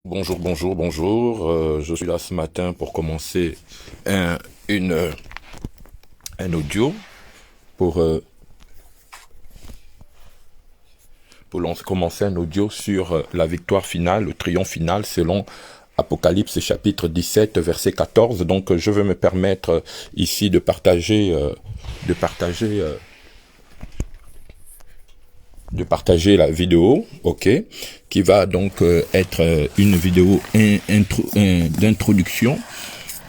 Bonjour, bonjour, bonjour. Je suis là ce matin pour commencer un, une, un audio pour, commencer un audio sur la victoire finale, le triomphe final selon Apocalypse chapitre 17 verset 14. Donc je vais me permettre ici de partager euh, de partager la vidéo, ok, qui va donc être une vidéo d'introduction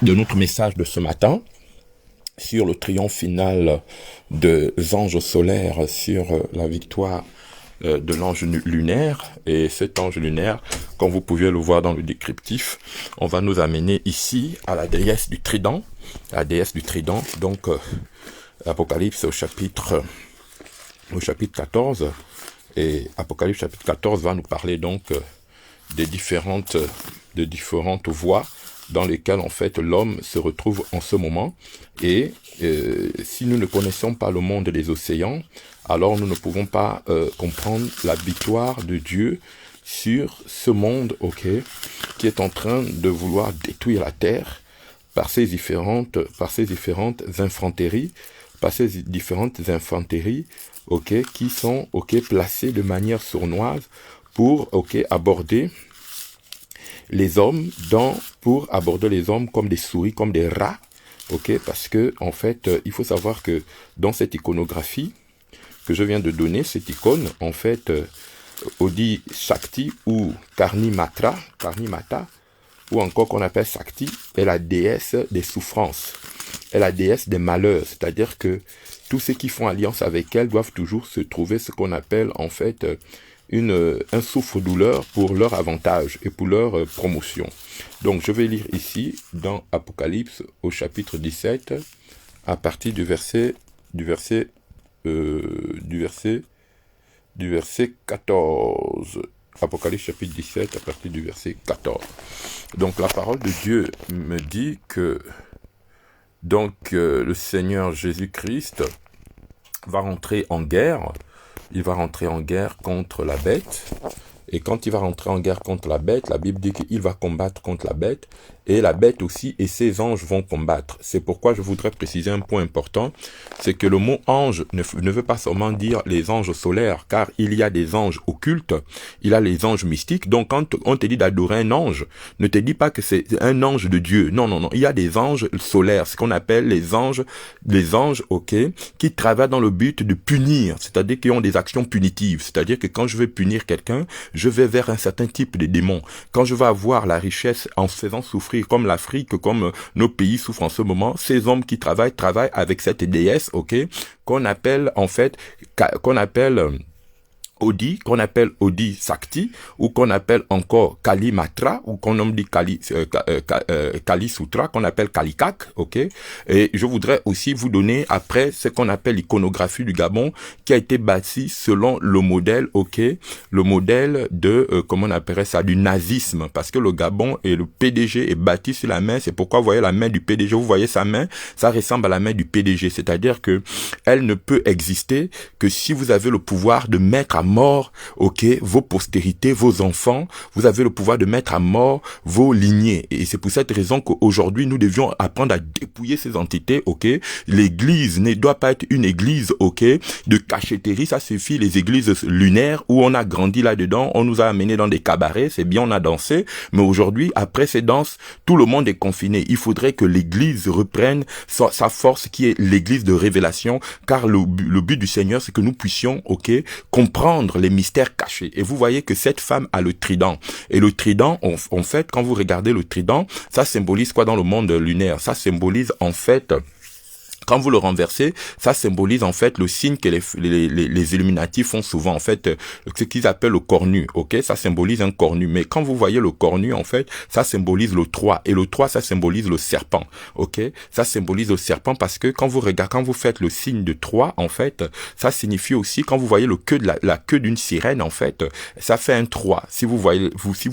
de notre message de ce matin sur le triomphe final des anges solaires sur la victoire de l'ange lunaire. Et cet ange lunaire, comme vous pouvez le voir dans le descriptif, on va nous amener ici à la déesse du trident, donc Apocalypse au chapitre 14. Et Apocalypse chapitre 14 va nous parler donc des différentes voies dans lesquelles en fait l'homme se retrouve en ce moment. Et si nous ne connaissons pas le monde des océans, alors nous ne pouvons pas comprendre la victoire de Dieu sur ce monde, ok, qui est en train de vouloir détruire la terre par ces différentes infanteries, ok, qui sont, ok, placées de manière sournoise pour, ok, aborder les hommes comme des souris, comme des rats, ok, parce que, en fait, il faut savoir que dans cette iconographie que je viens de donner, cette icône, en fait, Odi Shakti ou Karnimata, ou encore qu'on appelle Shakti, est la déesse des souffrances, est la déesse des malheurs, c'est-à-dire que tous ceux qui font alliance avec elle doivent toujours se trouver ce qu'on appelle en fait un souffre-douleur pour leur avantage et pour leur promotion. Donc je vais lire ici dans Apocalypse au chapitre 17 à partir du verset 14. Apocalypse chapitre 17 à partir du verset 14. Donc la parole de Dieu me dit que le Seigneur Jésus-Christ va rentrer en guerre. Il va rentrer en guerre contre la bête. Et quand il va rentrer en guerre contre la bête, la Bible dit qu'il va combattre contre la bête. Et la bête aussi et ses anges vont combattre. C'est pourquoi je voudrais préciser un point important. C'est que le mot ange ne veut pas seulement dire les anges solaires, car il y a des anges occultes, il y a les anges mystiques. Donc quand on te dit d'adorer un ange, ne te dis pas que c'est un ange de Dieu. Non, non, non. Il y a des anges solaires, ce qu'on appelle les anges, ok, qui travaillent dans le but de punir, c'est-à-dire qui ont des actions punitives. C'est-à-dire que quand je veux punir quelqu'un, je vais vers un certain type de démon. Quand je veux avoir la richesse en se faisant souffrir, comme l'Afrique, comme nos pays souffrent en ce moment, ces hommes qui travaillent avec cette déesse, ok, qu'on appelle Odi Sakti, ou qu'on appelle encore Kali Matra, ou qu'on nomme dit Kali Sutra, qu'on appelle Kalikak, ok. Et je voudrais aussi vous donner après ce qu'on appelle l'iconographie du Gabon, qui a été bâtie selon le modèle, ok, le modèle de, comment on appellerait ça, du nazisme, parce que le Gabon et le PDG est bâti sur la main. C'est pourquoi vous voyez la main du PDG, vous voyez sa main, ça ressemble à la main du PDG, c'est-à-dire que elle ne peut exister que si vous avez le pouvoir de mettre à mort, ok, vos postérités, vos enfants, vous avez le pouvoir de mettre à mort vos lignées. Et c'est pour cette raison qu'aujourd'hui, nous devions apprendre à dépouiller ces entités, ok. L'église ne doit pas être une église, ok, de cachetterie, ça suffit, les églises lunaires où on a grandi là-dedans, on nous a amenés dans des cabarets, c'est bien, on a dansé, mais aujourd'hui, après ces danses, tout le monde est confiné. Il faudrait que l'église reprenne sa force qui est l'église de révélation, car le but du Seigneur, c'est que nous puissions, ok, comprendre les mystères cachés. Et vous voyez que cette femme a le trident. Et le trident, en fait, quand vous regardez le trident, ça symbolise quoi dans le monde lunaire? Ça symbolise, en fait, quand vous le renversez, ça symbolise en fait le signe que les Illuminati font souvent, en fait, ce qu'ils appellent le cornu, ok? Ça symbolise un cornu. Mais quand vous voyez le cornu, en fait, ça symbolise le 3. Et le 3, ça symbolise le serpent, ok? Ça symbolise le serpent parce que quand vous faites le signe de 3, en fait, ça signifie aussi, quand vous voyez la queue d'une sirène, en fait, ça fait un 3. Si vous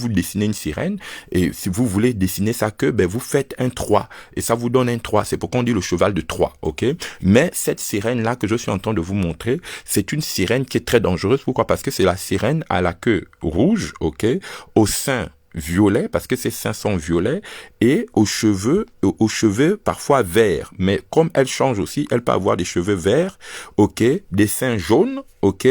dessinez une sirène, et si vous voulez dessiner sa queue, ben, vous faites un 3. Et ça vous donne un 3. C'est pourquoi on dit le cheval de 3. Ok, mais cette sirène là que je suis en train de vous montrer, c'est une sirène qui est très dangereuse. Pourquoi? Parce que c'est la sirène à la queue rouge, ok, au sein violets, parce que ses seins sont violets, et aux cheveux parfois verts. Mais comme elle change aussi, elle peut avoir des cheveux verts, ok, des seins jaunes, ok,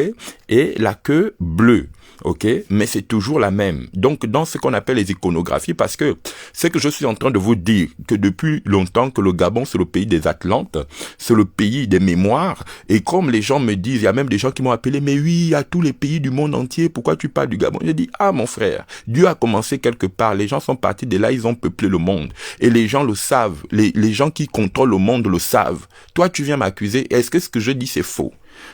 et la queue bleue. Ok, mais c'est toujours la même. Donc, dans ce qu'on appelle les iconographies, parce que ce que je suis en train de vous dire, que depuis longtemps que le Gabon, c'est le pays des Atlantes, c'est le pays des mémoires, et comme les gens me disent, il y a même des gens qui m'ont appelé, mais oui, il y a tous les pays du monde entier, pourquoi tu parles du Gabon? J'ai dit, ah mon frère, Dieu a commencé quelque part, les gens sont partis de là, ils ont peuplé le monde, et les gens le savent, les gens qui contrôlent le monde le savent. Toi, tu viens m'accuser, est-ce que ce que je dis c'est faux?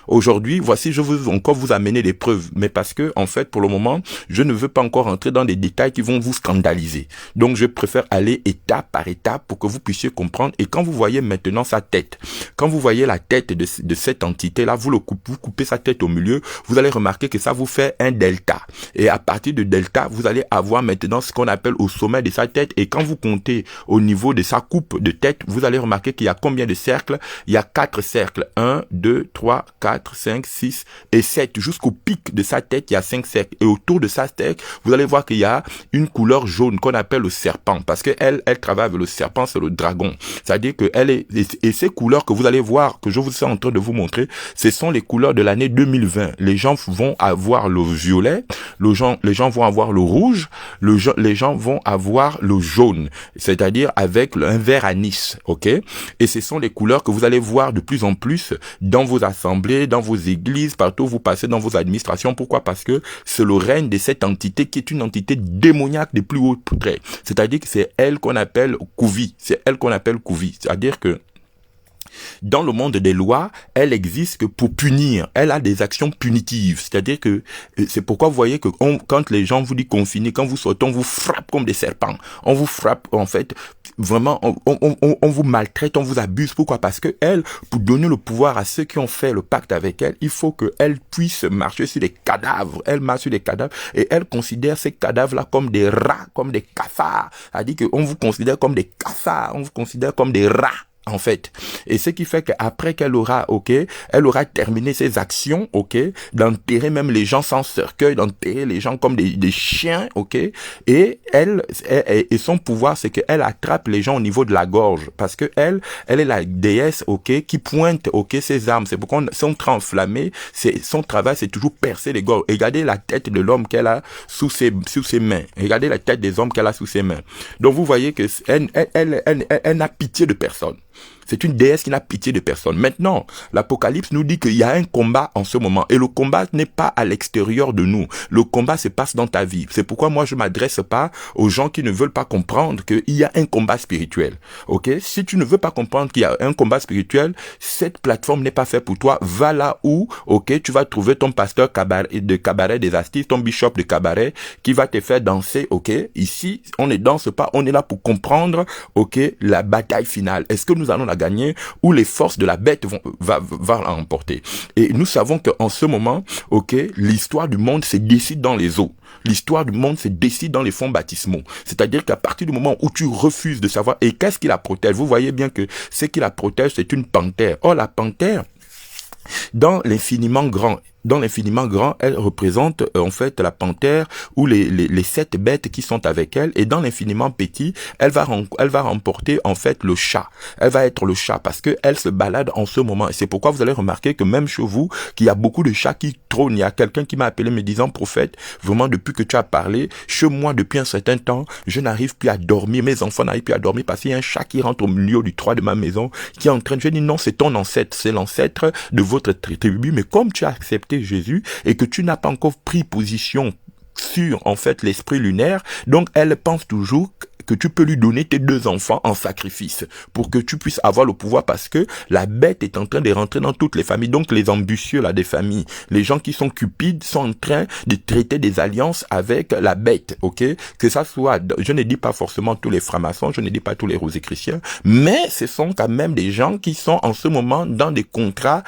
Aujourd'hui, voici, je veux encore vous amener des preuves, mais parce que, en fait, pour le moment, je ne veux pas encore entrer dans des détails qui vont vous scandaliser. Donc, je préfère aller étape par étape pour que vous puissiez comprendre. Et quand vous voyez maintenant sa tête, quand vous voyez la tête de cette entité-là, vous coupez sa tête au milieu, vous allez remarquer que ça vous fait un delta. Et à partir de delta, vous allez avoir maintenant ce qu'on appelle au sommet de sa tête. Et quand vous comptez au niveau de sa coupe de tête, vous allez remarquer qu'il y a combien de cercles? Il y a 4 cercles. 1, 2, 3, 4, 5, 6 et 7. Jusqu'au pic de sa tête, il y a 5 cercles. Et autour de sa tête, vous allez voir qu'il y a une couleur jaune qu'on appelle le serpent. Parce que elle travaille avec le serpent, c'est le dragon. C'est-à-dire que elle est, et ces couleurs que vous allez voir, que je vous suis en train de vous montrer, ce sont les couleurs de l'année 2020. Les gens vont avoir le violet, les gens vont avoir le rouge, les gens vont avoir le jaune. C'est-à-dire avec un vert anis, ok? Et ce sont les couleurs que vous allez voir de plus en plus dans vos assemblées, dans vos églises, partout où vous passez dans vos administrations. Pourquoi? Parce que c'est le règne de cette entité qui est une entité démoniaque des plus hauts traits. C'est-à-dire que c'est elle qu'on appelle Kouvi. C'est elle qu'on appelle Kouvi. C'est-à-dire que dans le monde des lois, elle existe que pour punir. Elle a des actions punitives. C'est-à-dire que c'est pourquoi vous voyez que quand les gens vous disent confinés, quand vous sortez, on vous frappe comme des serpents. On vous frappe, en fait, vraiment, on vous maltraite, on vous abuse. Pourquoi? Parce que elle, pour donner le pouvoir à ceux qui ont fait le pacte avec elle, il faut qu'elle puisse marcher sur des cadavres. Elle marche sur des cadavres et elle considère ces cadavres-là comme des rats, comme des cafards. Elle dit qu'on vous considère comme des cafards, on vous considère comme des rats. En fait. Et ce qui fait qu'après qu'elle aura, elle aura terminé ses actions, d'enterrer même les gens sans cercueil, d'enterrer les gens comme des chiens, et et son pouvoir, c'est qu'elle attrape les gens au niveau de la gorge, parce que elle est la déesse, qui pointe, ses armes. C'est pourquoi son train enflammé, son travail, c'est toujours percer les gorges. Regardez la tête de l'homme qu'elle a sous ses mains. Regardez la tête des hommes qu'elle a sous ses mains. Donc vous voyez que elle n'a pitié de personne. C'est une déesse qui n'a pitié de personne. Maintenant, l'Apocalypse nous dit qu'il y a un combat en ce moment. Et le combat n'est pas à l'extérieur de nous. Le combat se passe dans ta vie. C'est pourquoi moi, je m'adresse pas aux gens qui ne veulent pas comprendre qu'il y a un combat spirituel. Si tu ne veux pas comprendre qu'il y a un combat spirituel, cette plateforme n'est pas faite pour toi. Va là où, tu vas trouver ton pasteur de cabaret des astuces, ton bishop de cabaret, qui va te faire danser, Ici, on ne danse pas. On est là pour comprendre, la bataille finale. Est-ce que nous allons la gagner ou les forces de la bête vont la remporter? Et nous savons qu'en ce moment, l'histoire du monde se décide dans les eaux. L'histoire du monde se décide dans les fonds baptismaux. C'est-à-dire qu'à partir du moment où tu refuses de savoir, et qu'est-ce qui la protège? Vous voyez bien que ce qui la protège, c'est une panthère. Or, la panthère, dans l'infiniment grand, elle représente en fait la panthère ou les 7 bêtes qui sont avec elle. Et dans l'infiniment petit, elle va remporter en fait le chat. Elle va être le chat parce que elle se balade en ce moment. Et c'est pourquoi vous allez remarquer que même chez vous, qu'il y a beaucoup de chats qui trônent. Il y a quelqu'un qui m'a appelé me disant, prophète, vraiment depuis que tu as parlé, chez moi depuis un certain temps, je n'arrive plus à dormir. Mes enfants n'arrivent plus à dormir parce qu'il y a un chat qui rentre au milieu du toit de ma maison qui est en train de... Je dis non, c'est ton ancêtre, c'est l'ancêtre de votre tribu. Mais comme tu as accepté Jésus et que tu n'as pas encore pris position sur en fait l'esprit lunaire, donc elle pense toujours que tu peux lui donner tes 2 enfants en sacrifice pour que tu puisses avoir le pouvoir, parce que la bête est en train de rentrer dans toutes les familles. Donc les ambitieux là des familles, les gens qui sont cupides sont en train de traiter des alliances avec la bête, que ça soit, je ne dis pas forcément tous les francs-maçons, je ne dis pas tous les rosicruciens, mais ce sont quand même des gens qui sont en ce moment dans des contrats,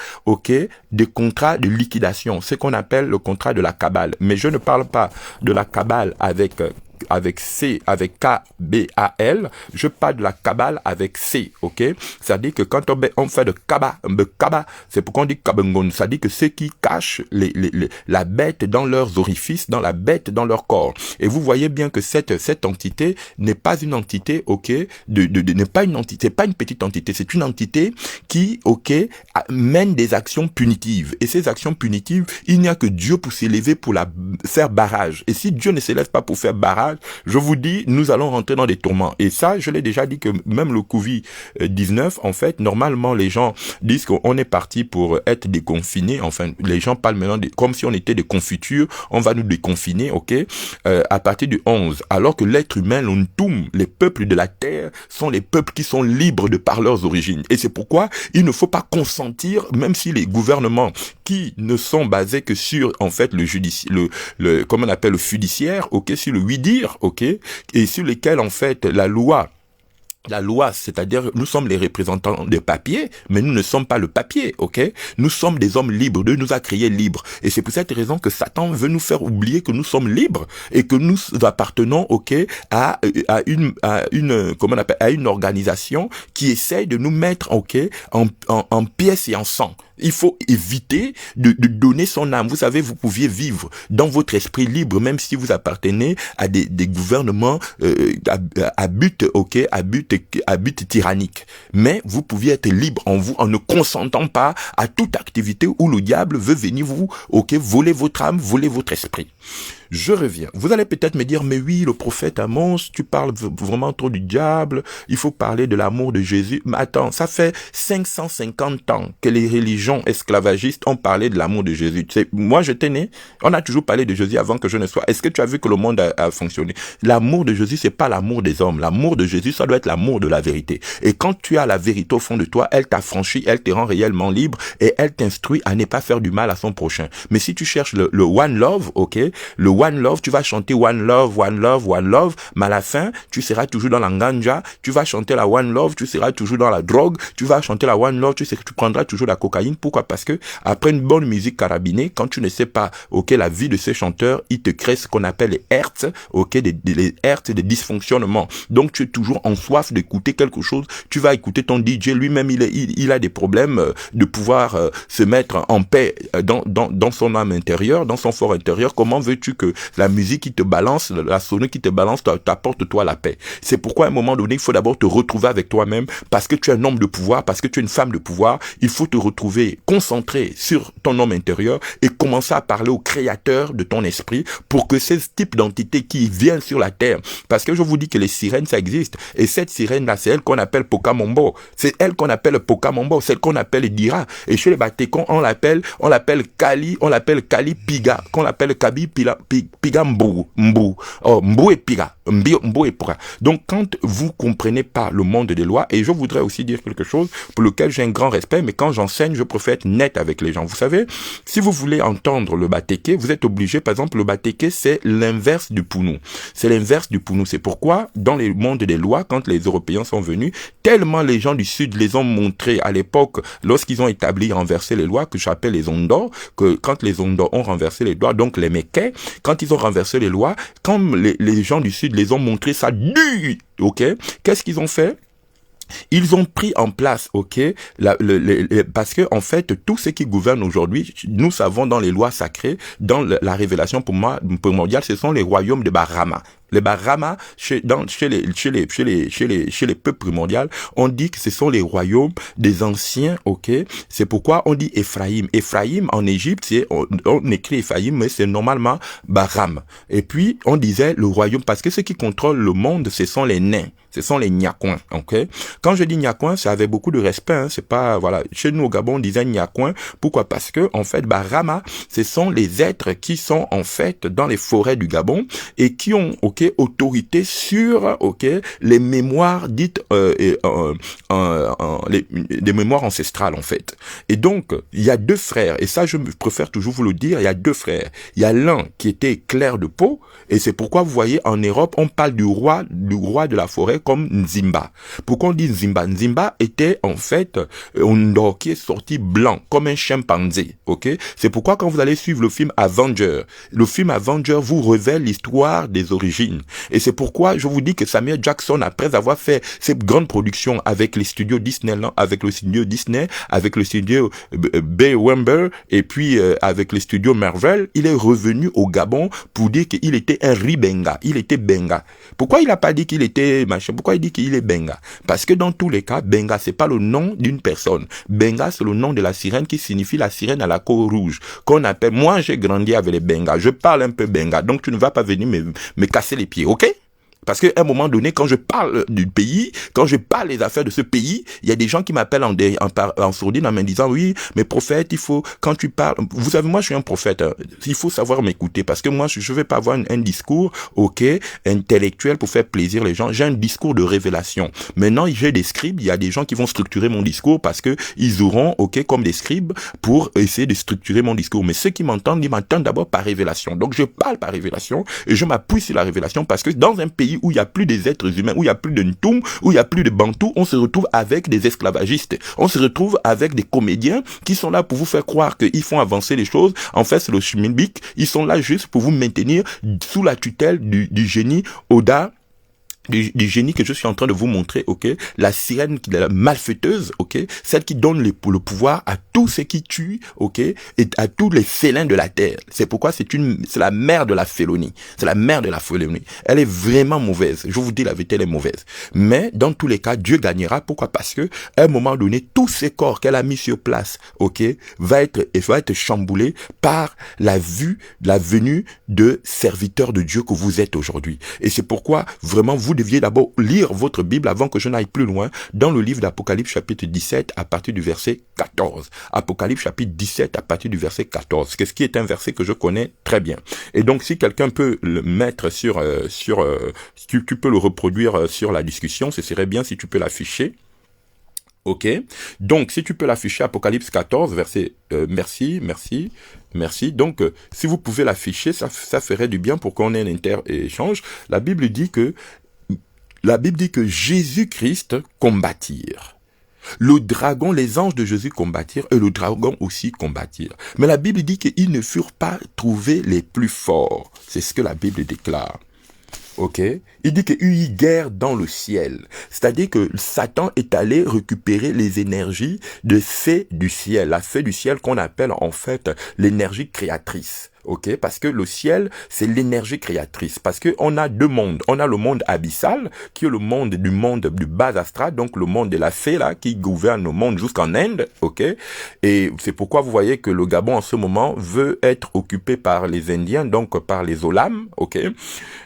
des contrats de liquidation, ce qu'on appelle le contrat de la cabale. Mais je ne parle pas de la cabale avec avec C, avec K-B-A-L, je parle de la Kabbale avec C, ok? C'est-à-dire que quand on fait de Kaba, c'est pourquoi on dit Kabengon, c'est-à-dire que ceux qui cachent la bête dans leurs orifices, dans la bête dans leur corps. Et vous voyez bien que cette entité n'est pas une entité, ok, n'est pas une entité, pas une petite entité, c'est une entité qui, ok, mène des actions punitives. Et ces actions punitives, il n'y a que Dieu pour s'élever, pour la faire barrage. Et si Dieu ne s'élève pas pour faire barrage, je vous dis, nous allons rentrer dans des tourments. Et ça, je l'ai déjà dit que même le Covid-19, en fait, normalement, les gens disent qu'on est parti pour être déconfinés. Enfin, les gens parlent maintenant comme si on était des confitures. On va nous déconfiner, ok, à partir du 11. Alors que l'être humain, l'Ontum, les peuples de la terre, sont les peuples qui sont libres de par leurs origines. Et c'est pourquoi il ne faut pas consentir, même si les gouvernements qui ne sont basés que sur, en fait, comment on appelle le fiduciaire, ok, sur le oui-dire, ok, et sur lesquels, en fait, la loi, c'est-à-dire, nous sommes les représentants des papiers, mais nous ne sommes pas le papier, ok? Nous sommes des hommes libres, Dieu nous a créés libres. Et c'est pour cette raison que Satan veut nous faire oublier que nous sommes libres et que nous appartenons, ok, à une organisation qui essaye de nous mettre, ok, en pièces et en sang. Il faut éviter de donner son âme. Vous savez, vous pouviez vivre dans votre esprit libre, même si vous appartenez à des gouvernements à but, ok, à but tyrannique. Mais vous pouviez être libre en vous, en ne consentant pas à toute activité où le diable veut venir vous, ok, voler votre âme, voler votre esprit. Je reviens. Vous allez peut-être me dire, mais oui, le prophète Amos, tu parles vraiment trop du diable, il faut parler de l'amour de Jésus. Mais attends, ça fait 550 ans que les religions esclavagistes ont parlé de l'amour de Jésus. Tu sais, moi, j'étais né, on a toujours parlé de Jésus avant que je ne sois. Est-ce que tu as vu que le monde a fonctionné? L'amour de Jésus, c'est pas l'amour des hommes. L'amour de Jésus, ça doit être l'amour de la vérité. Et quand tu as la vérité au fond de toi, elle t'affranchit, elle te rend réellement libre et elle t'instruit à ne pas faire du mal à son prochain. Mais si tu cherches le one love, ok, le one love, tu vas chanter one love, one love, one love, mais à la fin, tu seras toujours dans la ganja, tu vas chanter la one love, tu seras toujours dans la drogue, tu vas chanter la one love, tu prendras toujours la cocaïne. Pourquoi? Parce que après une bonne musique carabinée, quand tu ne sais pas, ok, la vie de ces chanteurs, ils te créent ce qu'on appelle les hertz, ok, les hertz de dysfonctionnement. Donc tu es toujours en soif d'écouter quelque chose, tu vas écouter ton DJ, lui-même il a des problèmes de pouvoir se mettre en paix dans son âme intérieure, dans son fort intérieur. Comment veux-tu que la musique qui te balance, la sonnerie qui te balance, t'apporte toi la paix? C'est pourquoi à un moment donné, il faut d'abord te retrouver avec toi-même, parce que tu es un homme de pouvoir, parce que tu es une femme de pouvoir. Il faut te retrouver concentré sur ton homme intérieur et commencer à parler au créateur de ton esprit pour que ces types d'entités qui viennent sur la terre, parce que je vous dis que les sirènes, ça existe, et cette sirène-là, c'est elle qu'on appelle Pokamombo, c'est elle qu'on appelle Pokamombo, celle qu'on appelle Dira, et chez les Batékons, on l'appelle Kali Piga, qu'on l'appelle Kabi Piga Mbou et Piga, Mbo et Piga. Donc quand vous comprenez pas le monde des lois, et je voudrais aussi dire quelque chose pour lequel j'ai un grand respect, mais quand j'enseigne, je préfère être net avec les gens. Vous savez, si vous voulez entendre le Batéké, vous êtes obligé, par exemple, le Batéké, c'est l'inverse du Pounou. C'est l'inverse du Pounou. C'est pourquoi, dans le monde des lois, quand les Européens sont venus, tellement les gens du Sud les ont montrés à l'époque, lorsqu'ils ont établi, renversé les lois, que j'appelle les Ondors, que quand les Ondors ont renversé les lois, donc les Mékais, quand ils ont renversé les lois, comme les gens du Sud les ont montré ça nu, ok, qu'est-ce qu'ils ont fait? Ils ont pris en place, ok, parce que en fait, tout ce qui gouverne aujourd'hui, nous savons dans les lois sacrées, dans la révélation pour moi primordiale, ce sont les royaumes de Bahama. Les Bahama, chez les peuples primordiaux, on dit que ce sont les royaumes des anciens, ok. C'est pourquoi on dit Ephraïm. Ephraïm en Égypte, on écrit Ephraïm, mais c'est normalement Baham. Et puis on disait le royaume, parce que ceux qui contrôlent le monde, ce sont les nains. Ce sont les Nyakouins, ok? Quand je dis Nyakouins, c'est avec beaucoup de respect, hein. C'est pas, voilà. Chez nous au Gabon, on disait Nyakouins. Pourquoi? Parce que, en fait, Bahama, ce sont les êtres qui sont, en fait, dans les forêts du Gabon et qui ont, ok, autorité sur, ok, les mémoires dites, des mémoires ancestrales, en fait. Et donc, il y a deux frères, et ça, je préfère toujours vous le dire, il y a deux frères. Il y a l'un qui était clair de peau, et c'est pourquoi, vous voyez, en Europe, on parle du roi de la forêt comme Nzimba. Pourquoi on dit Nzimba? Nzimba était en fait un Ndor qui est sorti blanc, comme un chimpanzé, ok? C'est pourquoi quand vous allez suivre le film Avenger vous révèle l'histoire des origines origines. Et c'est pourquoi je vous dis que Samuel Jackson, après avoir fait ses grandes productions avec les studios Disneyland, avec le studio Disney, avec le studio Bay Wember, et puis avec le studio Marvel, il est revenu au Gabon pour dire qu'il était un ribenga, il était benga. Pourquoi il n'a pas dit qu'il était machin? Pourquoi il dit qu'il est benga? Parce que dans tous les cas, benga, c'est pas le nom d'une personne. Benga, c'est le nom de la sirène qui signifie la sirène à la queue rouge, qu'on appelle, moi j'ai grandi avec les bengas, je parle un peu benga, donc tu ne vas pas venir me casser les pieds, ok? Parce qu'à un moment donné, quand je parle du pays, quand je parle des affaires de ce pays, il y a des gens qui m'appellent en sourdine en me disant, oui, mais prophète, il faut, quand tu parles, vous savez, moi je suis un prophète, hein, il faut savoir m'écouter, parce que moi je vais pas avoir un discours, ok, intellectuel pour faire plaisir les gens, j'ai un discours de révélation. Maintenant, j'ai des scribes, il y a des gens qui vont structurer mon discours parce que ils auront, ok, comme des scribes pour essayer de structurer mon discours. Mais ceux qui m'entendent, ils m'entendent d'abord par révélation. Donc je parle par révélation et je m'appuie sur la révélation parce que dans un pays où il n'y a plus des êtres humains, où il n'y a plus de Ntoum, où il n'y a plus de Bantou, on se retrouve avec des esclavagistes. On se retrouve avec des comédiens qui sont là pour vous faire croire qu'ils font avancer les choses. En fait, c'est le schmilblick. Ils sont là juste pour vous maintenir sous la tutelle du génie Oda, du génie que je suis en train de vous montrer, ok, la sirène, la malfaiteuse, ok, celle qui donne le pouvoir à tous ceux qui tuent, ok, et à tous les félins de la terre. C'est pourquoi c'est la mère de la félonie. C'est la mère de la félonie. Elle est vraiment mauvaise. Je vous dis la vérité, elle est mauvaise. Mais, dans tous les cas, Dieu gagnera. Pourquoi? Parce que, à un moment donné, tous ces corps qu'elle a mis sur place, ok, va être chamboulé par la venue de serviteurs de Dieu que vous êtes aujourd'hui. Et c'est pourquoi, vraiment, vous deviez d'abord lire votre Bible avant que je n'aille plus loin dans le livre d'Apocalypse chapitre 17 à partir du verset 14. Apocalypse chapitre 17 à partir du verset 14. Ce qui est un verset que je connais très bien. Et donc si quelqu'un peut le mettre tu peux le reproduire sur la discussion, ce serait bien si tu peux l'afficher. Ok, donc si tu peux l'afficher, Apocalypse 14, verset, merci. Donc, si vous pouvez l'afficher, ça ferait du bien pour qu'on ait un inter-échange. La Bible dit que Jésus-Christ combattirent. Le dragon, les anges de Jésus combattirent et le dragon aussi combattirent. Mais la Bible dit qu'ils ne furent pas trouvés les plus forts. C'est ce que la Bible déclare. Ok, il dit qu'il y a eu guerre dans le ciel. C'est-à-dire que Satan est allé récupérer les énergies de fées du ciel. La fée du ciel qu'on appelle en fait l'énergie créatrice. Ok, parce que le ciel, c'est l'énergie créatrice. Parce que on a deux mondes. On a le monde abyssal, qui est le monde du bas astral, donc le monde de la fée, là, qui gouverne le monde jusqu'en Inde. Ok, et c'est pourquoi vous voyez que le Gabon, en ce moment, veut être occupé par les Indiens, donc par les Olam. Ok,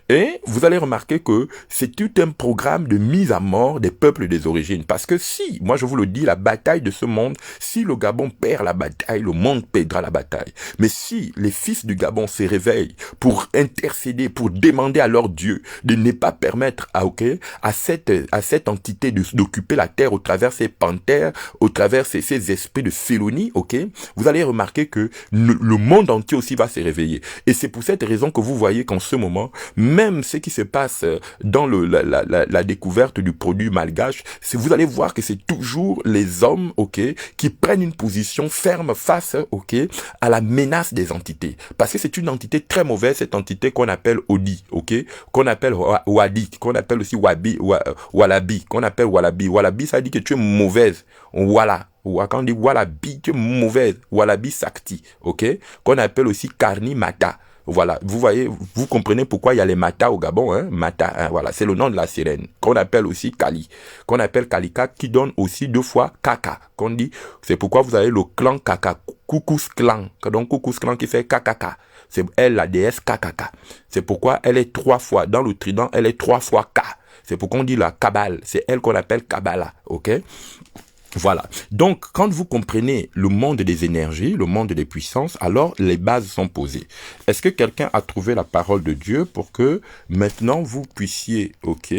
et vous allez remarquer que c'est tout un programme de mise à mort des peuples des origines. Parce que si, moi je vous le dis, la bataille de ce monde, si le Gabon perd la bataille, le monde perdra la bataille. Mais si les fils du Gabon se réveillent pour intercéder, pour demander à leur Dieu de ne pas permettre à cette entité d'occuper la terre au travers ces panthères, au travers ces esprits de félonie, ok, vous allez remarquer que le monde entier aussi va se réveiller. Et c'est pour cette raison que vous voyez qu'en ce moment, même ce qui se passe dans la découverte du produit malgache, vous allez voir que c'est toujours les hommes, ok, qui prennent une position ferme face, ok, à la menace des entités. Parce que c'est une entité très mauvaise, cette entité qu'on appelle Odi, ok, qu'on appelle Wadi, qu'on appelle aussi Walabi, qu'on appelle Walabi. Walabi, ça dit que tu es mauvaise. Voilà. Ou quand on dit Walabi, tu es mauvaise. Walabi Sakti, ok, qu'on appelle aussi Karni Mata. Voilà, vous voyez, vous comprenez pourquoi il y a les Mata au Gabon, hein, Mata, hein, voilà, c'est le nom de la sirène, qu'on appelle aussi Kali, qu'on appelle Kalika, qui donne aussi 2 fois Kaka, qu'on dit, c'est pourquoi vous avez le clan Kaka, Koukus clan, donc Koukus clan qui fait Kakaka, c'est elle la déesse Kakaka, c'est pourquoi elle est 3 fois, dans le trident, elle est 3 fois K, c'est pourquoi on dit la Kabbale, c'est elle qu'on appelle Kabbalah, ok? Voilà. Donc, quand vous comprenez le monde des énergies, le monde des puissances, alors les bases sont posées. Est-ce que quelqu'un a trouvé la parole de Dieu pour que maintenant vous puissiez, ok,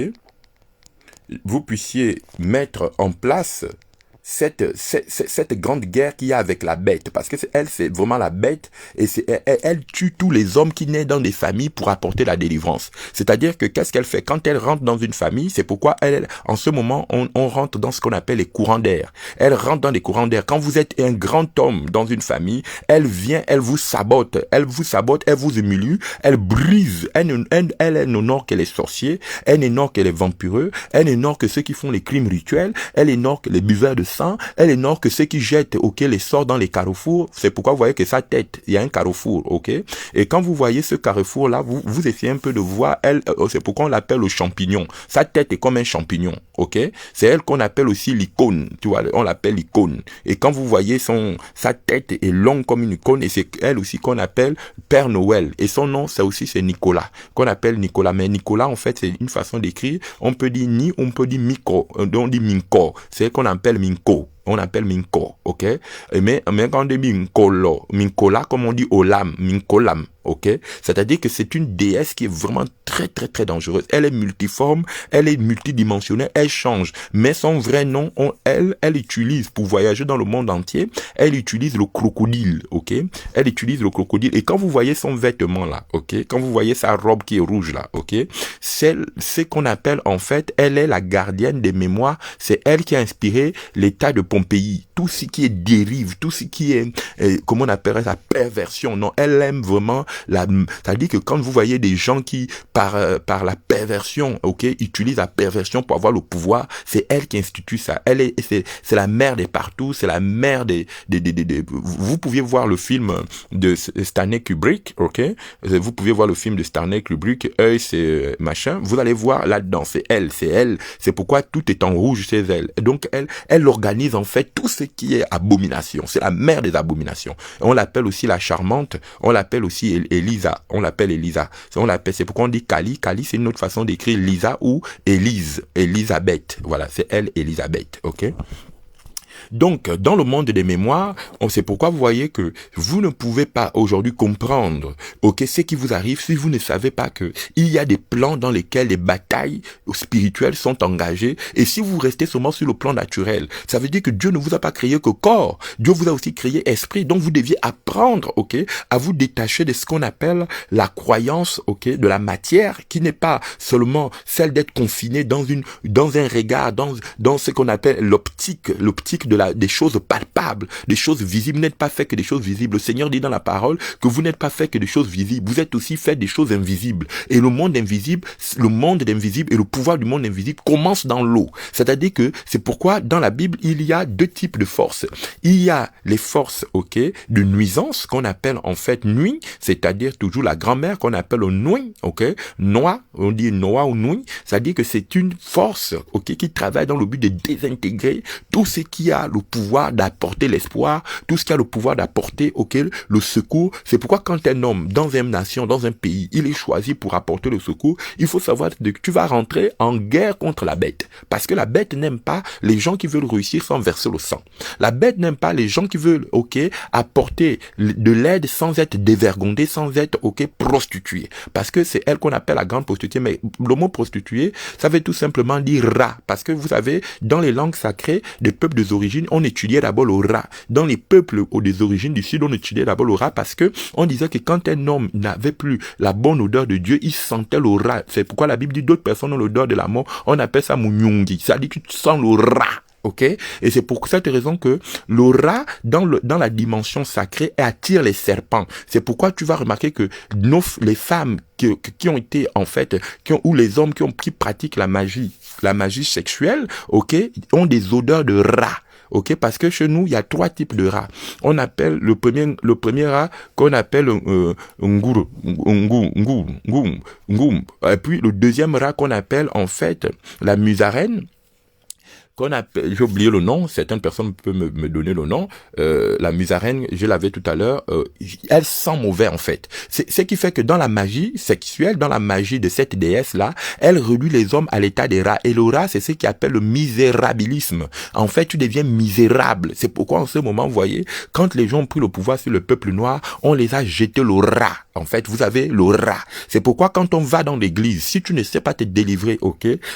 vous puissiez mettre en place cette grande guerre qu'il y a avec la bête, parce que c'est vraiment la bête, et elle tue tous les hommes qui naissent dans des familles pour apporter la délivrance. C'est-à-dire que qu'est-ce qu'elle fait? Quand elle rentre dans une famille, c'est pourquoi en ce moment, on rentre dans ce qu'on appelle les courants d'air. Elle rentre dans les courants d'air. Quand vous êtes un grand homme dans une famille, elle vient, elle vous sabote, elle vous humilie, elle brise, elle n'honore que les sorciers, elle n'honore que les vampireux, elle n'honore que ceux qui font les crimes rituels, elle n'honore que les buveurs de sang, elle n'honore que ceux qui jettent, les sorts dans les carrefours. C'est pourquoi vous voyez que sa tête, il y a un carrefour, Et quand vous voyez ce carrefour-là, vous essayez un peu de voir, c'est pourquoi on l'appelle le champignon. Sa tête est comme un champignon, C'est elle qu'on appelle aussi l'icône, tu vois, on l'appelle l'icône. Et quand vous voyez sa tête est longue comme une icône, et c'est elle aussi qu'on appelle Père Noël. Et son nom, c'est Nicolas, qu'on appelle Nicolas. Mais Nicolas, en fait, c'est une façon d'écrire. On peut dire on peut dire Miko, on dit Minko. C'est elle qu'on appelle Minko. On appelle Minko, mais quand on dit Minkola, comme on dit Olam, Minkolam, C'est-à-dire que c'est une déesse qui est vraiment très, très, très dangereuse. Elle est multiforme, elle est multidimensionnelle, elle change. Mais son vrai nom, elle utilise pour voyager dans le monde entier, elle utilise le crocodile, Elle utilise le crocodile. Et quand vous voyez son vêtement là, Quand vous voyez sa robe qui est rouge là, C'est ce qu'on appelle, en fait, elle est la gardienne des mémoires. C'est elle qui a inspiré l'état de Pompéi, tout ce qui est dérive, tout ce qui est, comment on appellerait ça, perversion. Non, elle aime vraiment ça dit que quand vous voyez des gens qui, par la perversion, utilisent la perversion pour avoir le pouvoir, c'est elle qui institue ça. C'est la mère des partout, c'est la mère vous pouviez voir le film de Stanley Kubrick, Vous pouvez voir le film de Stanley Kubrick, c'est machin, vous allez voir là-dedans, c'est elle, c'est pourquoi tout est en rouge chez elle. Donc, elle organise en fait tout ce qui est abomination. C'est la mère des abominations. On l'appelle aussi la charmante. On l'appelle aussi Elisa. On l'appelle Elisa. C'est pourquoi on dit Kali. Kali, c'est une autre façon d'écrire Lisa ou Élise. Elisabeth. Voilà, c'est elle, Elisabeth. Donc, dans le monde des mémoires, c'est pourquoi vous voyez que vous ne pouvez pas aujourd'hui comprendre, ce qui vous arrive si vous ne savez pas que il y a des plans dans lesquels les batailles spirituelles sont engagées. Et si vous restez seulement sur le plan naturel, ça veut dire que Dieu ne vous a pas créé que corps. Dieu vous a aussi créé esprit. Donc, vous deviez apprendre, à vous détacher de ce qu'on appelle la croyance, de la matière, qui n'est pas seulement celle d'être confiné dans un regard, dans ce qu'on appelle l'optique des choses palpables, des choses visibles. Vous n'êtes pas fait que des choses visibles. Le Seigneur dit dans la parole que vous n'êtes pas fait que des choses visibles. Vous êtes aussi fait des choses invisibles. Et le monde invisible et le pouvoir du monde invisible commence dans l'eau. C'est-à-dire que c'est pourquoi dans la Bible, il y a deux types de forces. Il y a les forces, de nuisance qu'on appelle en fait nuit, c'est-à-dire toujours la grand-mère qu'on appelle nuit, Noix, on dit noix ou nuit. C'est-à-dire que c'est une force, qui travaille dans le but de désintégrer tout ce qui a le pouvoir d'apporter l'espoir, tout ce qui a le pouvoir d'apporter le secours. C'est pourquoi quand un homme dans une nation, dans un pays, il est choisi pour apporter le secours, il faut savoir que tu vas rentrer en guerre contre la bête. Parce que la bête n'aime pas les gens qui veulent réussir sans verser le sang. La bête n'aime pas les gens qui veulent apporter de l'aide sans être dévergondés, sans être prostitués. Parce que c'est elle qu'on appelle la grande prostituée. Mais le mot prostituée, ça veut tout simplement dire rat. Parce que vous savez, dans les langues sacrées des peuples des origines, on étudiait d'abord le rat. Dans les peuples des origines du sud, on étudiait d'abord le rat parce que on disait que quand un homme n'avait plus la bonne odeur de Dieu, il sentait le rat. C'est pourquoi la Bible dit d'autres personnes ont l'odeur de la mort. On appelle ça munyungi. Ça dit que tu sens le rat. Et c'est pour cette raison que le rat, dans la dimension sacrée, attire les serpents. C'est pourquoi tu vas remarquer que les femmes qui ont été, en fait, ou les hommes qui pratiquent la magie sexuelle, ont des odeurs de rat. Parce que chez nous, il y a trois types de rats. On appelle le premier rat qu'on appelle ngoum. Et puis le deuxième rat qu'on appelle en fait la musarène. Qu'on appelle, j'ai oublié le nom, certaines personnes peuvent me donner le nom, la musarène, je l'avais tout à l'heure, elle sent mauvais en fait. C'est ce qui fait que dans la magie sexuelle, dans la magie de cette déesse-là, elle réduit les hommes à l'état des rats. Et le rat, c'est ce qui appelle le misérabilisme. En fait, tu deviens misérable. C'est pourquoi en ce moment, vous voyez, quand les gens ont pris le pouvoir sur le peuple noir, on les a jetés le rat. En fait, vous avez le rat. C'est pourquoi quand on va dans l'église, si tu ne sais pas te délivrer,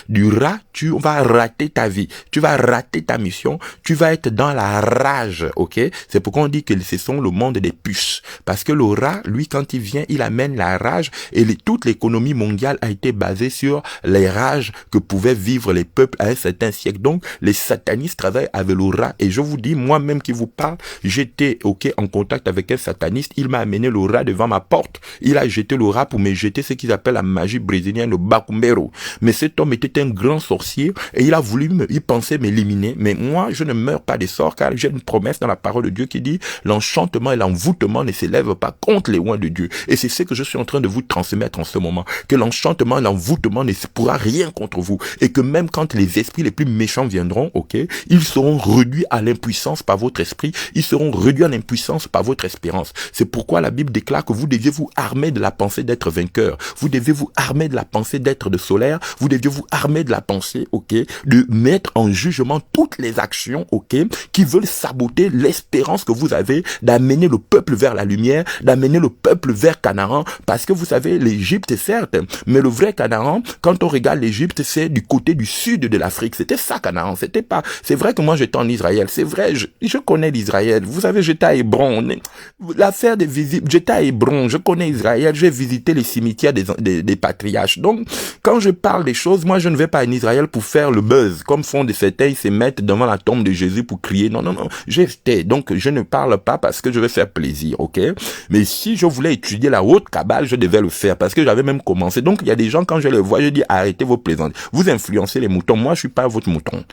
du rat, tu vas rater ta vie. tu vas rater ta mission, tu vas être dans la rage, ok? C'est pourquoi on dit que ce sont le monde des puces. Parce que le rat, lui, quand il vient, il amène la rage et toute l'économie mondiale a été basée sur les rages que pouvaient vivre les peuples à un certain siècle. Donc, les satanistes travaillent avec le rat. Et je vous dis, moi-même qui vous parle, j'étais, ok, en contact avec un sataniste. Il m'a amené le rat devant ma porte. Il a jeté le rat pour me jeter ce qu'ils appellent la magie brésilienne, le bacumbero. Mais cet homme était un grand sorcier et il a voulu il pensait m'éliminer. Mais moi, je ne meurs pas des sorts car j'ai une promesse dans la parole de Dieu qui dit l'enchantement et l'envoûtement ne s'élèvent pas contre les oins de Dieu. Et c'est ce que je suis en train de vous transmettre en ce moment. Que l'enchantement et l'envoûtement ne pourra rien contre vous. Et que même quand les esprits les plus méchants viendront, ok, ils seront réduits à l'impuissance par votre esprit. Ils seront réduits à l'impuissance par votre espérance. C'est pourquoi la Bible déclare que vous deviez vous armer de la pensée d'être vainqueur. Vous devez vous armer de la pensée d'être de solaire. Vous deviez vous armer de la pensée, ok, de mettre en jugement toutes les actions, ok, qui veulent saboter l'espérance que vous avez d'amener le peuple vers la lumière, d'amener le peuple vers Canaan. Parce que vous savez, l'Égypte, certes, mais le vrai Canaan, quand on regarde l'Égypte, c'est du côté du sud de l'Afrique. C'était ça, Canaan. C'était pas, c'est vrai que moi j'étais en Israël. C'est vrai, je connais l'Israël. Vous savez, j'étais à Hébron. L'affaire des visites, j'étais à Hébron. Je connais Israël. J'ai visité les cimetières des patriarches. Donc, quand je parle des choses, moi je ne vais pas en Israël pour faire le buzz. Comme font des certains, ils se mettent devant la tombe de Jésus pour crier. Non, non, non. J'étais. Donc, je ne parle pas parce que je vais faire plaisir, ok? Mais si je voulais étudier la haute Kabbale, je devais le faire parce que j'avais même commencé. Donc, il y a des gens, quand je les vois, je dis arrêtez vos plaisantes. Vous influencez les moutons. Moi, je suis pas votre mouton.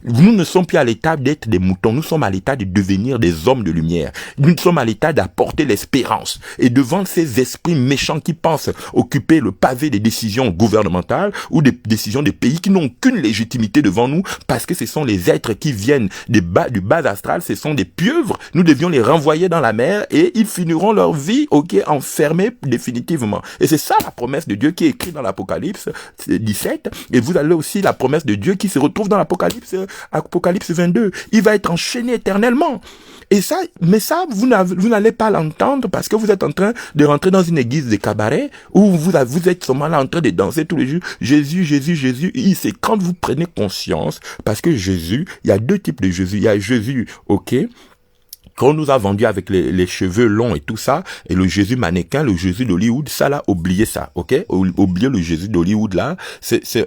Nous ne sommes plus à l'état d'être des moutons. Nous sommes à l'état de devenir des hommes de lumière. Nous sommes à l'état d'apporter l'espérance. Et devant ces esprits méchants qui pensent occuper le pavé des décisions gouvernementales ou des décisions des pays qui n'ont aucune légitimité devant nous parce que ce sont les êtres qui viennent du bas astral, ce sont des pieuvres. Nous devions les renvoyer dans la mer et ils finiront leur vie, ok, enfermés définitivement. Et c'est ça la promesse de Dieu qui est écrite dans l'Apocalypse 17. Et vous avez aussi la promesse de Dieu qui se retrouve dans l'Apocalypse 22. Il va être enchaîné éternellement. Et ça, mais ça, vous n'allez pas l'entendre parce que vous êtes en train de rentrer dans une église de cabaret où vous êtes seulement là en train de danser tous les jours. Jésus, Jésus, Jésus. C'est quand vous prenez conscience, parce que Jésus, il y a deux types de Jésus. Il y a Jésus, ok, qu'on nous a vendu avec les cheveux longs et tout ça, et le Jésus mannequin, le Jésus d'Hollywood, ça là, oubliez ça, ok? Oubliez le Jésus d'Hollywood là,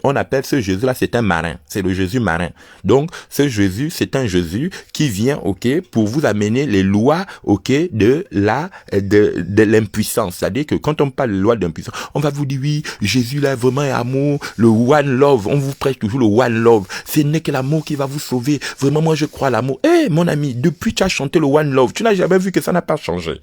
on appelle ce Jésus là, c'est un marin, c'est le Jésus marin. Donc, ce Jésus, c'est un Jésus qui vient, ok, pour vous amener les lois, ok, de l'impuissance. C'est-à-dire que quand on parle de loi d'impuissance, on va vous dire, oui, Jésus là, vraiment est amour, le one love, on vous prêche toujours le one love. Ce n'est que l'amour qui va vous sauver. Vraiment, moi, je crois à l'amour. Mon ami, depuis tu as chanté le one love, tu n'as jamais vu que ça n'a pas changé.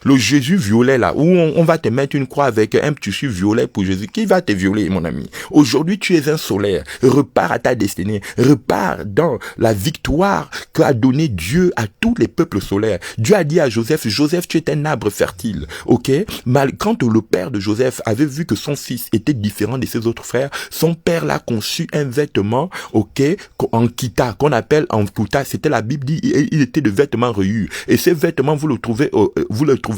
Le Jésus violet là, où on va te mettre une croix avec un tissu violet pour Jésus. Qui va te violer, mon ami? Aujourd'hui, tu es un solaire. Repars à ta destinée. Repars dans la victoire qu'a donné Dieu à tous les peuples solaires. Dieu a dit à Joseph, Joseph, tu es un arbre fertile. Ok? Quand le père de Joseph avait vu que son fils était différent de ses autres frères, son père l'a conçu un vêtement, ok, en kita, qu'on appelle en kuta. C'était la Bible dit, il était de vêtements rayures. Et ces vêtements, vous le trouvez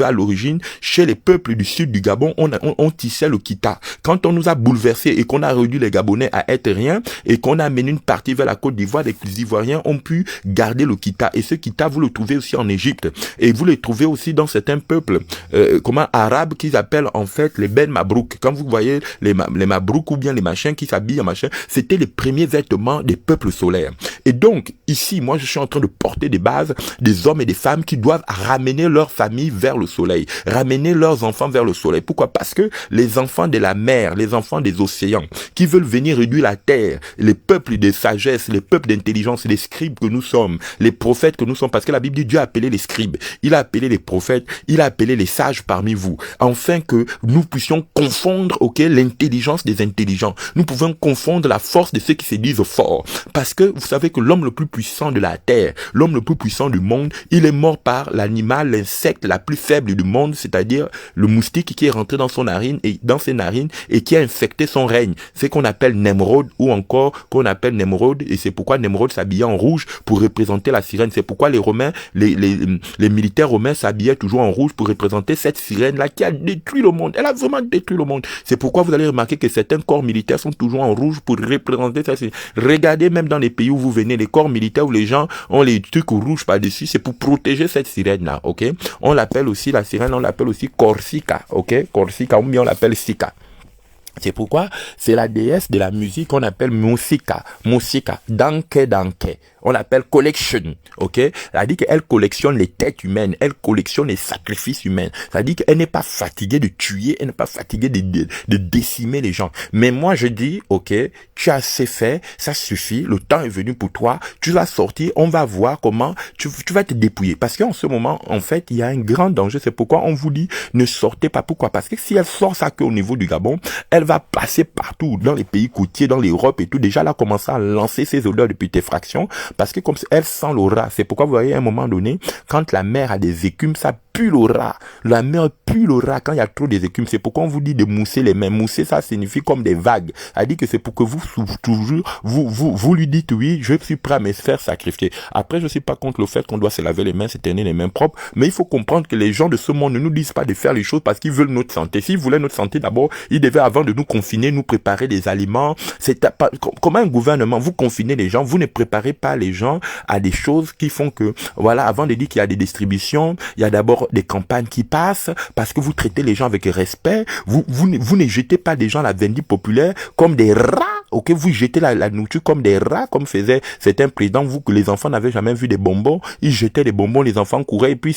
à l'origine chez les peuples du sud du Gabon, on tissait le kita. Quand on nous a bouleversés et qu'on a réduit les Gabonais à être rien et qu'on a amené une partie vers la Côte d'Ivoire, les Ivoiriens ont pu garder le kita. Et ce kita, vous le trouvez aussi en Égypte. Et vous le trouvez aussi dans certains peuples arabes qu'ils appellent en fait les Ben Mabrouk. Quand vous voyez les Mabrouk ou bien les machins qui s'habillent en machin, c'était les premiers vêtements des peuples solaires. Et donc, ici, moi, je suis en train de porter des bases des hommes et des femmes qui doivent ramener leur famille vers le soleil, ramener leurs enfants vers le soleil. Pourquoi? Parce que les enfants de la mer, les enfants des océans, qui veulent venir réduire la terre, les peuples de sagesse, les peuples d'intelligence, les scribes que nous sommes, les prophètes que nous sommes, parce que la Bible dit Dieu a appelé les scribes, il a appelé les prophètes, il a appelé les sages parmi vous, afin que nous puissions confondre, ok, l'intelligence des intelligents. Nous pouvons confondre la force de ceux qui se disent forts. Parce que vous savez que l'homme le plus puissant de la terre, l'homme le plus puissant du monde, il est mort par l'animal, l'insecte la plus faible du monde, c'est-à-dire le moustique qui est rentré dans ses narines et qui a infecté son règne. C'est qu'on appelle Nemrod ou encore qu'on appelle Nemrod, et c'est pourquoi Nemrod s'habillait en rouge pour représenter la sirène. C'est pourquoi les Romains, les militaires romains s'habillaient toujours en rouge pour représenter cette sirène-là qui a détruit le monde. Elle a vraiment détruit le monde. C'est pourquoi vous allez remarquer que certains corps militaires sont toujours en rouge pour représenter cette sirène. Regardez même dans les pays où vous venez, les corps militaires où les gens ont les trucs rouges par-dessus, c'est pour protéger cette sirène-là, ok? On l'appelle aussi, la sirène, on l'appelle aussi Corsica, ok? Corsica, ou bien on l'appelle Sika. C'est pourquoi c'est la déesse de la musique qu'on appelle Musika, Danke. On l'appelle collection, ok? Ça dit qu'elle collectionne les têtes humaines, elle collectionne les sacrifices humains. Ça dit qu'elle n'est pas fatiguée de tuer, elle n'est pas fatiguée de décimer les gens. Mais moi je dis, ok, tu as assez fait, ça suffit, le temps est venu pour toi, tu vas sortir, on va voir comment tu vas te dépouiller. Parce qu'en ce moment, en fait, il y a un grand danger. C'est pourquoi on vous dit, ne sortez pas. Pourquoi? Parce que si elle sort ça qu'au niveau du Gabon, elle va passer partout, dans les pays côtiers, dans l'Europe et tout. Déjà, là, commencer à lancer ses odeurs de putréfaction, parce que comme elle sent le rat. C'est pourquoi vous voyez, à un moment donné, quand la mer a des écumes, ça pue le rat. La mer pue le rat quand il y a trop des écumes. C'est pourquoi on vous dit de mousser les mains. Mousser, ça signifie comme des vagues. Elle dit que c'est pour que vous, toujours, vous lui dites oui, je suis prêt à me faire sacrifier. Après, je suis pas contre le fait qu'on doit se laver les mains, se tenir les mains propres, mais il faut comprendre que les gens de ce monde ne nous disent pas de faire les choses parce qu'ils veulent notre santé. S'ils voulaient notre santé, d'abord, ils devaient, avant de nous confiner, nous préparer des aliments. C'est pas, comme un gouvernement, vous confinez les gens, vous ne préparez pas les gens à des choses qui font que, voilà, avant de dire qu'il y a des distributions, il y a d'abord des campagnes qui passent parce que vous traitez les gens avec respect. Vous ne jetez pas des gens, la vendue populaire, comme des rats. Ok, vous jetez la nourriture comme des rats, comme faisaient certains présidents. Vous, que les enfants n'avaient jamais vu des bonbons, ils jetaient des bonbons, les enfants couraient, et puis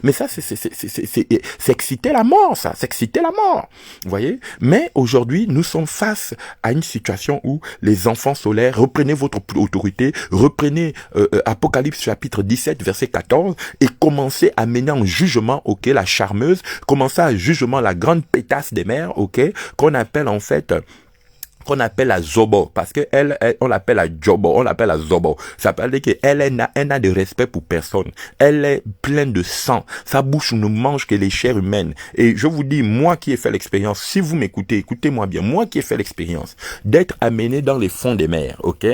mais ça, c'est exciter la mort, ça, c'est exciter la mort. Vous voyez? Mais aujourd'hui, nous sommes face à une situation où les enfants solaires, reprenez votre autorité, reprenez Apocalypse chapitre 17, verset 14, et commencez à mener en jugement, ok, la charmeuse, commencez à jugement la grande pétasse des mers, ok, qu'on appelle en fait la Zobo, parce que on l'appelle la Jobo, on l'appelle la Zobo. Ça veut dire qu'elle n'a de respect pour personne. Elle est pleine de sang. Sa bouche ne mange que les chairs humaines. Et je vous dis, moi qui ai fait l'expérience, si vous m'écoutez, écoutez-moi bien, moi qui ai fait l'expérience d'être amené dans les fonds des mers, ok?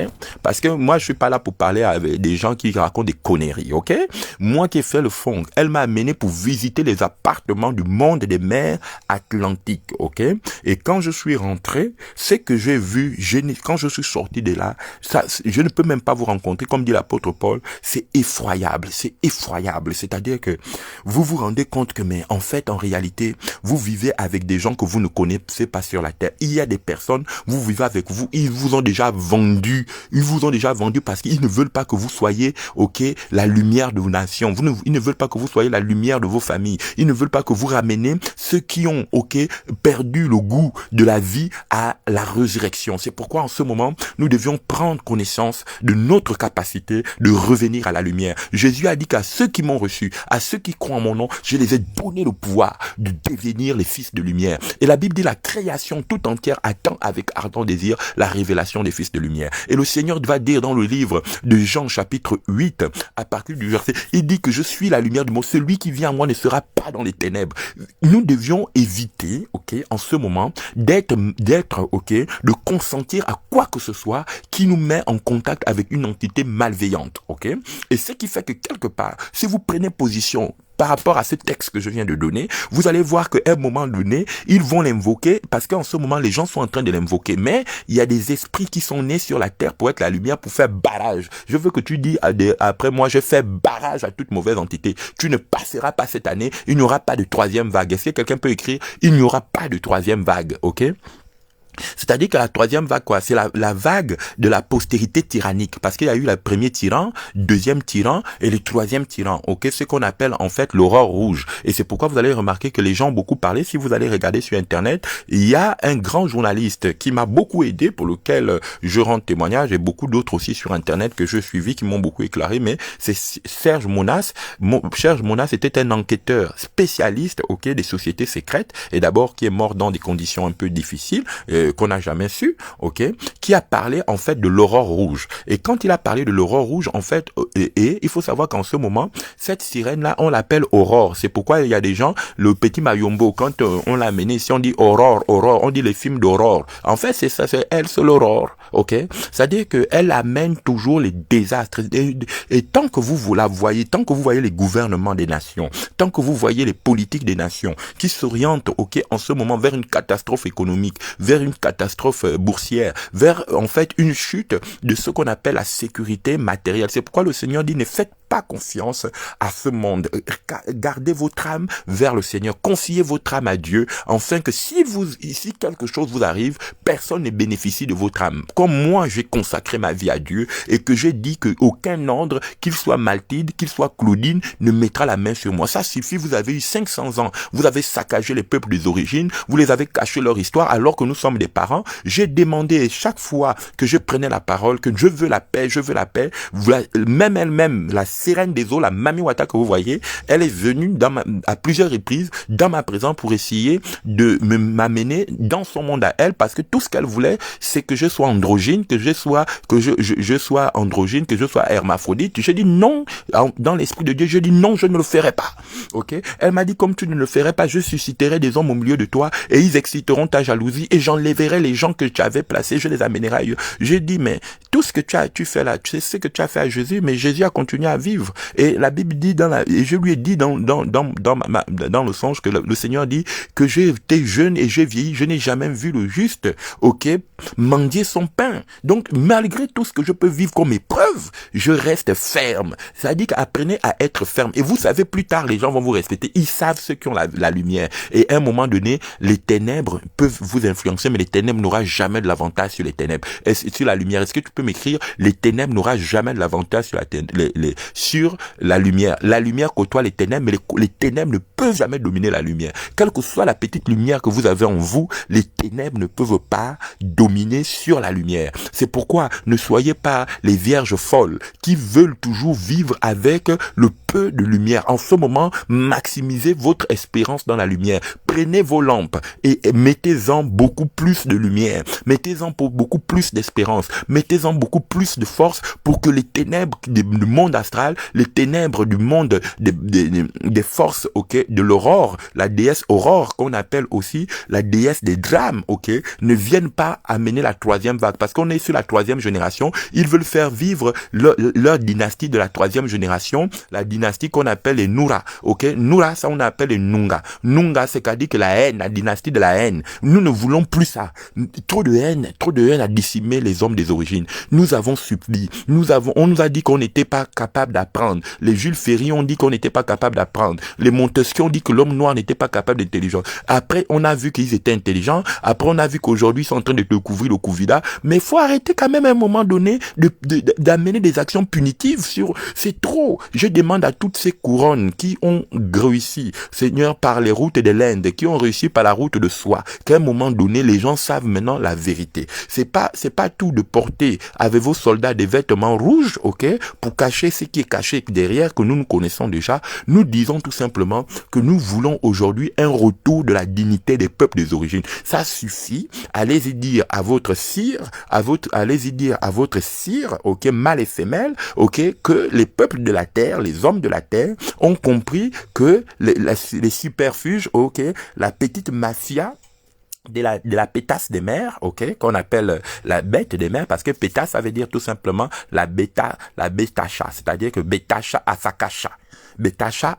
Parce que moi, je suis pas là pour parler avec des gens qui racontent des conneries, ok? Moi qui ai fait le fond, elle m'a amené pour visiter les appartements du monde des mers atlantiques, ok? Et quand je suis rentré, c'est que j'ai vu, quand je suis sorti de là, ça, je ne peux même pas vous rencontrer, comme dit l'apôtre Paul, c'est effroyable. C'est-à-dire que vous vous rendez compte que, mais en fait, en réalité, vous vivez avec des gens que vous ne connaissez pas sur la terre. Il y a des personnes, vous vivez avec vous, ils vous ont déjà vendu parce qu'ils ne veulent pas que vous soyez, ok, la lumière de vos nations. Ils ne veulent pas que vous soyez la lumière de vos familles. Ils ne veulent pas que vous ramenez ceux qui ont, ok, perdu le goût de la vie à la résurrection. C'est pourquoi en ce moment, nous devions prendre connaissance de notre capacité de revenir à la lumière. Jésus a dit qu'à ceux qui m'ont reçu, à ceux qui croient en mon nom, je les ai donné le pouvoir de devenir les fils de lumière. Et la Bible dit la création tout entière attend avec ardent désir la révélation des fils de lumière. Et le Seigneur va dire dans le livre de Jean chapitre 8, à partir du verset, il dit que je suis la lumière du monde. Celui qui vient à moi ne sera pas dans les ténèbres. Nous devions éviter, ok, en ce moment, d'être, ok, de consentir à quoi que ce soit qui nous met en contact avec une entité malveillante, ok? Et ce qui fait que quelque part, si vous prenez position par rapport à ce texte que je viens de donner, vous allez voir qu'à un moment donné, ils vont l'invoquer parce qu'en ce moment, les gens sont en train de l'invoquer. Mais il y a des esprits qui sont nés sur la terre pour être la lumière, pour faire barrage. Je veux que tu dis après moi, je fais barrage à toute mauvaise entité. Tu ne passeras pas cette année, il n'y aura pas de troisième vague. Est-ce que quelqu'un peut écrire? Il n'y aura pas de troisième vague, ok? C'est-à-dire que la troisième vague, quoi, c'est la vague de la postérité tyrannique, parce qu'il y a eu le premier tyran, deuxième tyran et le troisième tyran, ok, ce qu'on appelle en fait l'aurore rouge. Et c'est pourquoi vous allez remarquer que les gens ont beaucoup parlé. Si vous allez regarder sur Internet, il y a un grand journaliste qui m'a beaucoup aidé, pour lequel je rends témoignage, et beaucoup d'autres aussi sur Internet que je suivis qui m'ont beaucoup éclairé, mais c'est Serge Monas. Serge Monas était un enquêteur spécialiste, ok, des sociétés secrètes, et d'abord qui est mort dans des conditions un peu difficiles, qu'on n'a jamais su, ok, qui a parlé en fait de l'aurore rouge. Et quand il a parlé de l'aurore rouge, en fait, et il faut savoir qu'en ce moment, cette sirène-là, on l'appelle Aurore. C'est pourquoi il y a des gens, le petit Mayombo, quand on l'a amené ici, on dit Aurore, Aurore, on dit les films d'aurore. En fait, c'est ça, c'est elle, c'est l'aurore, ok. C'est-à-dire que elle amène toujours les désastres. Et tant que vous la voyez, tant que vous voyez les gouvernements des nations, tant que vous voyez les politiques des nations qui s'orientent, ok, en ce moment vers une catastrophe économique, vers une catastrophe boursière, vers en fait une chute de ce qu'on appelle la sécurité matérielle. C'est pourquoi le Seigneur dit ne faites pas confiance à ce monde. Gardez votre âme vers le Seigneur. Confiez votre âme à Dieu, afin que si quelque chose vous arrive, personne ne bénéficie de votre âme. Comme moi, j'ai consacré ma vie à Dieu et que j'ai dit qu'aucun ordre, qu'il soit Maltide, qu'il soit Claudine, ne mettra la main sur moi. Ça suffit, vous avez eu 500 ans. Vous avez saccagé les peuples des origines, vous les avez caché leur histoire alors que nous sommes des parents. J'ai demandé chaque fois que je prenais la parole, que je veux la paix, même elle-même, la sirène des eaux, la Mami Wata que vous voyez, elle est venue à plusieurs reprises dans ma présence pour essayer de m'amener dans son monde à elle, parce que tout ce qu'elle voulait, c'est que je sois androgyne, que je sois androgyne, que je sois hermaphrodite. J'ai dit non, dans l'esprit de Dieu, je dis non, je ne le ferai pas. Ok? Elle m'a dit, comme tu ne le ferais pas, je susciterai des hommes au milieu de toi et ils exciteront ta jalousie et j'enlèverai les gens que tu avais placés, je les amènerai ailleurs. J'ai dit, mais tout ce que tu fais là, tu sais ce que tu as fait à Jésus, mais Jésus a continué à vivre. Et la Bible dit et je lui ai dit dans le songe que le Seigneur dit que j'ai été jeune et j'ai vieilli, je n'ai jamais vu le juste, ok, mendier son pain. Donc, malgré tout ce que je peux vivre comme épreuve, je reste ferme. Ça dit qu'apprenez à être ferme. Et vous savez, plus tard, les gens vont vous respecter. Ils savent ceux qui ont la lumière. Et à un moment donné, les ténèbres peuvent vous influencer, mais les ténèbres n'auront jamais de l'avantage sur les ténèbres. Sur la lumière, est-ce que tu peux m'écrire, les ténèbres n'auront jamais de l'avantage sur la lumière. La lumière côtoie les ténèbres, mais les ténèbres ne peuvent jamais dominer la lumière. Quelle que soit la petite lumière que vous avez en vous, les ténèbres ne peuvent pas dominer sur la lumière. C'est pourquoi ne soyez pas les vierges folles qui veulent toujours vivre avec le peu de lumière. En ce moment, maximisez votre espérance dans la lumière. Prenez vos lampes et mettez-en beaucoup plus de lumière. Mettez-en beaucoup plus d'espérance. Mettez-en beaucoup plus de force pour que les ténèbres du monde astral, les ténèbres du monde des forces, ok, de l'aurore, la déesse aurore, qu'on appelle aussi la déesse des drames, ok, ne viennent pas amener la troisième vague. Parce qu'on est sur la troisième génération, ils veulent faire vivre leur dynastie de la troisième génération, la dynastie qu'on appelle les Noura, ok. Noura, ça on appelle les Nunga. Nunga, c'est-à-dire que la haine, la dynastie de la haine. Nous ne voulons plus ça. Trop de haine a décimé les hommes des origines. Nous avons supplié. On nous a dit qu'on n'était pas capable d'apprendre. Les Jules Ferry ont dit qu'on n'était pas capable d'apprendre. Les Montesquieu ont dit que l'homme noir n'était pas capable d'intelligence. Après, on a vu qu'ils étaient intelligents. Après, on a vu qu'aujourd'hui, ils sont en train de découvrir le Covid. Mais il faut arrêter quand même à un moment donné d'amener des actions punitives sur... C'est trop. Je demande à toutes ces couronnes qui ont réussi, Seigneur, par les routes de l'Inde, qui ont réussi par la route de soi, qu'à un moment donné, les gens savent maintenant la vérité. C'est pas tout de porter avec vos soldats des vêtements rouges, ok, pour cacher ce qui est caché derrière, que nous connaissons déjà. Nous disons tout simplement que nous voulons aujourd'hui un retour de la dignité des peuples des origines. Ça suffit. Allez-y dire à votre sire, ok, mâle et femelle, ok, que les peuples de la terre, les hommes de la terre, ont compris que les superfuges, ok, la petite mafia de la pétasse des mers, ok, qu'on appelle la bête des mers, parce que pétasse, ça veut dire tout simplement la bétacha, c'est-à-dire que bétacha afakasha, bétacha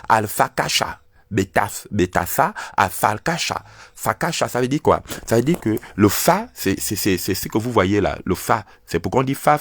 alfakasha, bétassa afalkasha. Fakasha, ça veut dire quoi? Ça veut dire que le fa, c'est ce que vous voyez là. Le fa, c'est pourquoi on dit fa.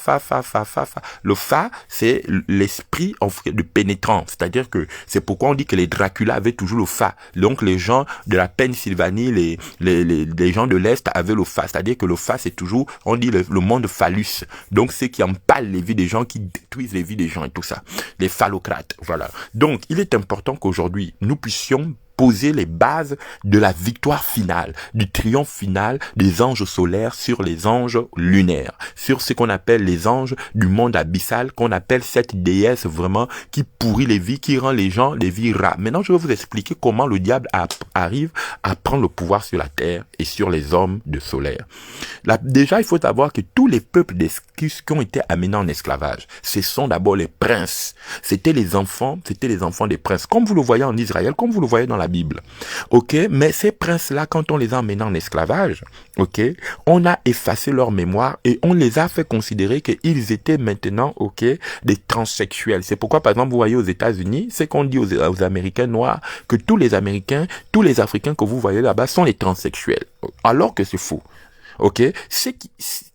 Le fa, c'est l'esprit de pénétrant. C'est-à-dire que c'est pourquoi on dit que les Dracula avaient toujours le fa. Donc les gens de la Pennsylvanie, les gens de l'Est avaient le fa. C'est-à-dire que le fa, c'est toujours, on dit le monde phallus. Donc ceux qui empalent les vies des gens, qui détruisent les vies des gens et tout ça. Les phallocrates, voilà. Donc il est important qu'aujourd'hui, nous puissions poser les bases de la victoire finale, du triomphe final des anges solaires sur les anges lunaires, sur ce qu'on appelle les anges du monde abyssal, qu'on appelle cette déesse vraiment qui pourrit les vies, qui rend les gens les vies rares. Maintenant, je vais vous expliquer comment le diable arrive à prendre le pouvoir sur la terre et sur les hommes de solaire. Là, déjà, il faut savoir que tous les peuples qui ont été amenés en esclavage, ce sont d'abord les princes. C'était les enfants des princes, comme vous le voyez en Israël, comme vous le voyez dans la Bible. Ok, mais ces princes-là, quand on les a emmenés en esclavage, ok, on a effacé leur mémoire et on les a fait considérer qu'ils étaient maintenant, ok, des transsexuels. C'est pourquoi, par exemple, vous voyez aux États-Unis, c'est qu'on dit aux Américains noirs que tous les Américains, tous les Africains que vous voyez là-bas sont les transsexuels. Alors que c'est faux. Ok,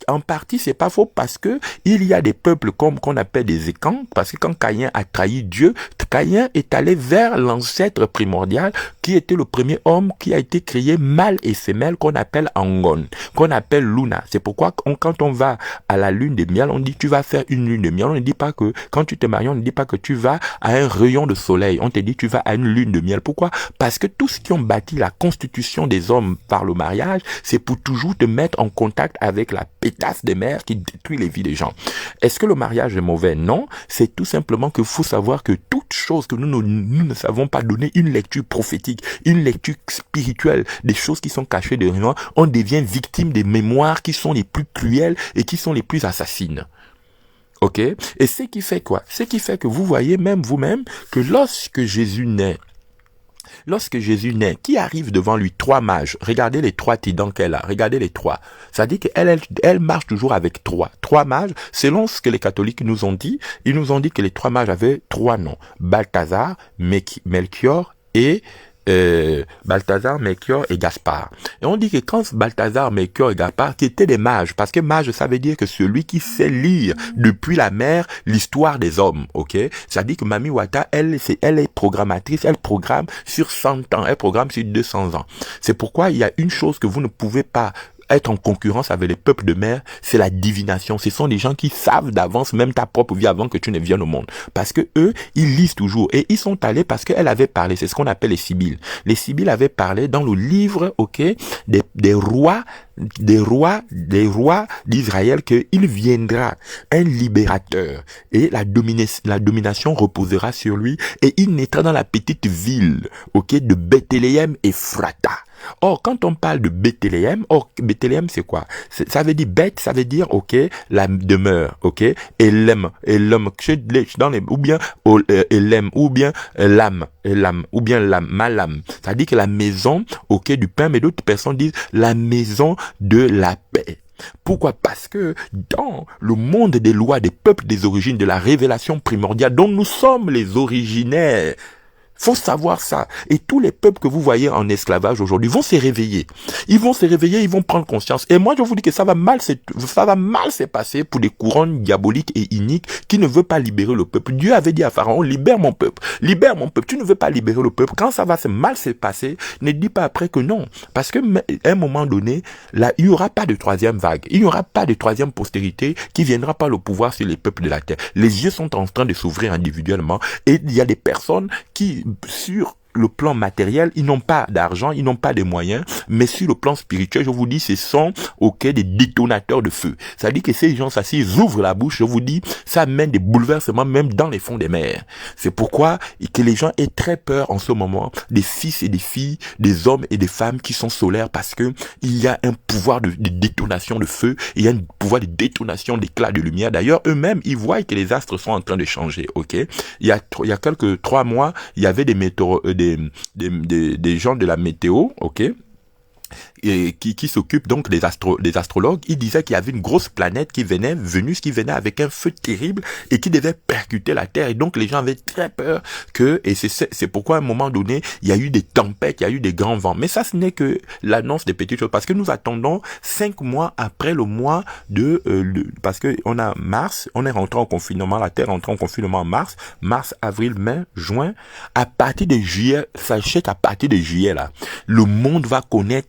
en partie c'est pas faux parce que il y a des peuples comme qu'on appelle des Écans, parce que quand Caïn a trahi Dieu, Caïn est allé vers l'ancêtre primordial qui était le premier homme qui a été créé mâle et femelle qu'on appelle Angon, qu'on appelle Luna. C'est pourquoi quand on va à la lune de miel, on dit tu vas faire une lune de miel. On ne dit pas que quand tu te maries, on ne dit pas que tu vas à un rayon de soleil. On te dit tu vas à une lune de miel. Pourquoi? Parce que tout ce qui ont bâti la constitution des hommes par le mariage, c'est pour toujours te mettre en contact avec la pétasse des mers qui détruit les vies des gens. Est-ce que le mariage est mauvais? Non, c'est tout simplement qu'il faut savoir que toute chose que nous ne savons pas donner une lecture prophétique, une lecture spirituelle, des choses qui sont cachées de rien, on devient victime des mémoires qui sont les plus cruelles et qui sont les plus assassines. Ok? Et ce qui fait quoi? Ce qui fait que vous voyez même vous-même que lorsque Jésus naît, qui arrive devant lui 3 mages, regardez les 3 tidans qu'elle a, regardez les 3. Ça dit qu'elle marche toujours avec 3 mages, selon ce que les catholiques nous ont dit. Ils nous ont dit que les 3 mages avaient 3 noms, Balthazar, Melchior et Gaspard. Et on dit que quand Balthazar, Melchior et Gaspard, qui étaient des mages, parce que mage, ça veut dire que celui qui sait lire depuis la mer l'histoire des hommes, ok? Ça dit que Mami Wata, elle est programmatrice, elle programme sur 100 ans, elle programme sur 200 ans. C'est pourquoi il y a une chose que vous ne pouvez pas être en concurrence avec les peuples de mer, c'est la divination. Ce sont des gens qui savent d'avance même ta propre vie avant que tu ne viennes au monde. Parce que eux, ils lisent toujours. Et ils sont allés parce qu'elle avait parlé. C'est ce qu'on appelle les Sibylles. Les Sibylles avaient parlé dans le livre, ok, des rois d'Israël, qu'il viendra un libérateur et la domination reposera sur lui et il naîtra dans la petite ville, ok, de Bethléem Ephrata. Or, quand on parle de Bethléem, c'est quoi? Ça veut dire Beth, ça veut dire, ok, la demeure, ok, Elem, ou bien Elem, ou bien l'âme, ou bien ma lame. Ça dit que la maison, ok, du pain, mais d'autres personnes disent la maison de la paix. Pourquoi? Parce que dans le monde des lois, des peuples, des origines, de la révélation primordiale dont nous sommes les originaires, faut savoir ça. Et tous les peuples que vous voyez en esclavage aujourd'hui vont se réveiller. Ils vont se réveiller, ils vont prendre conscience. Et moi, je vous dis que ça va mal se passer pour des couronnes diaboliques et iniques qui ne veulent pas libérer le peuple. Dieu avait dit à Pharaon, libère mon peuple. Libère mon peuple. Tu ne veux pas libérer le peuple. Quand ça va mal se passer, ne dis pas après que non. Parce que à un moment donné, là, il n'y aura pas de 3e vague. Il n'y aura pas de 3e postérité qui viendra par le pouvoir sur les peuples de la terre. Les yeux sont en train de s'ouvrir individuellement et il y a des personnes qui, sur le plan matériel, ils n'ont pas d'argent, ils n'ont pas de moyens, mais sur le plan spirituel, je vous dis, ce sont, ok, des détonateurs de feu. Ça dit que ces gens, ça, s'ils ouvrent la bouche, je vous dis, ça amène des bouleversements même dans les fonds des mers. C'est pourquoi que les gens aient très peur en ce moment des fils et des filles, des hommes et des femmes qui sont solaires, parce que il y a un pouvoir de détonation de feu, il y a un pouvoir de détonation d'éclat de lumière. D'ailleurs, eux-mêmes, ils voient que les astres sont en train de changer, ok? Il y a quelques 3 mois, il y avait des gens de la météo, ok, et qui s'occupe donc des astrologues. Il disait qu'il y avait une grosse planète Vénus qui venait avec un feu terrible et qui devait percuter la Terre. Et donc les gens avaient très peur et c'est pourquoi à un moment donné, il y a eu des tempêtes, il y a eu des grands vents. Mais ça, ce n'est que l'annonce des petites choses, parce que nous attendons 5 mois après le mois parce que on a mars, on est rentré en confinement, la Terre est rentrée en confinement en mars, avril, mai, juin. À partir de juillet, sachez qu'à partir de juillet, là, le monde va connaître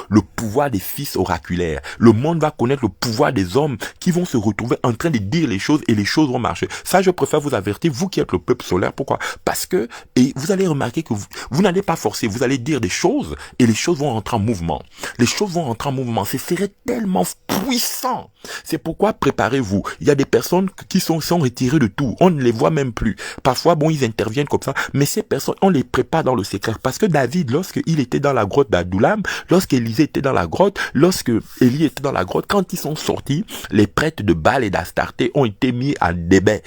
le pouvoir des fils oraculaires. Le monde va connaître le pouvoir des hommes qui vont se retrouver en train de dire les choses et les choses vont marcher. Ça, je préfère vous avertir, vous qui êtes le peuple solaire. Pourquoi? Parce que, et vous allez remarquer que vous n'allez pas forcer, vous allez dire des choses et les choses vont entrer en mouvement. Les choses vont entrer en mouvement. Ce serait tellement puissant. C'est pourquoi préparez-vous. Il y a des personnes qui sont retirées de tout. On ne les voit même plus. Parfois, bon, ils interviennent comme ça, mais ces personnes, on les prépare dans le secret. Parce que David, lorsqu'il était dans la grotte d'Adullam, lorsqu'Élisée était dans la grotte, lorsque Élie était dans la grotte, quand ils sont sortis, les prêtres de Baal et d'Astarté ont été mis à débat.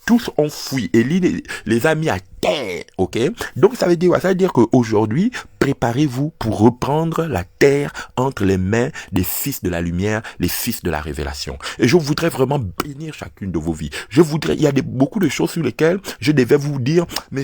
Tous ont fui. Élie les a mis à terre, ok? Donc ça veut dire quoi? Ça veut dire qu'aujourd'hui, préparez-vous pour reprendre la terre entre les mains des fils de la lumière, les fils de la révélation. Et je voudrais vraiment bénir chacune de vos vies. Il y a beaucoup de choses sur lesquelles je devais vous dire, mais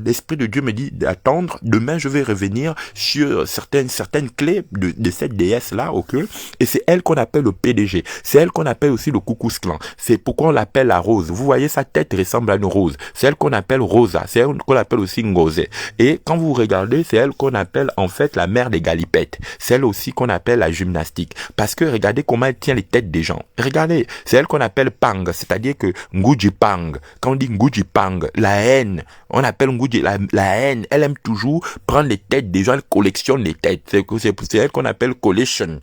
l'Esprit de Dieu me dit d'attendre. Demain, je vais revenir sur certaines clés de cette déesse-là, ok? Et c'est elle qu'on appelle le PDG. C'est elle qu'on appelle aussi le Coucous Clan. C'est pourquoi on l'appelle la rose. Vous voyez, sa tête ressemble à une rose. C'est elle qu'on appelle Rosa. C'est elle qu'on appelle aussi Ngose. Et quand vous regardez, c'est elle qu'on appelle en fait la mère des galipettes. C'est elle aussi qu'on appelle la gymnastique. Parce que regardez comment elle tient les têtes des gens. Regardez, c'est elle qu'on appelle Pang. C'est-à-dire que Nguji Pang. Quand on dit Nguji Pang, la haine, on appelle Nguji la haine. Elle aime toujours prendre les têtes des gens. Elle collectionne les têtes. C'est elle qu'on appelle collection,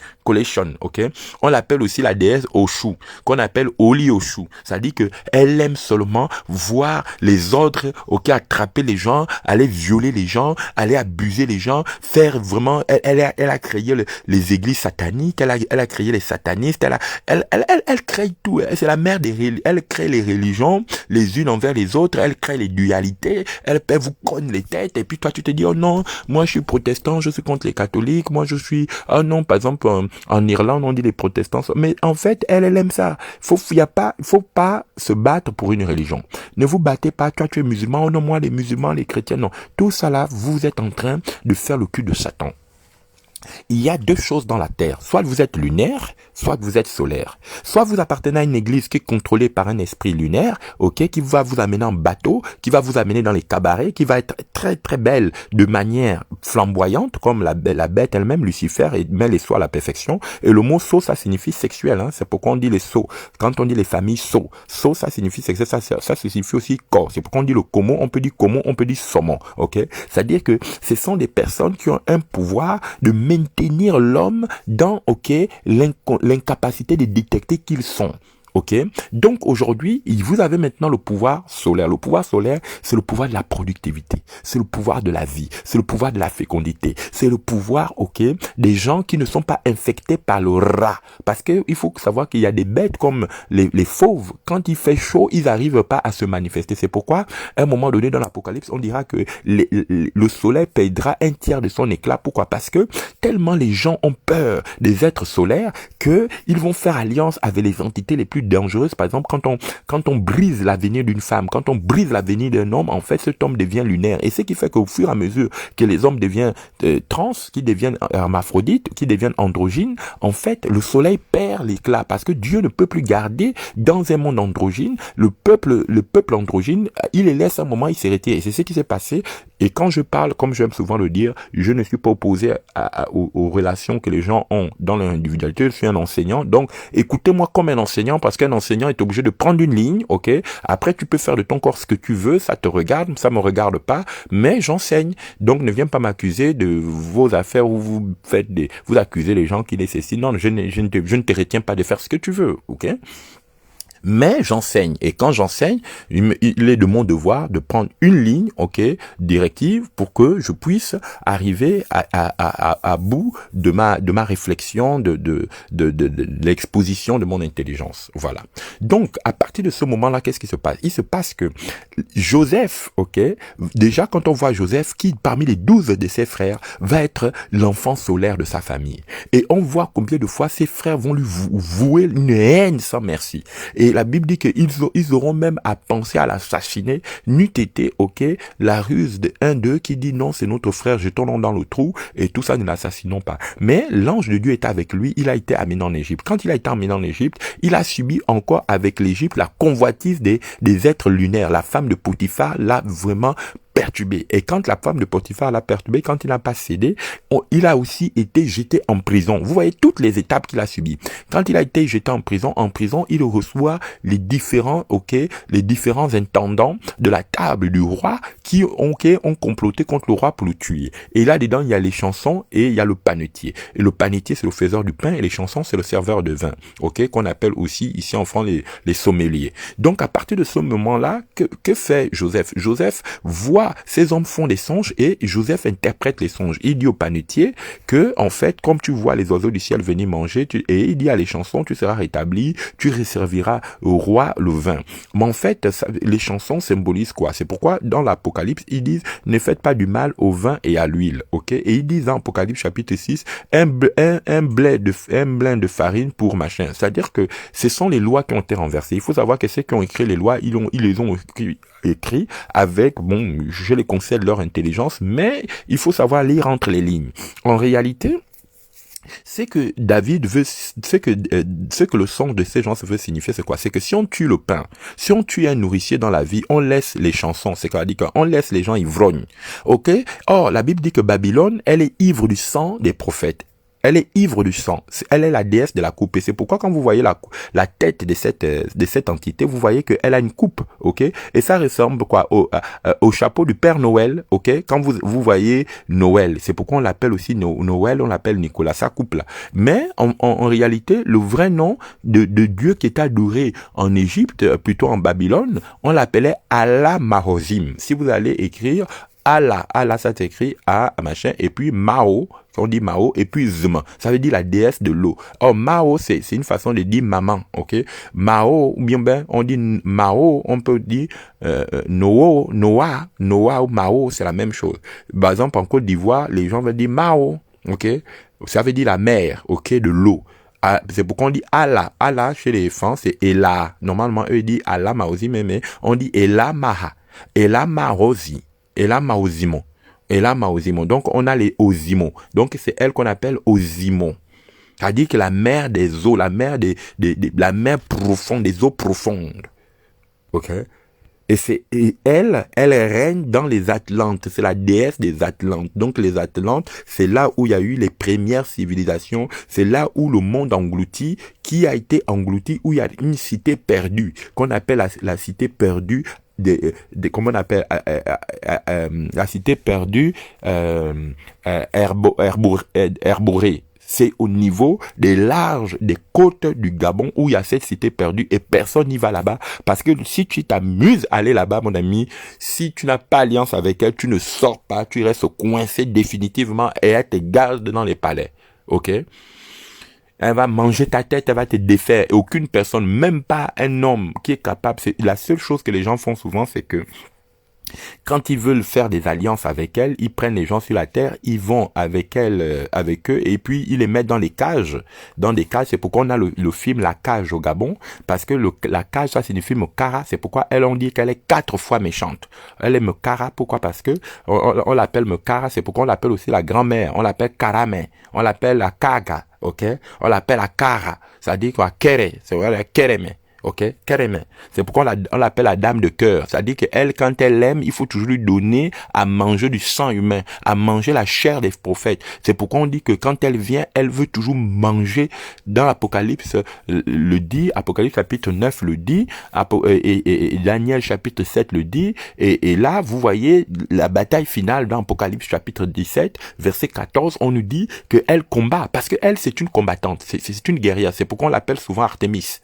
ok? On l'appelle aussi la déesse Oshu, qu'on appelle Oli Oshu. Ça dit que elle aime seulement voir les ordres, ok, attraper les gens, aller violer les gens, aller abuser les gens, faire vraiment, elle a créé les églises sataniques, elle a créé les satanistes, elle crée tout, c'est la mère elle crée les religions, les unes envers les autres, elle crée les dualités, elle vous cogne les têtes, et puis toi tu te dis, oh non, moi je suis protestant, je suis contre les catholiques, moi je suis, oh non, par exemple, en Irlande on dit les protestants, mais en fait, elle aime ça. Il faut pas se battre pour une religion. Ne vous battez pas, toi tu es musulman, oh non, moi les musulmans, les chrétiens, non. Tout ça là, vous êtes en train de faire le cul de Satan. Il y a deux choses dans la terre. Soit vous êtes lunaire, soit vous êtes solaire. Soit vous appartenez à une église qui est contrôlée par un esprit lunaire, ok, qui va vous amener en bateau, qui va vous amener dans les cabarets, qui va être très très belle de manière flamboyante, comme la bête elle-même, Lucifer, et met les sots à la perfection. Et le mot sot, ça signifie sexuel, hein. C'est pourquoi on dit les sots. Quand on dit les familles sots, sot, ça signifie sexuel, ça signifie aussi corps. C'est pourquoi on dit le como, on peut dire saumon, ok. C'est-à-dire que ce sont des personnes qui ont un pouvoir de maintenir l'homme dans, ok, l'incapacité de détecter qu'ils sont. Ok? Donc aujourd'hui, vous avez maintenant le pouvoir solaire. Le pouvoir solaire, c'est le pouvoir de la productivité. C'est le pouvoir de la vie. C'est le pouvoir de la fécondité. C'est le pouvoir, ok, des gens qui ne sont pas infectés par le rat. Parce que il faut savoir qu'il y a des bêtes comme les fauves. Quand il fait chaud, ils n'arrivent pas à se manifester. C'est pourquoi, à un moment donné dans l'Apocalypse, on dira que le soleil perdra un tiers de son éclat. Pourquoi? Parce que tellement les gens ont peur des êtres solaires que ils vont faire alliance avec les entités les plus dangereuse. Par exemple, quand on brise l'avenir d'une femme, quand on brise l'avenir d'un homme, en fait, cet homme devient lunaire. Et ce qui fait qu'au fur et à mesure que les hommes deviennent trans, qui deviennent hermaphrodites, qui deviennent androgynes, en fait, le soleil perd l'éclat parce que Dieu ne peut plus garder dans un monde androgyne. Le peuple androgyne, il les laisse un moment, il s'est retiré. Et c'est ce qui s'est passé. Et quand je parle, comme j'aime souvent le dire, je ne suis pas opposé aux relations que les gens ont dans leur individualité. Je suis un enseignant. Donc, écoutez-moi comme un enseignant parce qu'un enseignant est obligé de prendre une ligne, ok? Après, tu peux faire de ton corps ce que tu veux. Ça te regarde, ça me regarde pas. Mais j'enseigne. Donc, ne viens pas m'accuser de vos affaires où vous accusez les gens qui nécessitent. Non, je ne te retiens pas de faire ce que tu veux, ok? Mais j'enseigne. Et quand j'enseigne, il est de mon devoir de prendre une ligne, ok, directive, pour que je puisse arriver à bout de ma réflexion, de l'exposition de mon intelligence. Voilà. Donc, à partir de ce moment-là, qu'est-ce qui se passe? Il se passe que Joseph, ok, déjà quand on voit Joseph, qui parmi les 12 de ses frères, va être l'enfant solaire de sa famille. Et on voit combien de fois ses frères vont lui vouer une haine sans merci. Et la Bible dit qu'ils auront même à penser à l'assassiner, n'eût été, ok, la ruse de un d'eux qui dit non, c'est notre frère, jetons-le dans le trou, et tout ça, ne l'assassinons pas. Mais l'ange de Dieu est avec lui, il a été amené en Égypte. Quand il a été amené en Égypte, il a subi encore avec l'Égypte la convoitise des êtres lunaires. La femme de Potiphar l'a vraiment perturbé. Et quand la femme de Potiphar l'a perturbé, quand il n'a pas cédé, il a aussi été jeté en prison. Vous voyez toutes les étapes qu'il a subies. Quand il a été jeté en prison, il reçoit les différents intendants de la table du roi qui ont comploté contre le roi pour le tuer. Et là-dedans, il y a les chansons et il y a le panetier. Et le panetier, c'est le faiseur du pain et les chansons, c'est le serveur de vin. Qu'on appelle aussi ici en France les sommeliers. Donc, à partir de ce moment-là, que fait Joseph? Joseph voit ces hommes font des songes et Joseph interprète les songes. Il dit au panetier que, en fait, comme tu vois les oiseaux du ciel venir manger, et il dit à les chansons, tu seras rétabli, tu resserviras au roi le vin. Mais en fait, les chansons symbolisent quoi? C'est pourquoi dans l'Apocalypse, ils disent, ne faites pas du mal au vin et à l'huile, Et ils disent dans Apocalypse chapitre 6, un blé de farine pour machin. C'est-à-dire que ce sont les lois qui ont été renversées. Il faut savoir que ceux qui ont écrit les lois, ils les ont écrit avec, je les concède leur intelligence, mais il faut savoir lire entre les lignes. En réalité, c'est que David veut, ce que le son de ces gens se veut signifier, c'est quoi? C'est que si on tue le pain, si on tue un nourricier dans la vie, on laisse les chansons, c'est-à-dire qu'on laisse les gens ivrognes, Or, la Bible dit que Babylone, elle est ivre du sang des prophètes. Elle est ivre du sang. Elle est la déesse de la coupe. Et c'est pourquoi quand vous voyez la tête de cette entité, vous voyez qu'elle a une coupe, Et ça ressemble quoi au chapeau du Père Noël, Quand vous voyez Noël, c'est pourquoi on l'appelle aussi Noël, on l'appelle Nicolas, sa coupe là. Mais en réalité, le vrai nom de Dieu qui est adoré en Égypte, plutôt en Babylone, on l'appelait Allah Mahozim. Si vous allez écrire Allah, ça s'écrit A, machin, et puis Mao, on dit Mao, et puis Zma, ça veut dire la déesse de l'eau. Or, Mao, c'est une façon de dire maman, Mao, ou bien on dit Mao, on peut dire Noah ou Mao, c'est la même chose. Par exemple, en Côte d'Ivoire, les gens veulent dire Mao, ça veut dire la mer, de l'eau. C'est pourquoi on dit Allah. Allah, chez les enfants, c'est Ella. Normalement, eux disent Allah Maozi, mais on dit Ella Maha, Ella Marozi. Et là, Maozimon. Donc, on a les Ozimon. Donc, c'est elle qu'on appelle Ozimon. C'est-à-dire que la mer des eaux, la mer la mer profonde, des eaux profondes. Et elle règne dans les Atlantes. C'est la déesse des Atlantes. Donc, les Atlantes, c'est là où il y a eu les premières civilisations. C'est là où le monde englouti, qui a été englouti, où il y a une cité perdue, qu'on appelle la cité perdue, comment on appelle la cité perdue herborée. C'est au niveau des larges des côtes du Gabon où il y a cette cité perdue et personne n'y va là-bas parce que si tu t'amuses à aller là-bas, mon ami, si tu n'as pas alliance avec elle, tu ne sors pas, tu restes coincé définitivement et elle te garde dans les palais. Elle va manger ta tête, elle va te défaire. Et aucune personne, même pas un homme qui est capable, c'est la seule chose que les gens font souvent, c'est que quand ils veulent faire des alliances avec elle, ils prennent les gens sur la terre, ils vont avec eux, et puis ils les mettent dans les cages. Dans des cages, c'est pourquoi on a le film La Cage au Gabon, parce que la cage, ça signifie Mekara, c'est pourquoi on dit qu'elle est 4 fois méchante. Elle est Mekara, pourquoi? Parce que on l'appelle Mekara, c'est pourquoi on l'appelle aussi la grand-mère, on l'appelle Karamé, on l'appelle la Kaga, on l'appelle la Kara, ça dit quoi? Kere, c'est vrai, la Kereme. Carrément. C'est pourquoi on l'appelle la dame de cœur. C'est-à-dire qu'elle, quand elle aime, il faut toujours lui donner à manger du sang humain, à manger la chair des prophètes. C'est pourquoi on dit que quand elle vient, elle veut toujours manger. Dans l'Apocalypse le dit, Apocalypse chapitre 9 le dit, et Daniel chapitre 7 le dit, et là, vous voyez la bataille finale dans Apocalypse chapitre 17, verset 14, on nous dit qu'elle combat, parce qu'elle, c'est une combattante, c'est une guerrière. C'est pourquoi on l'appelle souvent Artémis,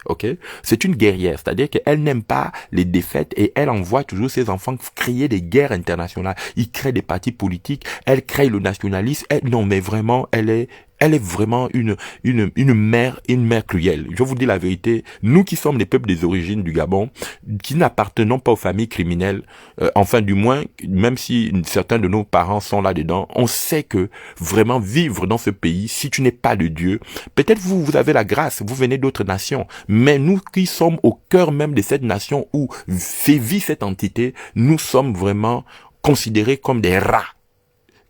C'est une guerrière, c'est-à-dire qu'elle n'aime pas les défaites et elle envoie toujours ses enfants créer des guerres internationales. Ils créent des partis politiques, elle crée le nationalisme. Non, mais vraiment, elle est vraiment une mère cruelle. Je vous dis la vérité, nous qui sommes les peuples des origines du Gabon, qui n'appartenons pas aux familles criminelles, enfin du moins, même si certains de nos parents sont là-dedans, on sait que vraiment vivre dans ce pays, si tu n'es pas de Dieu, peut-être vous avez la grâce, vous venez d'autres nations, mais nous qui sommes au cœur même de cette nation où vit cette entité, nous sommes vraiment considérés comme des rats.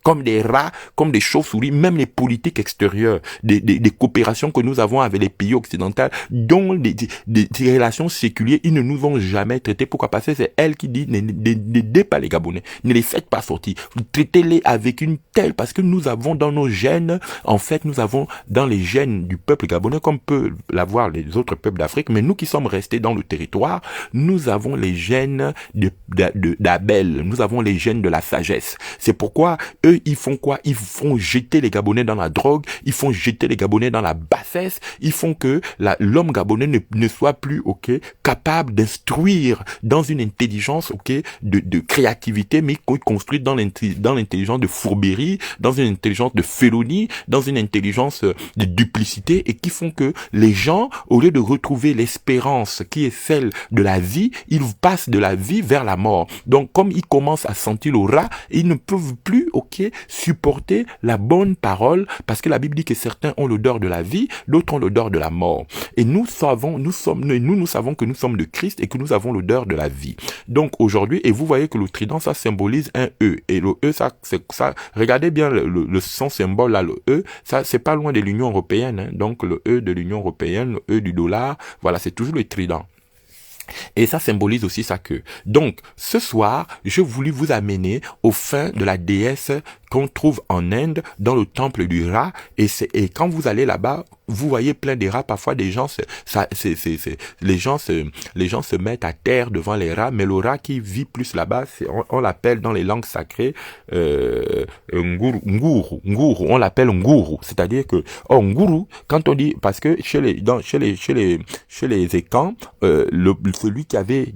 comme des rats, comme des chauves-souris, même les politiques extérieures, des coopérations que nous avons avec les pays occidentaux, dont des relations séculières, ils ne nous ont jamais traités. Pourquoi? Parce que c'est elle qui dit, n'aidez pas les Gabonais, ne les faites pas sortir, traitez-les avec une telle, parce que nous avons dans nos gènes, en fait, nous avons dans les gènes du peuple gabonais, comme peut l'avoir les autres peuples d'Afrique, mais nous qui sommes restés dans le territoire, nous avons les gènes d'Abel, nous avons les gènes de la sagesse. C'est pourquoi eux, ils font quoi? Ils font jeter les Gabonais dans la drogue, ils font jeter les Gabonais dans la bassesse, ils font que l'homme gabonais ne soit plus, capable d'instruire dans une intelligence, de créativité, mais construite dans l'intelligence de fourberie, dans une intelligence de félonie, dans une intelligence de duplicité, et qui font que les gens, au lieu de retrouver l'espérance qui est celle de la vie, ils passent de la vie vers la mort. Donc, comme ils commencent à sentir le rat, ils ne peuvent plus, supporter la bonne parole, parce que la Bible dit que certains ont l'odeur de la vie, d'autres ont l'odeur de la mort. Et nous savons que nous sommes de Christ et que nous avons l'odeur de la vie. Donc aujourd'hui, et vous voyez que le trident, ça symbolise un E. Et le E, ça, regardez bien son symbole là, le E, ça, c'est pas loin de l'Union européenne, hein. Donc le E de l'Union européenne, le E du dollar, voilà, c'est toujours le trident. Et ça symbolise aussi sa queue. Donc, ce soir, je voulais vous amener au fin de la déesse qu'on trouve en Inde, dans le temple du rat. Et quand vous allez là-bas, vous voyez plein de rats. Parfois, les gens se mettent à terre devant les rats. Mais le rat qui vit plus là-bas, on l'appelle dans les langues sacrées, nguru. On l'appelle nguru. C'est-à-dire que, nguru, quand on dit, parce que chez les Ekans, celui qui avait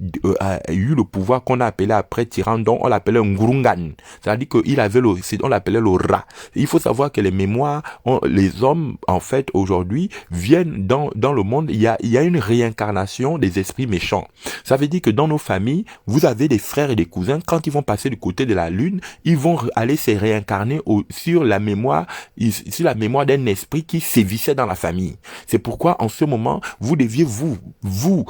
eu le pouvoir qu'on a appelé après Tirandon, on l'appelait Ngurungan. C'est-à-dire qu'il avait on l'appelait le rat. Il faut savoir que les mémoires, les hommes, en fait, aujourd'hui, viennent dans le monde, il y a une réincarnation des esprits méchants. Ça veut dire que dans nos familles, vous avez des frères et des cousins, quand ils vont passer du côté de la lune, ils vont aller se réincarner sur la mémoire d'un esprit qui sévissait dans la famille. C'est pourquoi, en ce moment, vous deviez vous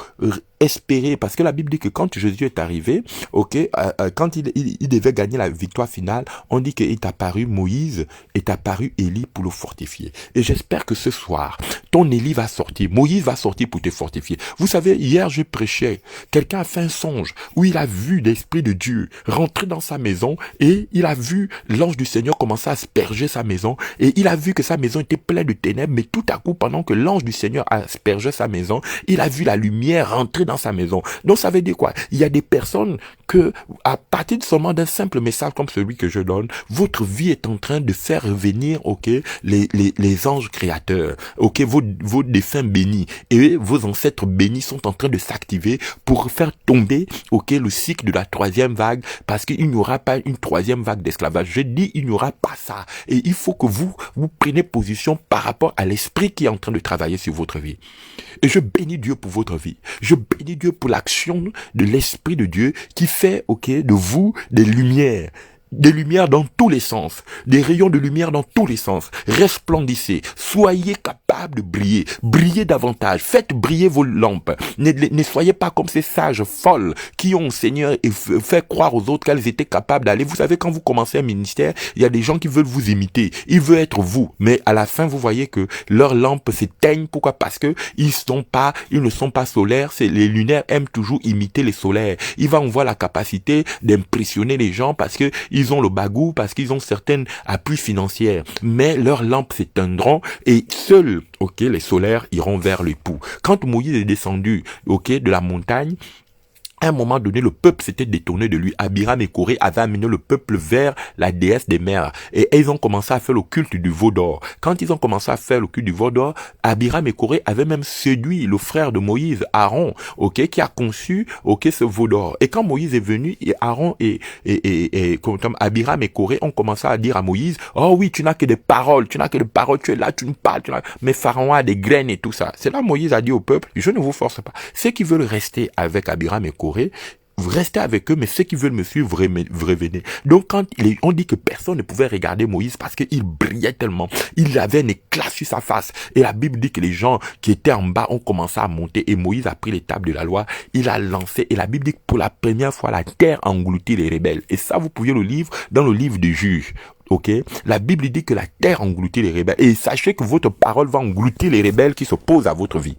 espérer, parce que la Bible dit que quand Jésus est arrivé, quand il devait gagner la victoire finale, on dit qu'il est apparu Moïse, est apparu Élie pour le fortifier. Et j'espère que ce soir, ton Élie va sortir, Moïse va sortir pour te fortifier. Vous savez, hier je prêchais, quelqu'un a fait un songe où il a vu l'Esprit de Dieu rentrer dans sa maison et il a vu l'ange du Seigneur commencer à asperger sa maison et il a vu que sa maison était pleine de ténèbres, mais tout à coup, pendant que l'ange du Seigneur aspergeait sa maison, il a vu la lumière rentrer dans sa maison. Donc ça veut dire quoi? Il y a des personnes que, à partir seulement d'un simple message comme celui que je donne, votre vie est en train de faire revenir, les anges créateurs, vos défunts bénis et vos ancêtres bénis sont en train de s'activer pour faire tomber, le cycle de la troisième vague, parce qu'il n'y aura pas une troisième vague d'esclavage. Je dis, il n'y aura pas ça. Et il faut que vous preniez position par rapport à l'esprit qui est en train de travailler sur votre vie. Et je bénis Dieu pour votre vie. Je bénis Dieu pour l'action de l'Esprit de Dieu qui fait, de vous des lumières dans tous les sens, des rayons de lumière dans tous les sens. Resplendissez, soyez capables de brillez davantage, faites briller vos lampes. Ne soyez pas comme ces sages folles qui ont, Seigneur, fait croire aux autres qu'elles étaient capables d'aller. Vous savez, quand vous commencez un ministère, il y a des gens qui veulent vous imiter, ils veulent être vous, mais à la fin, vous voyez que leurs lampes s'éteignent. Pourquoi? Parce que ils ne sont pas solaires. Les lunaires aiment toujours imiter les solaires. Ils vont avoir la capacité d'impressionner les gens parce que ils ont le bagou, parce qu'ils ont certaines appuis financières, mais leurs lampes s'éteindront et seuls, les solaires iront vers l'époux. Quand Moïse est descendu, de la montagne, à un moment donné, le peuple s'était détourné de lui. Abiram et Coré avaient amené le peuple vers la déesse des mers. Et ils ont commencé à faire le culte du veau d'or. Quand ils ont commencé à faire le culte du veau d'or, Abiram et Coré avaient même séduit le frère de Moïse, Aaron, qui a conçu, ce veau d'or. Et quand Moïse est venu, et Aaron et Abiram et Coré ont commencé à dire à Moïse, oh oui, tu n'as que des paroles, tu es là, tu ne parles, mais Pharaon a des graines et tout ça. C'est là Moïse a dit au peuple, je ne vous force pas. Ceux qui veulent rester avec Abiram et Coré, restez avec eux, mais ceux qui veulent me suivre, revenez. Donc quand on dit que personne ne pouvait regarder Moïse parce qu'il brillait tellement, il avait un éclat sur sa face. Et la Bible dit que les gens qui étaient en bas ont commencé à monter et Moïse a pris les tables de la loi, il a lancé et la Bible dit que pour la première fois la terre a englouti les rebelles. Et ça vous pouvez le lire dans le livre des Juges. ok, la Bible dit que la terre engloutit les rebelles. Et sachez que votre parole va engloutir les rebelles qui s'opposent à votre vie.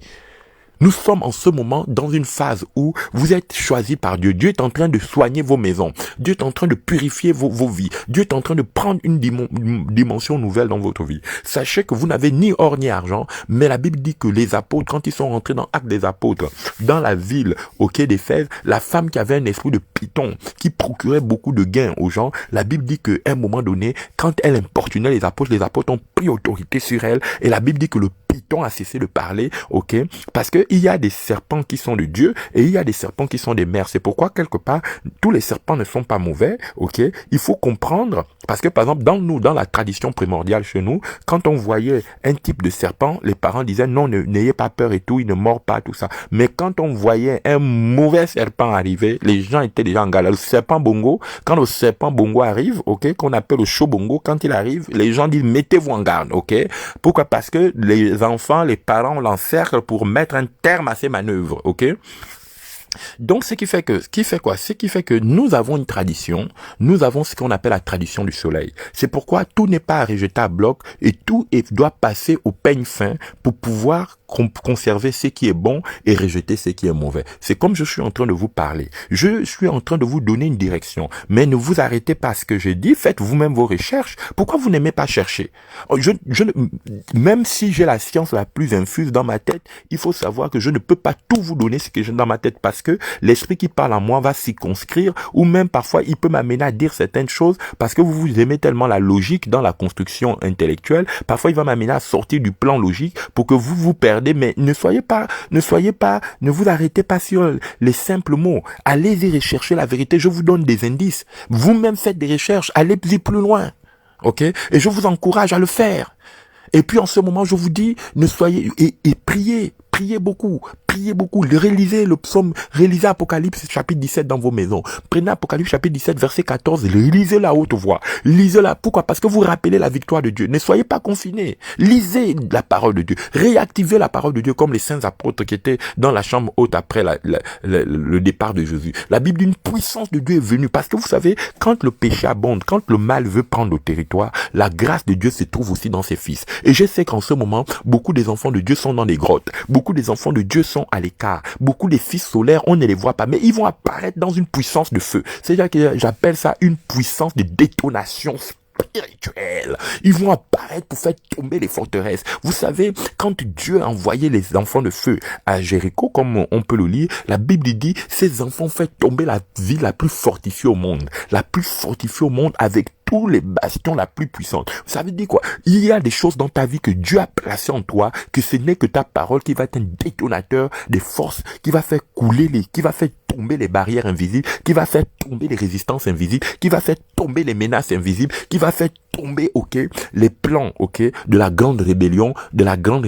Nous sommes en ce moment dans une phase où vous êtes choisis par Dieu. Dieu est en train de soigner vos maisons. Dieu est en train de purifier vos vies. Dieu est en train de prendre une dimension nouvelle dans votre vie. Sachez que vous n'avez ni or ni argent, mais la Bible dit que les apôtres, quand ils sont rentrés dans Actes des Apôtres, dans la ville, au quai d'Éphèse, la femme qui avait un esprit de python, qui procurait beaucoup de gains aux gens, la Bible dit qu'à un moment donné, quand elle importunait les apôtres ont pris autorité sur elle, et la Bible dit que le python a cessé de parler, ok, parce que il y a des serpents qui sont de Dieu et il y a des serpents qui sont des mers. C'est pourquoi quelque part tous les serpents ne sont pas mauvais, ok. Il faut comprendre, parce que par exemple dans la tradition primordiale chez nous, quand on voyait un type de serpent, les parents disaient non, n'ayez pas peur et tout, il ne mord pas, tout ça. Mais quand on voyait un mauvais serpent arriver, les gens étaient déjà en galère. Le serpent bongo, quand le serpent bongo arrive, ok, qu'on appelle le show bongo, quand il arrive, les gens disent mettez-vous en garde, ok. Pourquoi? Parce que les enfants, les parents l'encerclent pour mettre un terme à ces manœuvres, ok? Donc, ce qui fait que nous avons une tradition, nous avons ce qu'on appelle la tradition du soleil. C'est pourquoi tout n'est pas à rejeter à bloc et tout doit passer au peigne fin pour pouvoir conserver ce qui est bon et rejeter ce qui est mauvais. C'est comme je suis en train de vous parler. Je suis en train de vous donner une direction. Mais ne vous arrêtez pas à ce que j'ai dit. Faites vous-même vos recherches. Pourquoi vous n'aimez pas chercher? Même si j'ai la science la plus infuse dans ma tête, il faut savoir que je ne peux pas tout vous donner ce que j'ai dans ma tête parce que l'esprit qui parle en moi va circonscrire ou même parfois il peut m'amener à dire certaines choses parce que vous aimez tellement la logique dans la construction intellectuelle. Parfois il va m'amener à sortir du plan logique pour que vous vous perdez. Mais ne vous arrêtez pas sur les simples mots. Allez-y rechercher la vérité. Je vous donne des indices. Vous-même faites des recherches. Allez-y plus loin. Ok? Et je vous encourage à le faire. Et puis en ce moment, je vous dis, et priez. Priez beaucoup, réalisez le psaume, réalisez Apocalypse chapitre 17 dans vos maisons. Prenez Apocalypse chapitre 17 verset 14, lisez-la à haute voix. Lisez-la, pourquoi? Parce que vous rappelez la victoire de Dieu. Ne soyez pas confinés. Lisez la parole de Dieu. Réactivez la parole de Dieu comme les saints apôtres qui étaient dans la chambre haute après le départ de Jésus. La Bible dit une puissance de Dieu est venue parce que vous savez, quand le péché abonde, quand le mal veut prendre le territoire, la grâce de Dieu se trouve aussi dans ses fils. Et je sais qu'en ce moment, beaucoup des enfants de Dieu sont dans des grottes. Beaucoup des enfants de Dieu sont à l'écart. Beaucoup des fils solaires, on ne les voit pas, mais ils vont apparaître dans une puissance de feu. C'est-à-dire que j'appelle ça une puissance de détonation spirituelle. Ils vont apparaître pour faire tomber les forteresses. Vous savez, quand Dieu a envoyé les enfants de feu à Jéricho, comme on peut le lire, la Bible dit, ces enfants font tomber la ville la plus fortifiée au monde. La plus fortifiée au monde avec tous les bastions la plus puissante. Ça veut dire quoi? Il y a des choses dans ta vie que Dieu a placées en toi, que ce n'est que ta parole qui va être un détonateur des forces, qui va faire qui va faire tomber les barrières invisibles, qui va faire tomber les résistances invisibles, qui va faire tomber les menaces invisibles, qui va faire tomber, ok, les plans, ok, de la grande rébellion, de la grande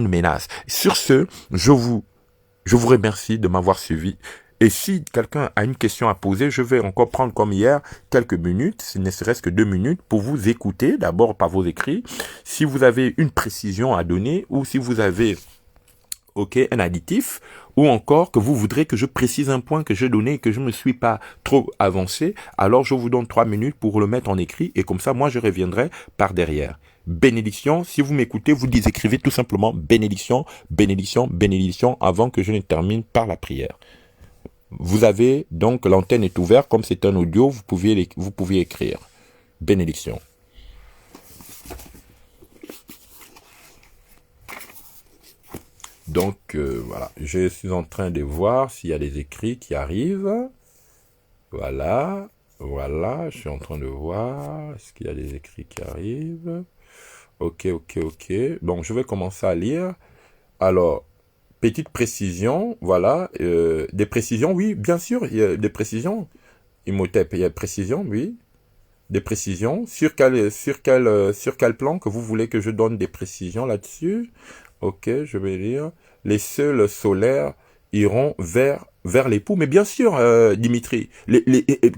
menace. Sur ce, je vous remercie de m'avoir suivi. Et si quelqu'un a une question à poser, je vais encore prendre comme hier quelques minutes, ne serait-ce que 2 minutes, pour vous écouter, d'abord par vos écrits. Si vous avez une précision à donner ou si vous avez un additif, ou encore que vous voudrez que je précise un point que j'ai donné et que je ne me suis pas trop avancé, alors je vous donne 3 minutes pour le mettre en écrit et comme ça, moi, je reviendrai par derrière. Bénédiction, si vous m'écoutez, vous écrivez tout simplement bénédiction, bénédiction, bénédiction avant que je ne termine par la prière. Vous avez donc, l'antenne est ouverte, comme c'est un audio, vous pouvez écrire. Bénédiction. Donc, voilà, je suis en train de voir s'il y a des écrits qui arrivent. Voilà, je suis en train de voir, est-ce qu'il y a des écrits qui arrivent? Ok. Bon, je vais commencer à lire. Alors, petite précision, voilà, des précisions, oui, bien sûr, il y a des précisions. Imhotep, il y a des précisions, oui. Des précisions. Sur quel plan que vous voulez que je donne des précisions là-dessus? Ok, je vais lire. Les seuls solaires iront vers l'époux. Mais bien sûr, Dimitri,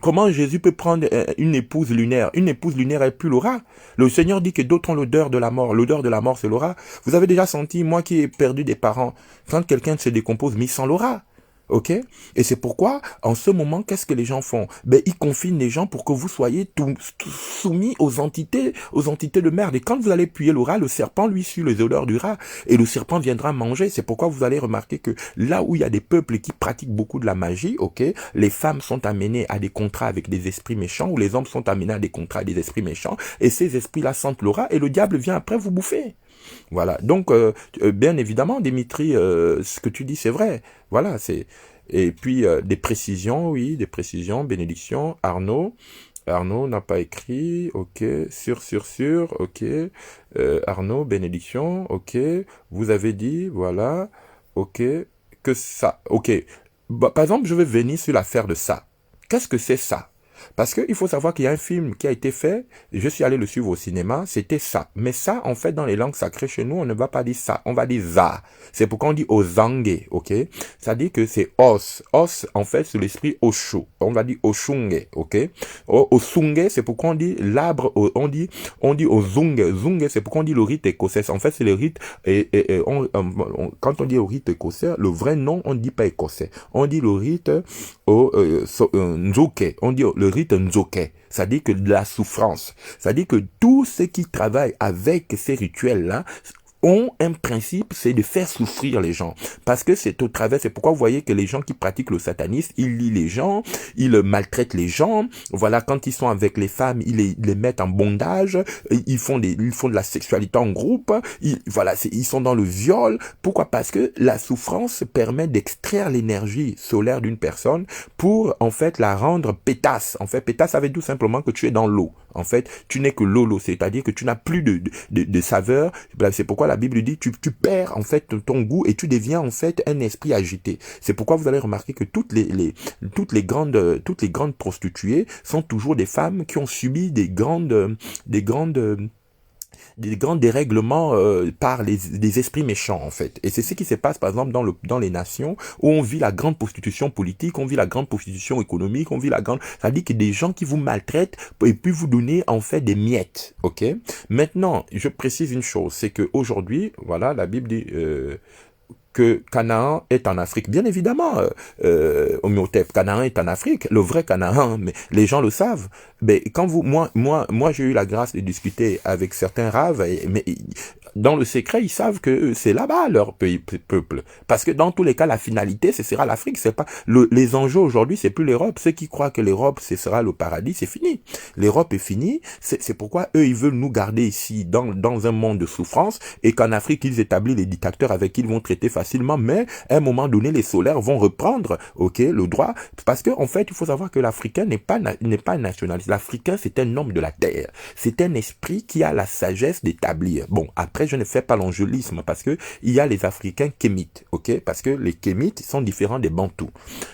comment Jésus peut prendre une épouse lunaire? Une épouse lunaire est plus l'aura. Le Seigneur dit que d'autres ont l'odeur de la mort. L'odeur de la mort, c'est l'aura. Vous avez déjà senti, moi qui ai perdu des parents, quand quelqu'un se décompose, mais il sent l'aura. Ok? Et c'est pourquoi, en ce moment, qu'est-ce que les gens font? Ben, ils confinent les gens pour que vous soyez tout soumis aux entités de merde. Et quand vous allez puer le rat, le serpent, lui, suit les odeurs du rat. Et le serpent viendra manger. C'est pourquoi vous allez remarquer que là où il y a des peuples qui pratiquent beaucoup de la magie, ok, les femmes sont amenées à des contrats avec des esprits méchants, ou les hommes sont amenés à des contrats avec des esprits méchants. Et ces esprits-là sentent le rat, et le diable vient après vous bouffer. Voilà. Donc, bien évidemment, Dimitri, ce que tu dis, c'est vrai. Voilà, c'est... Et puis, des précisions, oui, des précisions, bénédiction, Arnaud. Arnaud n'a pas écrit, ok, ok. Arnaud, bénédiction, ok. Vous avez dit, voilà, ok, que ça, ok. Bah, par exemple, je vais venir sur l'affaire de ça. Qu'est-ce que c'est ça? Parce qu'il faut savoir qu'il y a un film qui a été fait, je suis allé le suivre au cinéma, c'était ça. Mais ça, en fait, dans les langues sacrées chez nous, on ne va pas dire ça, on va dire za. C'est pourquoi on dit ozangue, ok? Ça dit que c'est os. Os, en fait, c'est l'esprit osho. On va dire oshunge, ok? Osunge, c'est pourquoi on dit l'arbre, on dit ozunge. Zunge, c'est pourquoi on dit le rite écossais. En fait, c'est le rite, quand on dit au rite écossais, le vrai nom, on ne dit pas écossais. On dit le rite nzoke. On dit le rite nzoke. Ça dit que de la souffrance. Ça dit que tous ceux qui travaillent avec ces rituels-là ont un principe, c'est de faire souffrir les gens. Parce que c'est au travers, c'est pourquoi vous voyez que les gens qui pratiquent le satanisme, ils lient les gens, ils maltraitent les gens. Voilà, quand ils sont avec les femmes, ils les mettent en bondage, ils font de la sexualité en groupe, ils sont dans le viol. Pourquoi? Parce que la souffrance permet d'extraire l'énergie solaire d'une personne pour, en fait, la rendre pétasse. En fait, pétasse, ça veut dire tout simplement que tu es dans l'eau. En fait, tu n'es que l'eau, c'est-à-dire que tu n'as plus de saveur. C'est pourquoi la Bible dit tu perds en fait ton goût et tu deviens en fait un esprit agité. C'est pourquoi vous allez remarquer que toutes les grandes prostituées sont toujours des femmes qui ont subi des grands dérèglements par des esprits méchants en fait. Et c'est ce qui se passe par exemple dans les nations où on vit la grande prostitution politique, on vit la grande prostitution économique, on vit la grande... Ça dit que des gens qui vous maltraitent et puis vous donner en fait des miettes, ok? Maintenant, je précise une chose, c'est que aujourd'hui, voilà, la Bible dit... que Canaan est en Afrique. Bien évidemment, Homéotep, Canaan est en Afrique, le vrai Canaan, mais les gens le savent. Mais quand moi, j'ai eu la grâce de discuter avec certains raves, mais dans le secret, ils savent que c'est là-bas leur peuple. Parce que dans tous les cas, la finalité, ce sera l'Afrique. C'est pas les enjeux aujourd'hui, c'est plus l'Europe. Ceux qui croient que l'Europe, ce sera le paradis, c'est fini. L'Europe est finie. C'est pourquoi eux, ils veulent nous garder ici dans un monde de souffrance et qu'en Afrique, ils établissent les dictateurs avec qui ils vont traiter facilement. Mais à un moment donné, les solaires vont reprendre, ok, le droit. Parce que en fait, il faut savoir que l'Africain n'est pas un nationaliste. L'Africain, c'est un homme de la terre. C'est un esprit qui a la sagesse d'établir. Bon, après, je ne fais pas l'angélisme parce que il y a les Africains kémites, ok? Parce que les kémites sont différents des Bantous.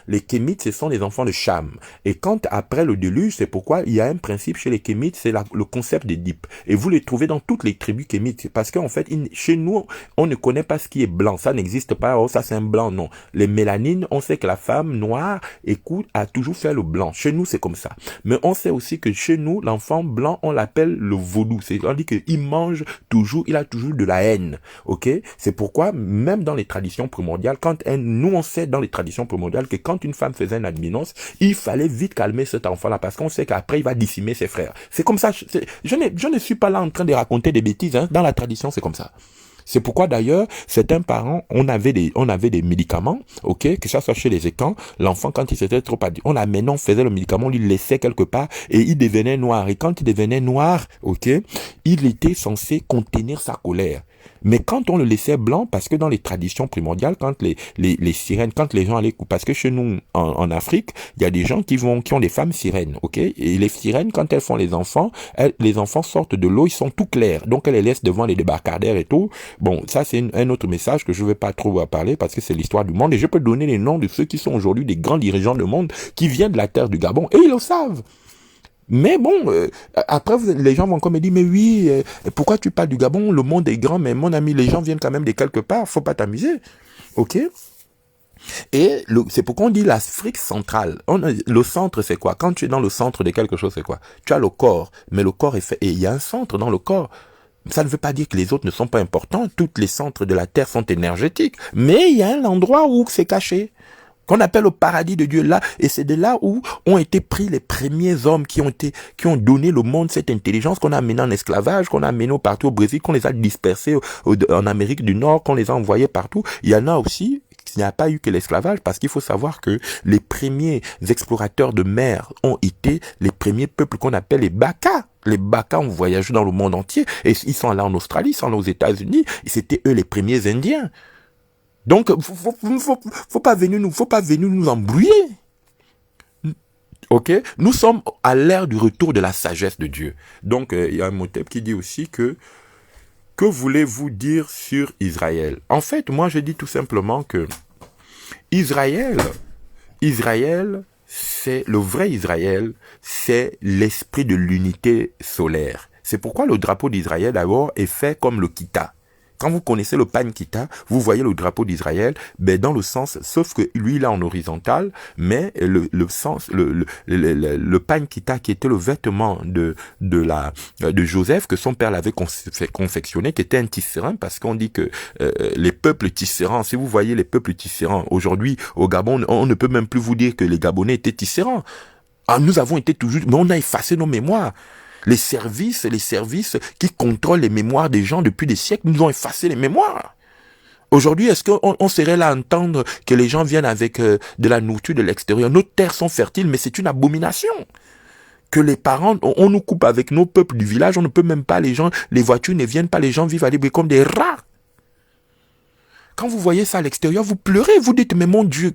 Les kémites, ce sont les enfants de Cham. Et quand après le déluge, c'est pourquoi il y a un principe chez les kémites, c'est le concept des dipes. Et vous les trouvez dans toutes les tribus kémites. Parce qu'en fait, chez nous, on ne connaît pas ce qui est blanc. Ça n'existe pas. Oh, ça c'est un blanc. Non. Les mélanines, on sait que la femme noire, a toujours fait le blanc. Chez nous, c'est comme ça. Mais on sait aussi que chez nous, l'enfant blanc, on l'appelle le vaudou. C'est-à-dire qu'il mange toujours, il a toujours de la haine. Ok? C'est pourquoi, même dans les traditions primordiales, nous on sait dans les traditions primordiales que quand une femme faisait une adminence, il fallait vite calmer cet enfant-là parce qu'on sait qu'après il va décimer ses frères. C'est comme ça. Je ne suis pas là en train de raconter des bêtises, hein. Dans la tradition, c'est comme ça. C'est pourquoi d'ailleurs, certains parents, on avait des médicaments, ok, que ça soit chez les écans, l'enfant quand il s'était trop addict, on faisait le médicament, on lui laissait quelque part et il devenait noir. Et quand il devenait noir, ok, il était censé contenir sa colère. Mais quand on le laissait blanc, parce que dans les traditions primordiales, quand les sirènes, quand les gens allaient, parce que chez nous, en Afrique, il y a des gens qui ont des femmes sirènes, ok? Et les sirènes, quand elles font les enfants sortent de l'eau, ils sont tout clairs. Donc, elles les laissent devant les débarcadères et tout. Bon, ça, c'est un autre message que je ne vais pas trop parler parce que c'est l'histoire du monde. Et je peux donner les noms de ceux qui sont aujourd'hui des grands dirigeants du monde qui viennent de la terre du Gabon. Et ils le savent. Mais bon, après, les gens vont comme me dire, mais oui, pourquoi tu parles du Gabon? Le monde est grand, mais mon ami, les gens viennent quand même de quelque part, faut pas t'amuser. Ok? Et c'est pourquoi on dit l'Afrique centrale. Le centre, c'est quoi? Quand tu es dans le centre de quelque chose, c'est quoi? Tu as le corps, mais le corps est fait, et il y a un centre dans le corps. Ça ne veut pas dire que les autres ne sont pas importants. Tous les centres de la Terre sont énergétiques. Mais il y a un endroit où c'est caché. qu'on appelle le paradis de Dieu là, et c'est de là où ont été pris les premiers hommes qui ont donné au monde cette intelligence qu'on a amené en esclavage, qu'on a amené partout au Brésil, qu'on les a dispersés en Amérique du Nord, qu'on les a envoyés partout. Il y en a aussi, il n'y a pas eu que l'esclavage, parce qu'il faut savoir que les premiers explorateurs de mer ont été les premiers peuples qu'on appelle les Baka. Les Baka ont voyagé dans le monde entier, et ils sont allés en Australie, ils sont allés aux États-Unis, et c'était eux les premiers Indiens. Donc, faut pas venir nous embrouiller. Ok? Nous sommes à l'ère du retour de la sagesse de Dieu. Donc, il y a un motep qui dit aussi que voulez-vous dire sur Israël? En fait, moi, je dis tout simplement que Israël, c'est le vrai Israël, c'est l'esprit de l'unité solaire. C'est pourquoi le drapeau d'Israël, d'abord, est fait comme le Kita. Quand vous connaissez le pan Kita, vous voyez le drapeau d'Israël, ben dans le sens, sauf que lui là en horizontal, mais le pan Kita qui était le vêtement de Joseph que son père l'avait confectionné, qui était un tisserand, parce qu'on dit que les peuples tisserands, si vous voyez les peuples tisserands aujourd'hui au Gabon, on ne peut même plus vous dire que les Gabonais étaient tisserands. Ah, nous avons été toujours, mais on a effacé nos mémoires. Les services qui contrôlent les mémoires des gens depuis des siècles nous ont effacé les mémoires. Aujourd'hui, est-ce qu'on serait là à entendre que les gens viennent avec de la nourriture de l'extérieur? Nos terres sont fertiles, mais c'est une abomination. Que les parents, on nous coupe avec nos peuples du village, on ne peut même pas, les voitures ne viennent pas, les gens vivent à l'abri comme des rats. Quand vous voyez ça à l'extérieur, vous pleurez, vous dites, mais mon Dieu,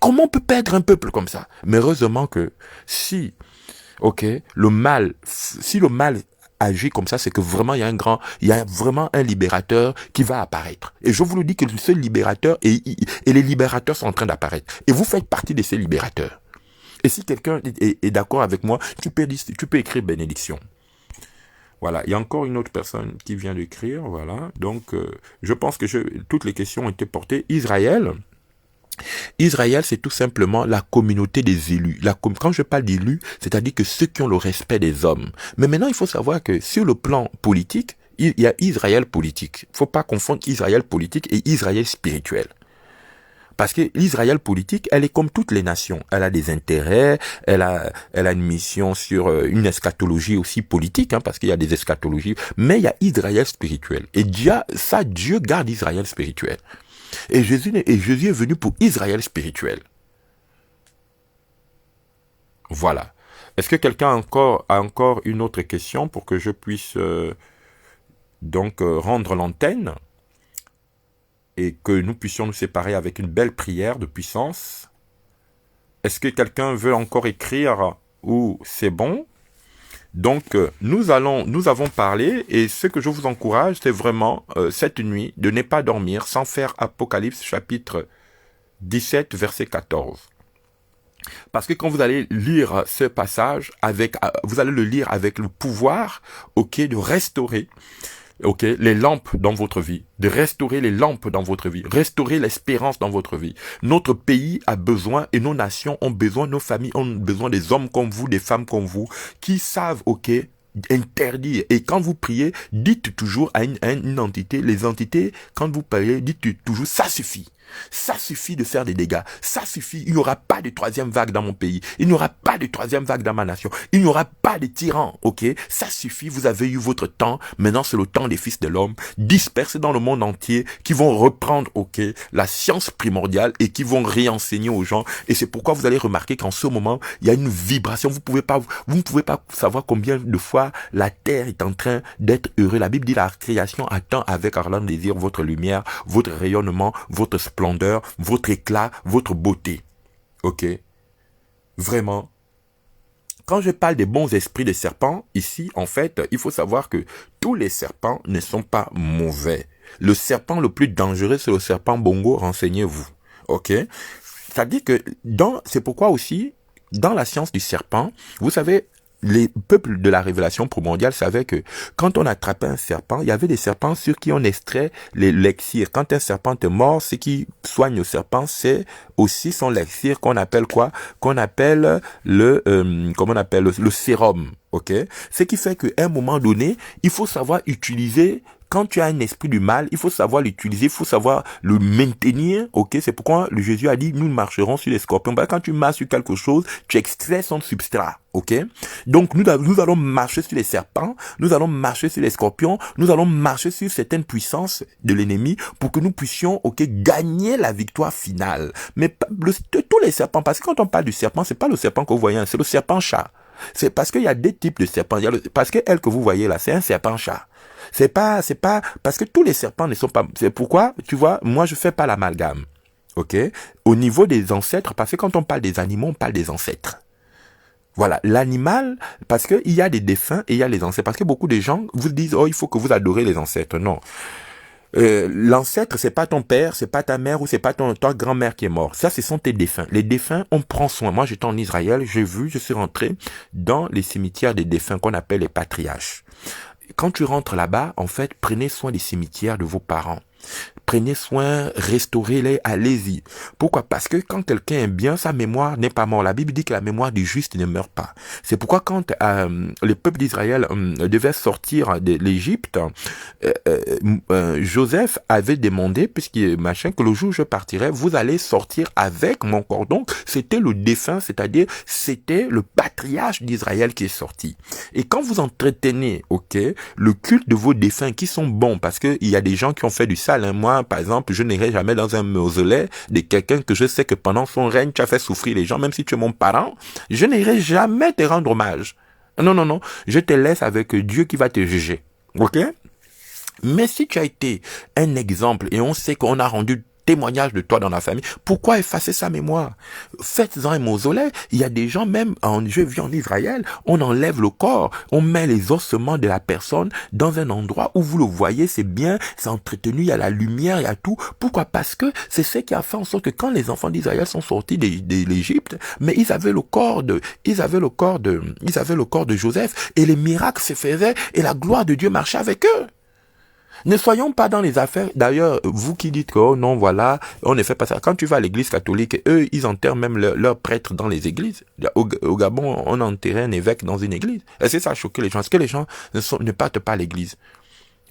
comment on peut perdre un peuple comme ça? Mais heureusement que si le mal agit comme ça, c'est que vraiment il y a vraiment un libérateur qui va apparaître. Et je vous le dis que ce libérateur et les libérateurs sont en train d'apparaître. Et vous faites partie de ces libérateurs. Et si quelqu'un est d'accord avec moi, tu peux écrire bénédiction. Voilà, il y a encore une autre personne qui vient d'écrire, voilà. Donc, je pense que toutes les questions ont été portées. Israël, c'est tout simplement la communauté des élus. Quand je parle d'élus, c'est-à-dire que ceux qui ont le respect des hommes. Mais maintenant, il faut savoir que sur le plan politique, il y a Israël politique. Il ne faut pas confondre Israël politique et Israël spirituel. Parce que l'Israël politique, elle est comme toutes les nations. Elle a des intérêts, elle a une mission sur une eschatologie aussi politique, parce qu'il y a des eschatologies. Mais il y a Israël spirituel. Et Dieu garde Israël spirituel. Et Jésus est venu pour Israël spirituel. Voilà. Est-ce que quelqu'un a encore une autre question pour que je puisse rendre l'antenne et que nous puissions nous séparer avec une belle prière de puissance? Est-ce que quelqu'un veut encore écrire ou c'est bon? Donc, nous avons parlé, et ce que je vous encourage, c'est vraiment, cette nuit, de ne pas dormir sans faire Apocalypse chapitre 17, verset 14. Parce que quand vous allez lire ce passage, vous allez le lire avec le pouvoir, de restaurer, les lampes dans votre vie, de restaurer les lampes dans votre vie, restaurer l'espérance dans votre vie. Notre pays a besoin, et nos nations ont besoin, nos familles ont besoin des hommes comme vous, des femmes comme vous, qui savent, interdire. Et quand vous priez, dites toujours à une entité, les entités, quand vous priez, dites toujours, ça suffit. Ça suffit de faire des dégâts. Ça suffit. Il n'y aura pas de troisième vague dans mon pays. Il n'y aura pas de troisième vague dans ma nation. Il n'y aura pas de tyrans. Ça suffit. Vous avez eu votre temps. Maintenant, c'est le temps des fils de l'homme dispersés dans le monde entier qui vont reprendre, la science primordiale et qui vont réenseigner aux gens. Et c'est pourquoi vous allez remarquer qu'en ce moment, il y a une vibration. Vous ne pouvez pas savoir combien de fois la terre est en train d'être heureuse. La Bible dit la création attend avec ardent désir votre lumière, votre rayonnement, votre splendeur, votre éclat, votre beauté. Vraiment. Quand je parle des bons esprits des serpents, ici, en fait, il faut savoir que tous les serpents ne sont pas mauvais. Le serpent le plus dangereux, c'est le serpent bongo, renseignez-vous. C'est-à-dire que c'est pourquoi aussi, dans la science du serpent, vous savez, les peuples de la révélation primordiale savaient que quand on attrapait un serpent, il y avait des serpents sur qui on extrait l'élixir. Quand un serpent est mort, ce qui soigne le serpent, c'est aussi son élixir qu'on appelle quoi? Qu'on appelle le sérum. Ce qui fait qu'à un moment donné, il faut savoir utiliser quand tu as un esprit du mal, il faut savoir l'utiliser, il faut savoir le maintenir, ok? C'est pourquoi le Jésus a dit, nous marcherons sur les scorpions. Bah, quand tu marches sur quelque chose, tu extrais son substrat, ok? Donc, nous allons marcher sur les serpents, nous allons marcher sur les scorpions, nous allons marcher sur certaines puissances de l'ennemi pour que nous puissions, ok, gagner la victoire finale. Mais tous les serpents, parce que quand on parle du serpent, c'est pas le serpent que vous voyez, c'est le serpent chat. C'est parce qu'il y a des types de serpents. Parce que elle que vous voyez là, c'est un serpent chat. C'est pas, parce que tous les serpents ne sont pas, c'est pourquoi, tu vois, moi je fais pas l'amalgame. Ok? Au niveau des ancêtres, parce que quand on parle des animaux, on parle des ancêtres. Voilà, l'animal, parce que il y a des défunts et il y a les ancêtres. Parce que beaucoup de gens vous disent, oh, il faut que vous adorez les ancêtres. Non. L'ancêtre, c'est pas ton père, c'est pas ta mère ou c'est pas ta grand-mère qui est mort. Ça, ce sont tes défunts. Les défunts, on prend soin. Moi, j'étais en Israël, je suis rentré dans les cimetières des défunts qu'on appelle les patriarches. Quand tu rentres là-bas, en fait, prenez soin des cimetières de vos parents. Prenez soin, restaurez-les, allez-y. Pourquoi? Parce que quand quelqu'un est bien, sa mémoire n'est pas morte. La Bible dit que la mémoire du juste ne meurt pas. C'est pourquoi quand le peuple d'Israël devait sortir de l'Égypte, Joseph avait demandé, que le jour où je partirai, vous allez sortir avec mon corps. Donc, c'était le défunt, c'est-à-dire, c'était le patriarche d'Israël qui est sorti. Et quand vous entretenez, ok, le culte de vos défunts qui sont bons, parce que il y a des gens qui ont fait du sale, hein. Moi, par exemple, je n'irai jamais dans un mausolée de quelqu'un que je sais que pendant son règne, tu as fait souffrir les gens, même si tu es mon parent, je n'irai jamais te rendre hommage. Non, non, non, je te laisse avec Dieu qui va te juger. Ok? Mais si tu as été un exemple et on sait qu'on a rendu témoignage de toi dans la famille, pourquoi effacer sa mémoire? Faites-en un mausolée. Il y a des gens, même, je vis en Israël, on enlève le corps, on met les ossements de la personne dans un endroit où vous le voyez, c'est bien, c'est entretenu, il y a la lumière, il y a tout. Pourquoi? Parce que c'est ce qui a fait en sorte que quand les enfants d'Israël sont sortis de l'Égypte, mais ils avaient le corps de Joseph et les miracles se faisaient et la gloire de Dieu marchait avec eux. Ne soyons pas dans les affaires. D'ailleurs, vous qui dites que, oh non, voilà, on ne fait pas ça. Quand tu vas à l'église catholique, eux, ils enterrent même leurs prêtres dans les églises. Au Gabon, on enterrait un évêque dans une église. Est-ce que ça a choqué les gens? Est-ce que les gens ne partent pas à l'église?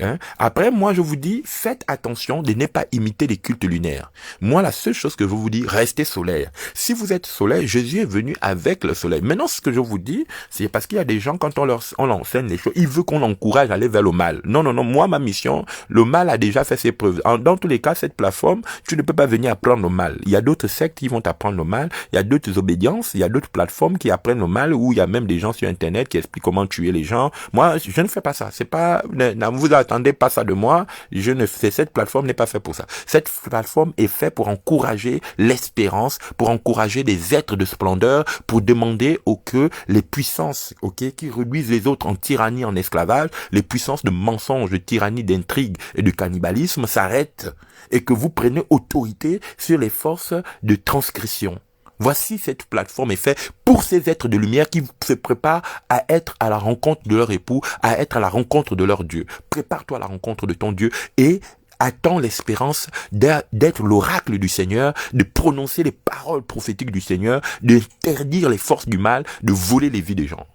Hein? Après, moi, je vous dis, faites attention de ne pas imiter les cultes lunaires. Moi, la seule chose que je vous dis, restez solaire. Si vous êtes solaire, Jésus est venu avec le soleil. Maintenant, ce que je vous dis, c'est parce qu'il y a des gens, quand on leur enseigne les choses, ils veulent qu'on l'encourage à aller vers le mal. Non, non, non. Moi, ma mission, le mal a déjà fait ses preuves. Dans tous les cas, cette plateforme, tu ne peux pas venir apprendre le mal. Il y a d'autres sectes qui vont t'apprendre le mal. Il y a d'autres obédiences. Il y a d'autres plateformes qui apprennent le mal, où il y a même des gens sur Internet qui expliquent comment tuer les gens. Moi, je ne fais pas ça. C'est pas, vous attendez pas ça de moi, cette plateforme n'est pas faite pour ça. Cette plateforme est faite pour encourager l'espérance, pour encourager des êtres de splendeur, pour demander que les puissances, qui réduisent les autres en tyrannie, en esclavage, les puissances de mensonges, de tyrannie, d'intrigue et de cannibalisme s'arrêtent et que vous prenez autorité sur les forces de transgression. Voici cette plateforme est faite pour ces êtres de lumière qui se préparent à être à la rencontre de leur époux, à être à la rencontre de leur Dieu. Prépare-toi à la rencontre de ton Dieu et attends l'espérance d'être l'oracle du Seigneur, de prononcer les paroles prophétiques du Seigneur, d'interdire les forces du mal, de voler les vies des gens.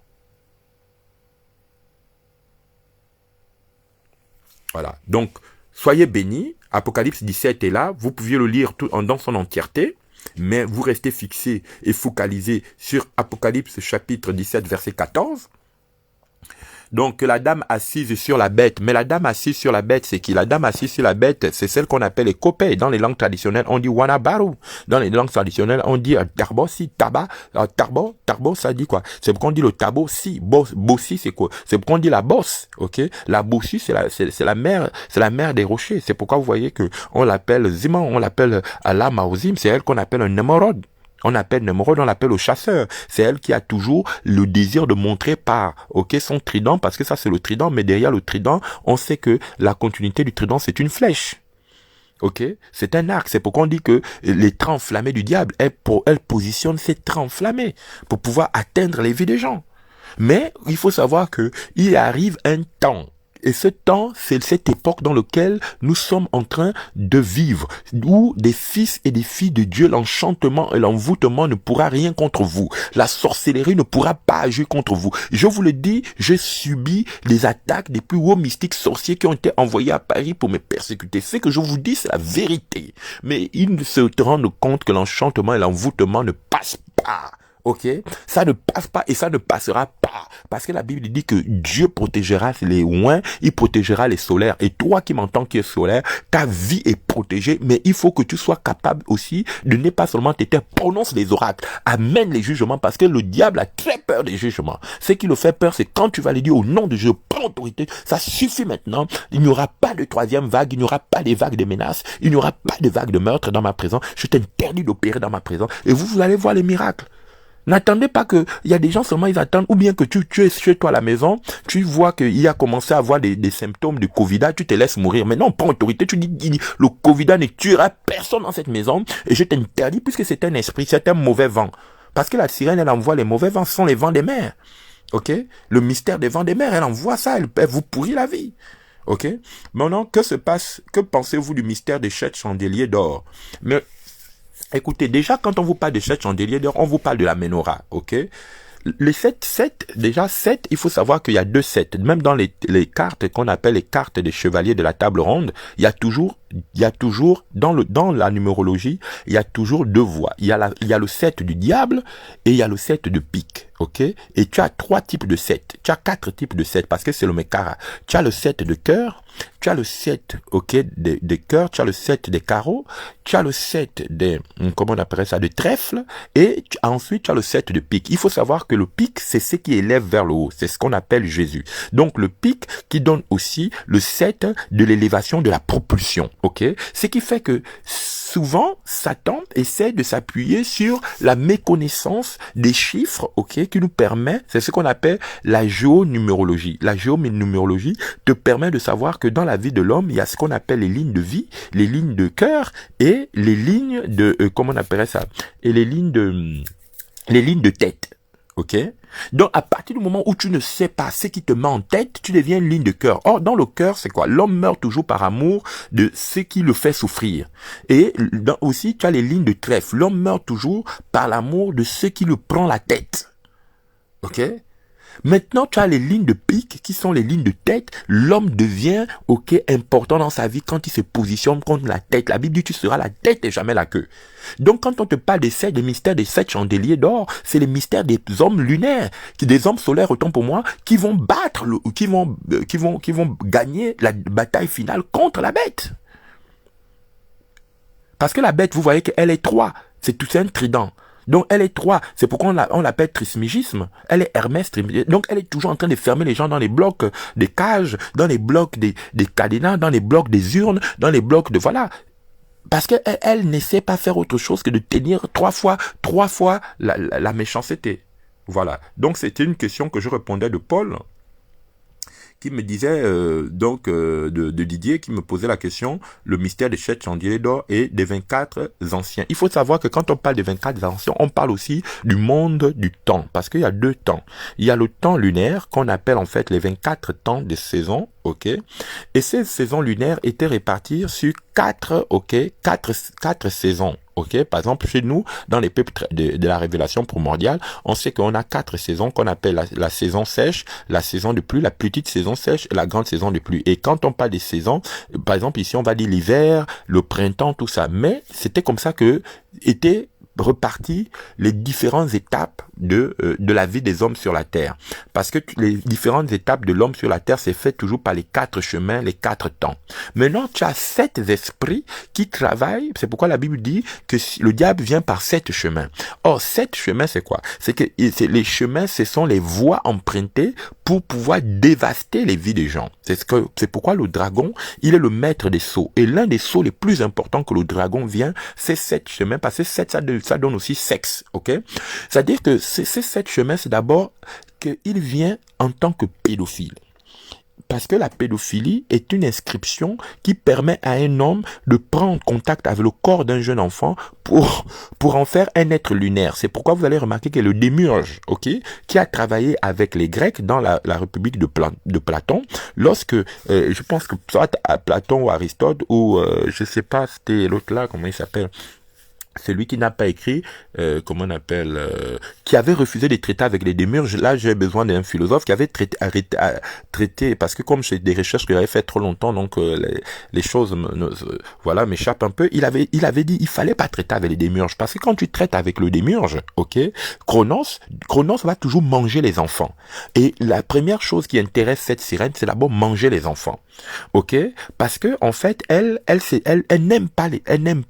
Voilà. Donc, soyez bénis. Apocalypse 17 est là. Vous pouviez le lire dans son entièreté. Mais vous restez fixé et focalisé sur Apocalypse chapitre 17 verset 14. Donc la dame assise sur la bête, mais la dame assise sur la bête, c'est qui? La dame assise sur la bête, c'est celle qu'on appelle les copets. Dans les langues traditionnelles, on dit wanabaru. Dans les langues traditionnelles, on dit tarbo, si, taba, tarbo, ça dit quoi? C'est pourquoi on dit le tabo, si, bossi, c'est quoi? C'est pourquoi on dit la bosse, ok? La bossi, c'est la mère des rochers. C'est pourquoi vous voyez que on l'appelle Ziman, on l'appelle Allah Maozim, c'est elle qu'on appelle un Nemorod. On appelle Nemorod, on l'appelle le chasseur. C'est elle qui a toujours le désir de montrer son trident, parce que ça c'est le trident, mais derrière le trident, on sait que la continuité du trident c'est une flèche. C'est un arc. C'est pourquoi on dit que les traits enflammés du diable, elle positionne ses traits enflammés pour pouvoir atteindre les vies des gens. Mais il faut savoir que il arrive un temps Et ce temps, c'est cette époque dans laquelle nous sommes en train de vivre, où des fils et des filles de Dieu, l'enchantement et l'envoûtement ne pourra rien contre vous. La sorcellerie ne pourra pas agir contre vous. Je vous le dis, j'ai subi les attaques des plus hauts mystiques sorciers qui ont été envoyés à Paris pour me persécuter. Ce que je vous dis, c'est la vérité. Mais ils ne se rendent compte que l'enchantement et l'envoûtement ne passent pas. Ok, ça ne passe pas et ça ne passera pas. Parce que la Bible dit que Dieu protégera les oins, il protégera les solaires. Et toi qui m'entends qui es solaire, ta vie est protégée, mais il faut que tu sois capable aussi de ne pas seulement t'aider, prononce les oracles, amène les jugements, parce que le diable a très peur des jugements. Ce qui le fait peur, c'est quand tu vas lui dire au nom de Dieu, prends autorité, ça suffit maintenant, il n'y aura pas de troisième vague, il n'y aura pas de vagues de menaces, il n'y aura pas de vagues de meurtre dans ma présence, je t'interdis d'opérer dans ma présence, et vous allez voir les miracles. N'attendez pas que, il y a des gens seulement ils attendent, ou bien que tu es chez toi à la maison, tu vois qu'il a commencé à avoir des symptômes de Covid, tu te laisses mourir. Mais non, prends autorité, tu dis, le Covid ne tuera personne dans cette maison, et je t'interdis puisque c'est un esprit, c'est un mauvais vent. Parce que la sirène, elle envoie les mauvais vents, ce sont les vents des mers. Ok? Le mystère des vents des mers, elle envoie ça, elle vous pourrit la vie. Ok? Maintenant, que se passe, que pensez-vous du mystère des 7 chandeliers d'or? Mais, écoutez, déjà, quand on vous parle de 7 chandeliers d'or, on vous parle de la menorah, ok? Les 7, déjà 7, il faut savoir qu'il y a 2 7. Même dans les cartes qu'on appelle les cartes des chevaliers de la table ronde, il y a toujours dans la numérologie, il y a toujours 2 voies. Il y a le 7 du diable et il y a le 7 de pique, ok? Et tu as 3 types de 7. Tu as 4 types de 7 parce que c'est le mekara. Tu as le 7 de cœur, tu as le 7, ok, de cœur, tu as le 7 des carreaux, tu as le 7 des, comment on appelle ça, de trèfle, et ensuite tu as le 7 de pique. Il faut savoir que le pique, c'est ce qui élève vers le haut. C'est ce qu'on appelle Jésus. Donc le pique qui donne aussi le 7 de l'élévation de la propulsion. Ok, ce qui fait que souvent Satan essaie de s'appuyer sur la méconnaissance des chiffres, ok, qui nous permet, c'est ce qu'on appelle la géonumérologie. La géonumérologie te permet de savoir que dans la vie de l'homme, il y a ce qu'on appelle les lignes de vie, les lignes de cœur et les lignes de comment on appellerait ça, et les lignes de tête. Ok? Donc, à partir du moment où tu ne sais pas ce qui te met en tête, tu deviens une ligne de cœur. Or, dans le cœur, c'est quoi? L'homme meurt toujours par amour de ce qui le fait souffrir. Et aussi, tu as les lignes de trèfle. L'homme meurt toujours par l'amour de ce qui le prend la tête. Ok? Maintenant, tu as les lignes de pique qui sont les lignes de tête. L'homme devient, ok, important dans sa vie quand il se positionne contre la tête. La Bible dit tu seras la tête et jamais la queue. Donc, quand on te parle des mystères des 7 chandeliers d'or, c'est les mystères des hommes lunaires, des hommes solaires, autant pour moi, qui vont battre, qui vont gagner la bataille finale contre la bête. Parce que la bête, vous voyez qu'elle est 3. C'est tout un trident. Donc elle est 3, c'est pourquoi on l'appelle trismégisme. Elle est Hermès Trismégisme. Donc elle est toujours en train de fermer les gens dans les blocs des cages, dans les blocs des cadenas, dans les blocs des urnes, dans les blocs de voilà. Parce qu'elle ne sait pas faire autre chose que de tenir 3 fois la méchanceté. Voilà. Donc c'était une question que je répondais de Paul, qui me disait de Didier, qui me posait la question, le mystère des 7 chandeliers d'or et des 24 anciens. Il faut savoir que quand on parle des 24 anciens, on parle aussi du monde du temps, parce qu'il y a 2 temps. Il y a le temps lunaire qu'on appelle en fait les 24 temps des saisons, ok, et ces saisons lunaires étaient réparties sur 4 saisons. Ok, par exemple, chez nous, dans les peuples de la révélation primordiale, on sait qu'on a 4 saisons qu'on appelle la saison sèche, la saison de pluie, la petite saison sèche et la grande saison de pluie. Et quand on parle des saisons, par exemple, ici, on va dire l'hiver, le printemps, tout ça. Mais c'était comme ça que étaient reparties les différentes étapes de la vie des hommes sur la terre. Parce que les différentes étapes de l'homme sur la terre, c'est fait toujours par les 4 chemins, les 4 temps. Maintenant, tu as 7 esprits qui travaillent. C'est pourquoi la Bible dit que le diable vient par 7 chemins. Or, 7 chemins, c'est quoi? C'est que les chemins, ce sont les voies empruntées pour pouvoir dévaster les vies des gens. C'est pourquoi le dragon, il est le maître des sceaux. Et l'un des sceaux les plus importants que le dragon vient, c'est 7 chemins, parce que 7, ça donne aussi sexe, ok? C'est-à-dire que ces 7 chemins, c'est d'abord qu'il vient en tant que pédophile. Parce que la pédophilie est une inscription qui permet à un homme de prendre contact avec le corps d'un jeune enfant pour en faire un être lunaire. C'est pourquoi vous allez remarquer que le démiurge, ok, qui a travaillé avec les Grecs dans la République de Platon, lorsque, je pense que soit à Platon ou Aristote, ou je sais pas, c'était l'autre là, comment il s'appelle, celui qui n'a pas écrit, comment on appelle, qui avait refusé de traiter avec les démiurges. Là, j'ai besoin d'un philosophe qui avait traité, parce que comme c'est des recherches que j'avais fait trop longtemps, donc les choses, voilà, m'échappent un peu. Il avait dit, il fallait pas traiter avec les démiurges, parce que quand tu traites avec le démiurge, ok, Chronos va toujours manger les enfants. Et la première chose qui intéresse cette sirène, c'est d'abord manger les enfants. Ok, parce que en fait elle n'aime pas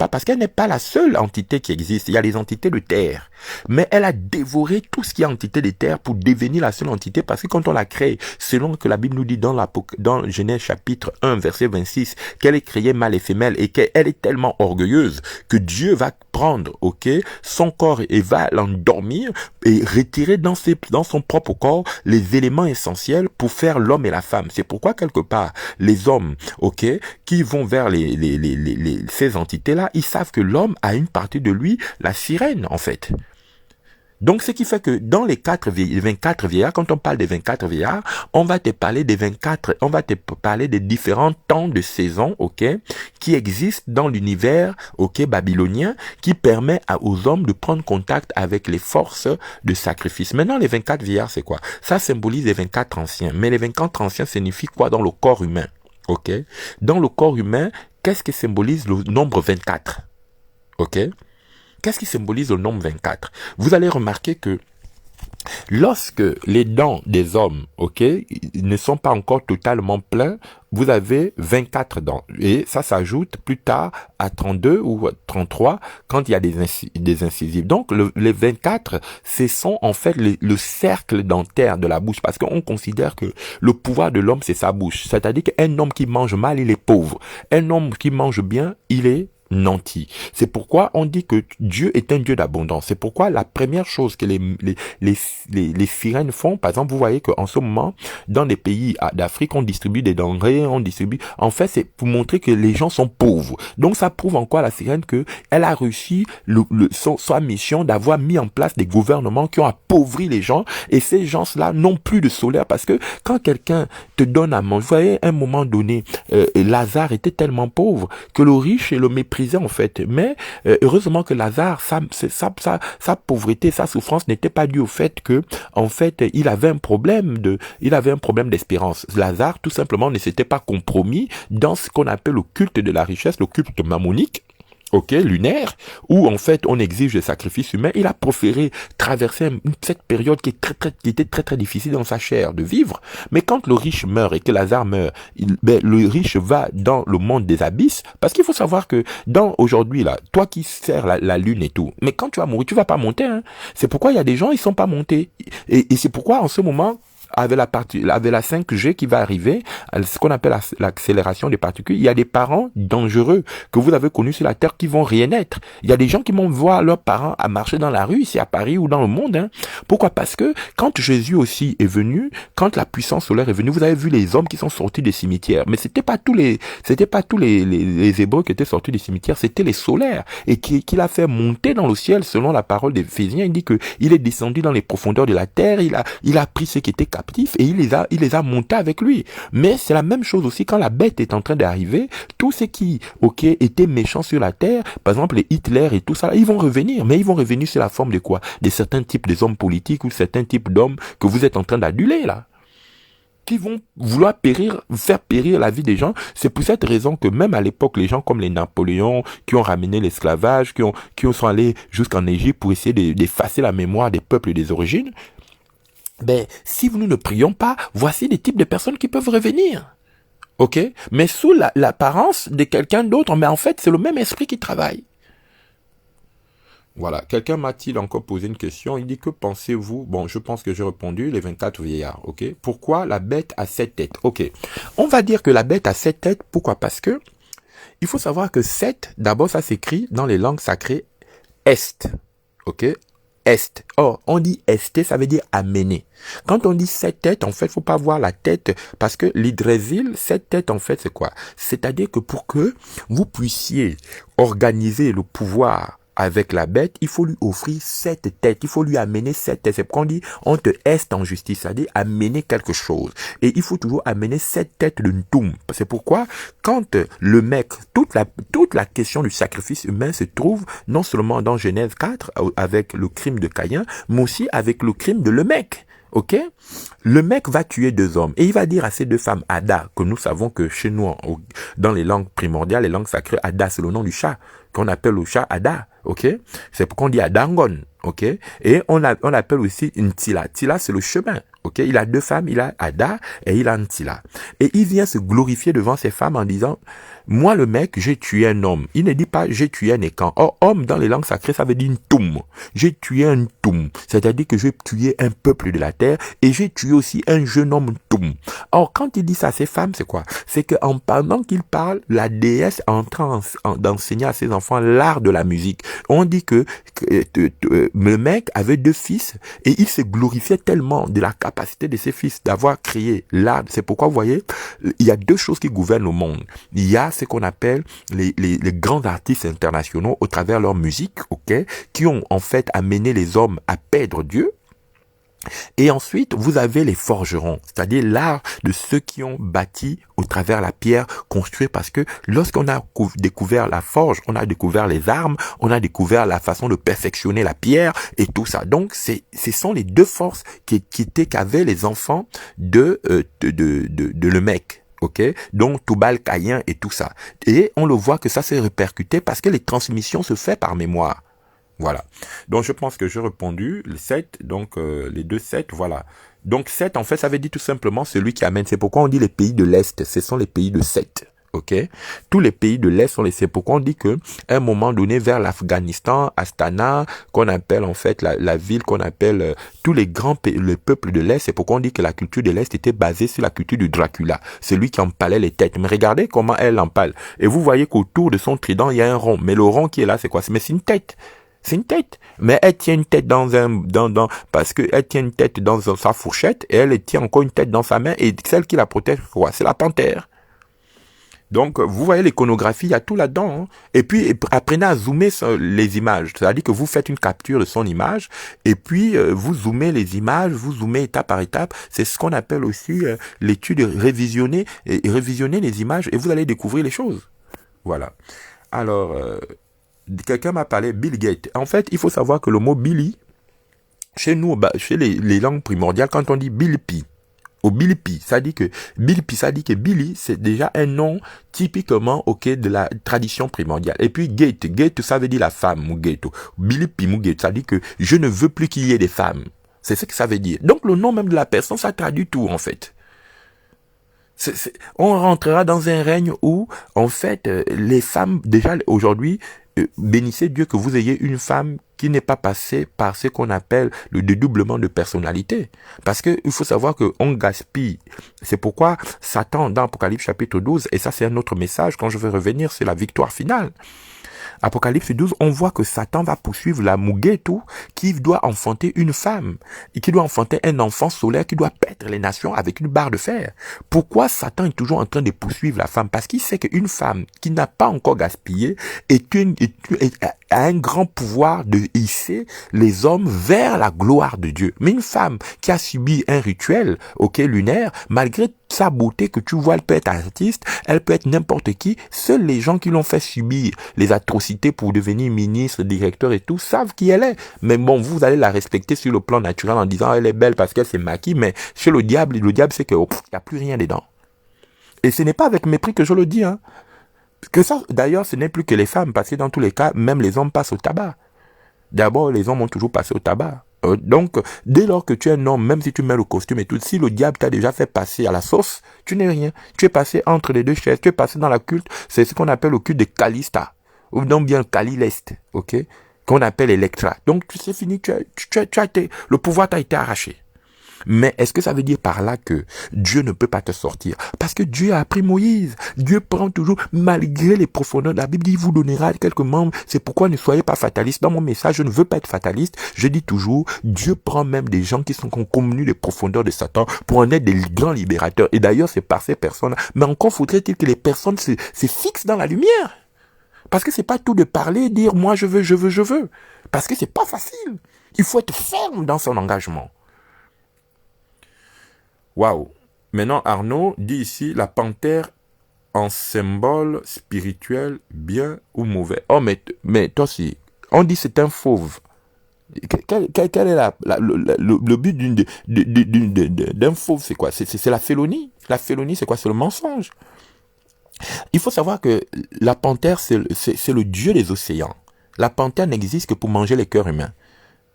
parce qu'elle n'est pas la seule entité qui existe. Il y a les entités de terre, mais elle a dévoré tout ce qui est entité de terre pour devenir la seule entité, parce que quand on l'a créée, selon que la Bible nous dit dans Genèse chapitre 1 verset 26, qu'elle est créée mâle et femelle, et qu'elle est tellement orgueilleuse que Dieu va prendre, ok, son corps et va l'endormir et retirer dans son propre corps les éléments essentiels pour faire l'homme et la femme. C'est pourquoi quelque part les hommes, ok, qui vont vers ces entités-là, ils savent que l'homme a une partie de lui, la sirène, en fait. Donc, ce qui fait que dans les 24 vieillards, quand on parle des 24 vieillards, on va te parler des différents temps de saison, ok, qui existent dans l'univers, ok, babylonien, qui permet aux hommes de prendre contact avec les forces de sacrifice. Maintenant, les 24 vieillards, c'est quoi? Ça symbolise les 24 anciens. Mais les 24 anciens signifient quoi dans le corps humain? Ok? Dans le corps humain, qu'est-ce qui symbolise le nombre 24? Ok? Qu'est-ce qui symbolise le nombre 24? Vous allez remarquer que lorsque les dents des hommes, ok, ne sont pas encore totalement pleins, vous avez 24 dents. Et ça s'ajoute plus tard à 32 ou 33 quand il y a des incisives. Donc, les 24, ce sont en fait le cercle dentaire de la bouche, parce qu'on considère que le pouvoir de l'homme, c'est sa bouche. C'est-à-dire qu'un homme qui mange mal, il est pauvre. Un homme qui mange bien, il est nanti. C'est pourquoi on dit que Dieu est un Dieu d'abondance. C'est pourquoi la première chose que les sirènes font, par exemple, vous voyez qu'en ce moment, dans les pays d'Afrique, on distribue des denrées, en fait, c'est pour montrer que les gens sont pauvres. Donc, ça prouve encore à la sirène que elle a réussi sa mission d'avoir mis en place des gouvernements qui ont appauvri les gens, et ces gens-là n'ont plus de solaire, parce que quand quelqu'un te donne à manger, vous voyez, à un moment donné, Lazare était tellement pauvre que le riche le méprisait, en fait. Mais heureusement que Lazare, sa pauvreté, sa souffrance n'était pas due au fait que, en fait, il avait un problème d'espérance. Lazare, tout simplement, ne s'était pas compromis dans ce qu'on appelle le culte de la richesse, le culte mammonique, ok, lunaire, où en fait on exige des sacrifices humains. Il a préféré traverser cette période qui était très difficile dans sa chair de vivre. Mais quand le riche meurt et que Lazare meurt, le riche va dans le monde des abysses, parce qu'il faut savoir que aujourd'hui là, toi qui sers la lune et tout, mais quand tu vas mourir, tu vas pas monter, hein. C'est pourquoi il y a des gens, ils sont pas montés. Et c'est pourquoi en ce moment, avec la 5G qui va arriver, ce qu'on appelle l'accélération des particules, il y a des parents dangereux que vous avez connus sur la Terre qui vont rien être. Il y a des gens qui vont voir leurs parents à marcher dans la rue, ici à Paris ou dans le monde, hein. Pourquoi? Parce que quand Jésus aussi est venu, quand la puissance solaire est venue, vous avez vu les hommes qui sont sortis des cimetières. Mais c'était pas tous les Hébreux qui étaient sortis des cimetières, c'était les solaires. Et qui l'a fait monter dans le ciel, selon la parole d'Éphésiens. Il dit que il est descendu dans les profondeurs de la terre, il a pris ceux qui étaient captifs et il les a montés avec lui. Mais c'est la même chose aussi quand la bête est en train d'arriver. Tous ceux qui, ok, étaient méchants sur la terre, par exemple les Hitler et tout ça, ils vont revenir. Mais ils vont revenir sous la forme de quoi? De certains types des hommes politiques ou certains types d'hommes que vous êtes en train d'aduler là, qui vont vouloir faire périr la vie des gens. C'est pour cette raison que même à l'époque, les gens comme les Napoléons, qui ont ramené l'esclavage, qui sont allés jusqu'en Égypte pour essayer d'effacer la mémoire des peuples et des origines, ben, si nous ne prions pas, voici des types de personnes qui peuvent revenir. Ok? Mais sous l'apparence de quelqu'un d'autre, mais en fait, c'est le même esprit qui travaille. Voilà. Quelqu'un m'a-t-il encore posé une question? Il dit, que pensez-vous? Bon, je pense que j'ai répondu, les 24 vieillards. Ok? Pourquoi la bête a 7 têtes? Ok. On va dire que la bête a 7 têtes. Pourquoi? Parce que, il faut savoir que 7, d'abord, ça s'écrit dans les langues sacrées, est. Ok? est. Or, on dit esté, ça veut dire amener. Quand on dit cette tête, en fait, faut pas voir la tête, parce que l'hydrésil, cette tête, en fait, c'est quoi? C'est-à-dire que pour que vous puissiez organiser le pouvoir avec la bête, il faut lui offrir cette tête, il faut lui amener cette tête. C'est pourquoi on dit, on te est en justice, c'est-à-dire amener quelque chose. Et il faut toujours amener cette tête de Ntoum. C'est pourquoi, quand le mec, toute la question du sacrifice humain se trouve non seulement dans Genèse 4, avec le crime de Caïn, mais aussi avec le crime de le mec. Ok? Le mec va tuer 2 hommes et il va dire à ces 2 femmes Ada, que nous savons que chez nous, dans les langues primordiales, les langues sacrées, Ada, c'est le nom du chat, qu'on appelle le chat Ada. Ok? C'est pourquoi on dit Adangon. Ok? Et on appelle aussi Ntila. Tila, c'est le chemin. Ok? Il a 2 femmes, il a Ada et il a Ntila. Et il vient se glorifier devant ces femmes en disant, moi le mec, j'ai tué un homme. Il ne dit pas j'ai tué un écan. Or, homme dans les langues sacrées, ça veut dire Ntoum. J'ai tué un Ntoum. C'est-à-dire que j'ai tué un peuple de la terre et j'ai tué aussi un jeune homme Ntoum. Or, quand il dit ça à ces femmes, c'est quoi? C'est qu'en pendant qu'il parle, la déesse est en train d'enseigner à ses enfants l'art de la musique. On dit que le mec avait 2 fils et il se glorifiait tellement de la capacité de ses fils d'avoir créé l'art. C'est pourquoi, vous voyez, il y a 2 choses qui gouvernent le monde. Il y a ce qu'on appelle les grands artistes internationaux au travers leur musique, ok, qui ont en fait amené les hommes à perdre Dieu. Et ensuite, vous avez les forgerons, c'est-à-dire l'art de ceux qui ont bâti au travers la pierre, construit, parce que lorsqu'on a découvert la forge, on a découvert les armes, on a découvert la façon de perfectionner la pierre et tout ça. Donc, ce sont les 2 forces qu'avaient les enfants de le mec. Ok, donc Toubal, Caïn et tout ça. Et on le voit que ça s'est répercuté parce que les transmissions se font par mémoire. Voilà. Donc, je pense que j'ai répondu. Le 7, donc les 2 7, voilà. Donc, 7, en fait, ça veut dire tout simplement celui qui amène. C'est pourquoi on dit les pays de l'Est. Ce sont les pays de 7. Ok? Tous les pays de l'Est sont les... C'est pourquoi on dit que, à un moment donné, vers l'Afghanistan, Astana, qu'on appelle en fait la ville qu'on appelle tous les grands pays, le peuple de l'Est, c'est pourquoi on dit que la culture de l'Est était basée sur la culture du Dracula. Celui qui empalait les têtes. Mais regardez comment elle empale. Et vous voyez qu'autour de son trident, il y a un rond. Mais le rond qui est là, c'est quoi? Mais c'est une tête. C'est une tête. Mais elle tient une tête parce que elle tient une tête dans sa fourchette et elle tient encore une tête dans sa main et celle qui la protège, quoi? C'est la panthère. Donc, vous voyez l'iconographie, il y a tout là-dedans. Hein. Et puis, apprenez à zoomer sur les images. C'est-à-dire que vous faites une capture de son image et puis vous zoomez les images, vous zoomez étape par étape. C'est ce qu'on appelle aussi l'étude révisionner les images et vous allez découvrir les choses. Voilà. Alors... quelqu'un m'a parlé Bill Gates. En fait, il faut savoir que le mot Billy, chez nous, chez les langues primordiales, quand on dit Billy, au Billy, ça dit que Billy, c'est déjà un nom typiquement, ok, de la tradition primordiale. Et puis Gate, ça veut dire la femme, Mugeto. Billy, Mugeto, ça dit que je ne veux plus qu'il y ait des femmes. C'est ce que ça veut dire. Donc, le nom même de la personne, ça traduit tout, en fait. On rentrera dans un règne où, en fait, les femmes, déjà aujourd'hui, bénissez Dieu que vous ayez une femme qui n'est pas passée par ce qu'on appelle le dédoublement de personnalité. Parce que il faut savoir qu'on gaspille. C'est pourquoi Satan, dans Apocalypse chapitre 12, et ça c'est un autre message, quand je vais revenir, c'est la victoire finale. Apocalypse 12, on voit que Satan va poursuivre la Mugeto qui doit enfanter une femme et qui doit enfanter un enfant solaire qui doit paître les nations avec une barre de fer. Pourquoi Satan est toujours en train de poursuivre la femme? Parce qu'il sait qu'une femme qui n'a pas encore gaspillé a un grand pouvoir de hisser les hommes vers la gloire de Dieu. Mais une femme qui a subi un rituel, ok, lunaire, malgré sa beauté que tu vois, elle peut être artiste, elle peut être n'importe qui. Seuls les gens qui l'ont fait subir les atrocités pour devenir ministre, directeur et tout, savent qui elle est. Mais bon, vous allez la respecter sur le plan naturel en disant elle est belle parce qu'elle s'est maquillée, mais chez le diable c'est que il n'y a plus rien dedans. Et ce n'est pas avec mépris que je le dis, hein. Que ça, d'ailleurs, ce n'est plus que les femmes, parce que dans tous les cas, même les hommes passent au tabac. D'abord, les hommes ont toujours passé au tabac. Donc, dès lors que tu es un homme, même si tu mets le costume et tout, si le diable t'a déjà fait passer à la sauce, tu n'es rien. Tu es passé entre les 2 chaises, tu es passé dans la culte, c'est ce qu'on appelle le culte de Calista, ou donc bien Calileste, ok, qu'on appelle Electra. Donc, c'est fini, le pouvoir t'a été arraché. Mais est-ce que ça veut dire par là que Dieu ne peut pas te sortir? Parce que Dieu a appris Moïse. Dieu prend toujours, malgré les profondeurs. La Bible dit, il vous donnera quelques membres. C'est pourquoi ne soyez pas fatalistes. Dans mon message, je ne veux pas être fataliste. Je dis toujours, Dieu prend même des gens qui sont convenus des profondeurs de Satan pour en être des grands libérateurs. Et d'ailleurs, c'est par ces personnes. Mais encore faudrait-il que les personnes se fixent dans la lumière. Parce que c'est pas tout de parler et dire, moi je veux, je veux, je veux. Parce que c'est pas facile. Il faut être ferme dans son engagement. Waouh. Maintenant, Arnaud dit ici, la panthère en symbole spirituel, bien ou mauvais. Oh, mais toi aussi, on dit c'est un fauve. Quel est le but d'un fauve? C'est quoi? C'est la félonie. La félonie, c'est quoi? C'est le mensonge. Il faut savoir que la panthère, c'est le dieu des océans. La panthère n'existe que pour manger les cœurs humains.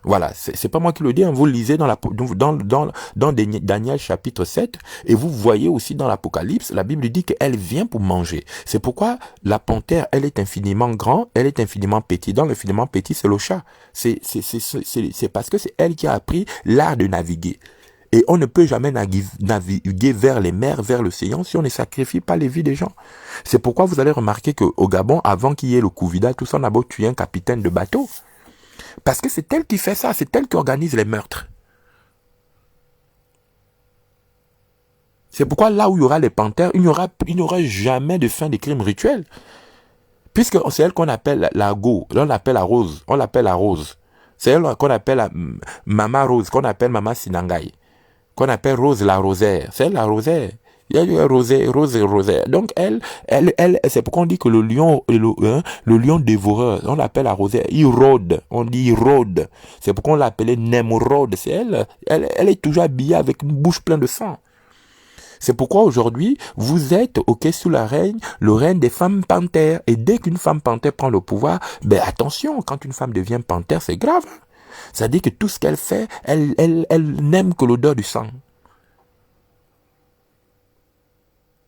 Voilà, c'est pas moi qui le dis, hein. Vous le lisez dans Daniel chapitre 7, et vous voyez aussi dans l'Apocalypse, la Bible dit qu'elle vient pour manger. C'est pourquoi la panthère, elle est infiniment grande, elle est infiniment petite. Dans l'infiniment petit, c'est le chat. C'est parce que c'est elle qui a appris l'art de naviguer. Et on ne peut jamais naviguer vers les mers, vers l'océan, si on ne sacrifie pas les vies des gens. C'est pourquoi vous allez remarquer qu'au Gabon, avant qu'il y ait le Covid, tout ça, on a beau tuer un capitaine de bateau. Parce que c'est elle qui fait ça, c'est elle qui organise les meurtres. C'est pourquoi là où il y aura les panthères, il n'y aura jamais de fin des crimes rituels. Puisque c'est elle qu'on appelle la go, là on l'appelle la rose, C'est elle qu'on appelle Mama Rose, qu'on appelle Mama Sinangai, qu'on appelle Rose la rosaire. C'est elle la rosaire. Il y a eu un rose et rosaire. Donc elle, c'est pourquoi on dit que le lion dévoreur, on l'appelle la rosaire, il rôde, on dit il rôde. C'est pourquoi on l'appelait Nemrod. C'est elle est toujours habillée avec une bouche pleine de sang. C'est pourquoi aujourd'hui, vous êtes, sous le règne des femmes panthères. Et dès qu'une femme panthère prend le pouvoir, ben attention, quand une femme devient panthère, c'est grave. Ça dit que tout ce qu'elle fait, elle n'aime que l'odeur du sang.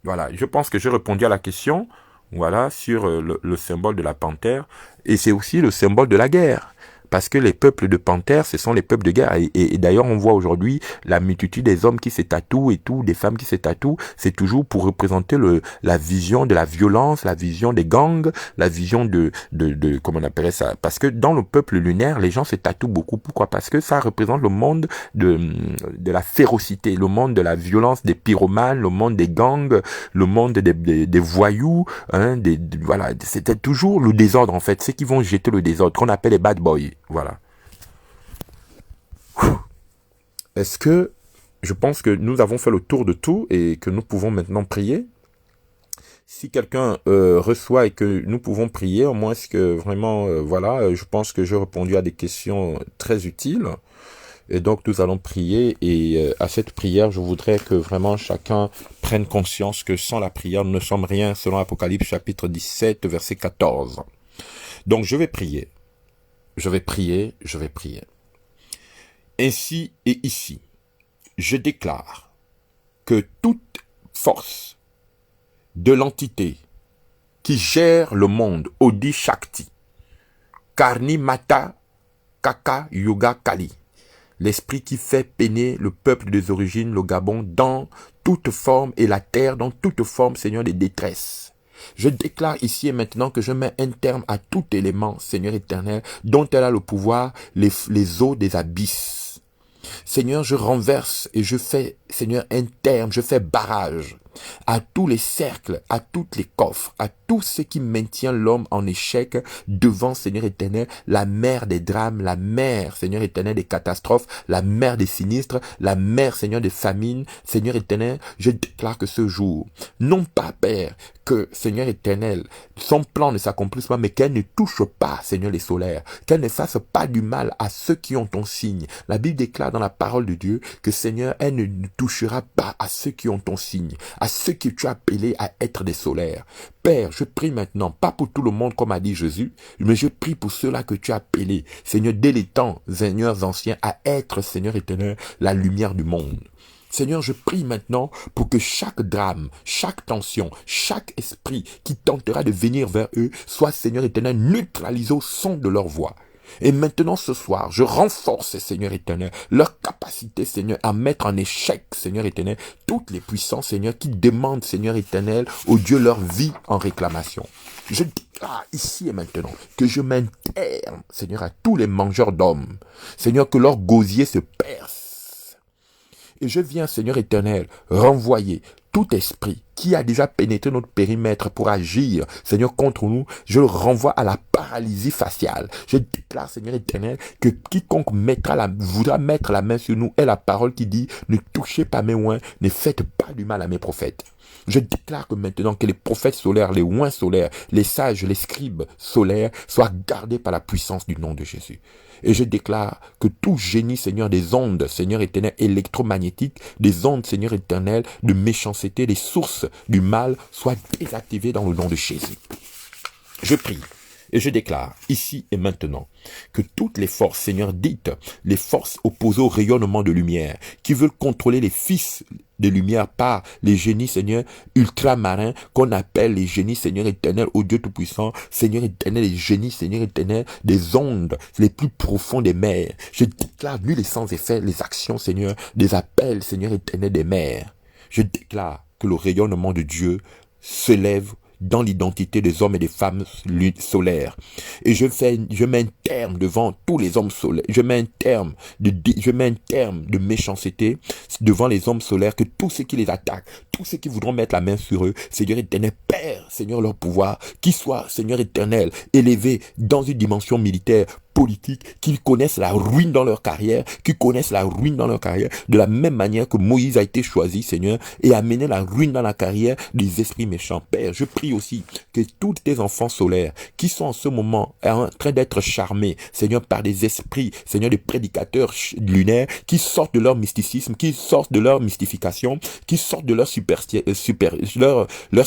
Voilà, je pense que j'ai répondu à la question, voilà, sur le symbole de la panthère. Et c'est aussi le symbole de la guerre. Parce que les peuples de panthères, ce sont les peuples de guerre. Et d'ailleurs, on voit aujourd'hui la multitude des hommes qui se tatouent et tout, des femmes qui se tatouent. C'est toujours pour représenter la vision de la violence, la vision des gangs, la vision de comment on appellerait ça. Parce que dans le peuple lunaire, les gens se tatouent beaucoup. Pourquoi? Parce que ça représente le monde de la férocité, le monde de la violence des pyromanes, le monde des gangs, le monde des voyous, hein, voilà. C'était toujours le désordre, en fait. Ceux qui vont jeter le désordre, qu'on appelle les bad boys. Voilà. Est-ce que je pense que nous avons fait le tour de tout et que nous pouvons maintenant prier? Si quelqu'un reçoit et que nous pouvons prier, au moins est-ce que vraiment, voilà, je pense que j'ai répondu à des questions très utiles. Et donc nous allons prier et à cette prière, je voudrais que vraiment chacun prenne conscience que sans la prière, nous ne sommes rien, selon Apocalypse chapitre 17, verset 14. Donc je vais prier. Je vais prier. Ainsi et ici, je déclare que toute force de l'entité qui gère le monde, Odi Shakti, Karni Mata Kaka Yoga Kali, l'esprit qui fait peiner le peuple des origines, le Gabon, dans toute forme et la terre dans toute forme, Seigneur, de détresse. Je déclare ici et maintenant que je mets un terme à tout élément, Seigneur éternel, dont elle a le pouvoir, les eaux des abysses. Seigneur, je renverse et je fais, Seigneur, un terme, je fais barrage à tous les cercles, à toutes les coffres, à tout ce qui maintient l'homme en échec devant, Seigneur éternel, la mer des drames, la mer, Seigneur éternel, des catastrophes, la mer des sinistres, la mer, Seigneur, des famines. Seigneur éternel, je déclare que ce jour, non pas, Père, que, Seigneur éternel, son plan ne s'accomplisse pas, mais qu'elle ne touche pas, Seigneur, les solaires, qu'elle ne fasse pas du mal à ceux qui ont ton signe. La Bible déclare dans la parole de Dieu que, Seigneur, elle ne touchera pas à ceux qui ont ton signe, à ceux que tu as appelés à être des solaires. Père, je prie maintenant, pas pour tout le monde comme a dit Jésus, mais je prie pour ceux-là que tu as appelés, Seigneur, dès les temps, Seigneur anciens, à être, Seigneur éternel, la lumière du monde. Seigneur, je prie maintenant pour que chaque drame, chaque tension, chaque esprit qui tentera de venir vers eux soit, Seigneur éternel, neutralisé au son de leur voix. Et maintenant, ce soir, je renforce, Seigneur éternel, leur capacité, Seigneur, à mettre en échec, Seigneur éternel, toutes les puissances, Seigneur, qui demandent, Seigneur éternel, au Dieu leur vie en réclamation. Je déclare ici et maintenant que je m'interne, Seigneur, à tous les mangeurs d'hommes. Seigneur, que leur gosier se perce. Et je viens, Seigneur éternel, renvoyer tout esprit qui a déjà pénétré notre périmètre pour agir, Seigneur, contre nous, je le renvoie à la paralysie faciale. Je déclare, Seigneur éternel, que quiconque voudra mettre la main sur nous est la parole qui dit, ne touchez pas mes oins, ne faites pas du mal à mes prophètes. Je déclare que maintenant que les prophètes solaires, les oins solaires, les sages, les scribes solaires soient gardés par la puissance du nom de Jésus. Et je déclare que tout génie, Seigneur, des ondes, Seigneur éternel, électromagnétiques, des ondes, Seigneur éternel, de méchanceté, des sources du mal, soient désactivées dans le nom de Jésus. Je prie et je déclare ici et maintenant que toutes les forces, Seigneur, dites, les forces opposées au rayonnement de lumière, qui veulent contrôler les fils de lumière par les génies, Seigneur, ultramarins, qu'on appelle les génies, Seigneur éternel, ô Dieu Tout-Puissant, Seigneur éternel, les génies, Seigneur éternel, des ondes les plus profondes des mers. Je déclare nul et sans effet les actions, Seigneur, des appels, Seigneur éternel, des mers. Je déclare que le rayonnement de Dieu se lève dans l'identité des hommes et des femmes solaires. Et je mets un terme devant tous les hommes solaires. Je mets un terme de méchanceté devant les hommes solaires, que tous ceux qui les attaquent, tous ceux qui voudront mettre la main sur eux, Seigneur éternel, Père, Seigneur, leur pouvoir, qui soit, Seigneur éternel, élevé dans une dimension militaire, politique, qu'ils connaissent la ruine dans leur carrière, de la même manière que Moïse a été choisi, Seigneur, et a mené la ruine dans la carrière des esprits méchants. Père, je prie aussi que tous tes enfants solaires, qui sont en ce moment en train d'être charmés, Seigneur, par des esprits, Seigneur, des prédicateurs lunaires, qui sortent de leur mysticisme, qui sortent de leur mystification, qui sortent de leur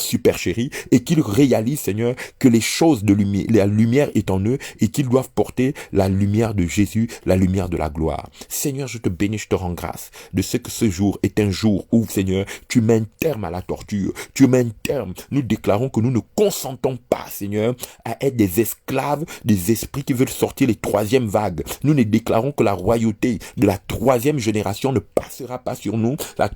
supercherie, et qu'ils réalisent, Seigneur, que les choses de lumière, la lumière est en eux, et qu'ils doivent porter la lumière de Jésus, la lumière de la gloire. Seigneur, je te bénis, je te rends grâce de ce que ce jour est un jour où, Seigneur, tu mets un terme à la torture, tu mets un terme. Nous déclarons que nous ne consentons pas, Seigneur, à être des esclaves des esprits qui veulent sortir les troisièmes vagues. Nous ne déclarons que la royauté de la troisième génération ne passera pas sur nous. La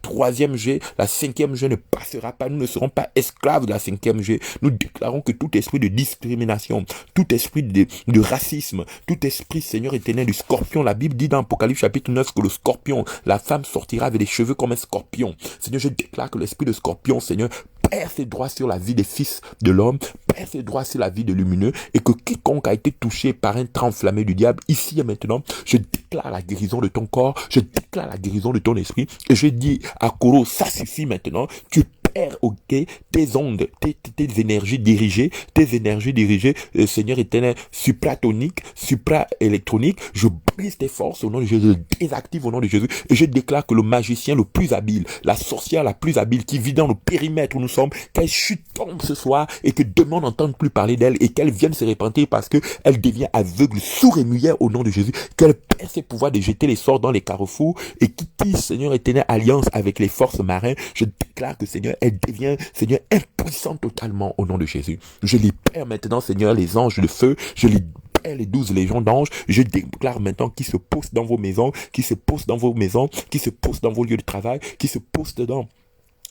cinquième G ne passera pas. Nous ne serons pas esclaves de la cinquième G. Nous déclarons que tout esprit de discrimination, tout esprit de racisme, tout esprit, Seigneur éternel, du scorpion. La Bible dit dans Apocalypse chapitre 9 que le scorpion, la femme sortira avec les cheveux comme un scorpion. Seigneur, je déclare que l'esprit de scorpion, Seigneur, perd ses droits sur la vie des fils de l'homme, perd ses droits sur la vie de lumineux, et que quiconque a été touché par un train enflammé du diable, ici et maintenant, je déclare la guérison de ton corps, je déclare la guérison de ton esprit, et je dis à Koro, ça suffit maintenant, tu perds, ok, tes ondes, tes énergies dirigées, Seigneur éternel, supratonique, supra-électronique, je brise tes forces au nom de Jésus, je désactive au nom de Jésus, et je déclare que le magicien le plus habile, la sorcière la plus habile, qui vit dans le périmètre où nous sommes, qu'elle chute tombe ce soir, et que demain on n'entende plus parler d'elle, et qu'elle vienne se repentir parce que elle devient aveugle, sourd et muette au nom de Jésus, qu'elle perd ses pouvoirs de jeter les sorts dans les carrefours, et qui tisse, Seigneur éternel, alliance avec les forces marines. Je déclare que, Seigneur, elle devient, Seigneur, impuissante totalement au nom de Jésus. Je libère maintenant, Seigneur, les anges de feu, je libère les 12 légions d'anges, je déclare maintenant qu'ils se posent dans vos maisons, qu'ils se posent dans vos lieux de travail, qu'ils se posent dans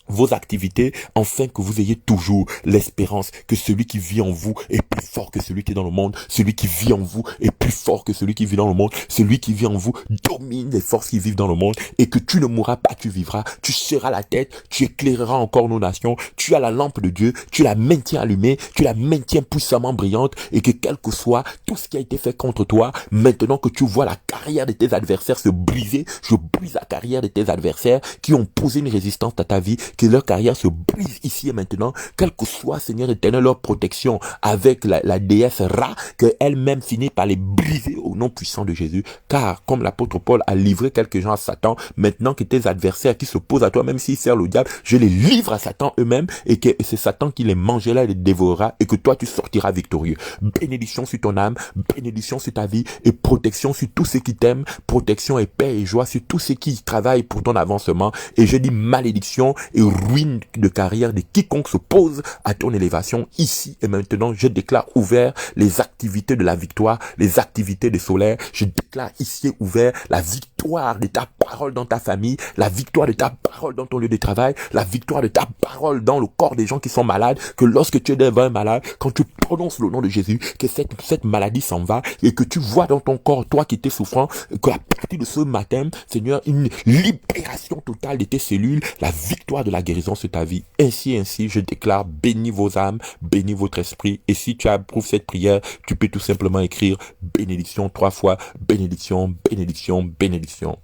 vos activités, afin que vous ayez toujours l'espérance que celui qui vit en vous est plus fort que celui qui est dans le monde, celui qui vit en vous est plus fort que celui qui vit dans le monde, celui qui vit en vous domine les forces qui vivent dans le monde, et que tu ne mourras pas, tu vivras, tu seras la tête, tu éclaireras encore nos nations, tu as la lampe de Dieu, tu la maintiens allumée, tu la maintiens puissamment brillante, et que quel que soit tout ce qui a été fait contre toi, maintenant que tu vois la carrière de tes adversaires se briser, je brise la carrière de tes adversaires qui ont posé une résistance à ta vie, que leur carrière se brise ici et maintenant, quelle que soit, Seigneur éternel, leur protection avec la déesse Ra, qu'elle-même finit par les briser au nom puissant de Jésus, car comme l'apôtre Paul a livré quelques gens à Satan, maintenant que tes adversaires qui s'opposent à toi, même s'ils servent le diable, je les livre à Satan eux-mêmes, et que c'est Satan qui les mangera et les dévorera, et que toi tu sortiras victorieux. Bénédiction sur ton âme, bénédiction sur ta vie, et protection sur tous ceux qui t'aiment, protection et paix et joie sur tous ceux qui travaillent pour ton avancement, et je dis malédiction et ruine de carrière de quiconque s'oppose à ton élévation. Ici et maintenant, je déclare ouvert les activités de la victoire, les activités de solaire. Je déclare ici ouvert la victoire de ta parole dans ta famille, la victoire de ta parole dans ton lieu de travail, la victoire de ta parole dans le corps des gens qui sont malades, que lorsque tu es devant un malade, quand tu prononces le nom de Jésus, que cette maladie s'en va et que tu vois dans ton corps, toi qui étais souffrant, qu'à partir de ce matin, Seigneur, une libération totale de tes cellules, la victoire de la guérison sur ta vie. Ainsi, je déclare, bénis vos âmes, bénis votre esprit. Et si tu approuves cette prière, tu peux tout simplement écrire bénédiction 3 fois, bénédiction, bénédiction, bénédiction.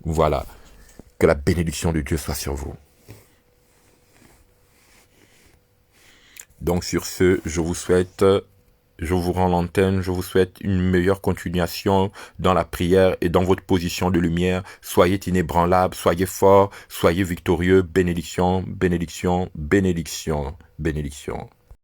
Voilà. Que la bénédiction de Dieu soit sur vous. Donc sur ce, je vous rends l'antenne, je vous souhaite une meilleure continuation dans la prière et dans votre position de lumière. Soyez inébranlables, soyez forts, soyez victorieux. Bénédiction, bénédiction, bénédiction, bénédiction.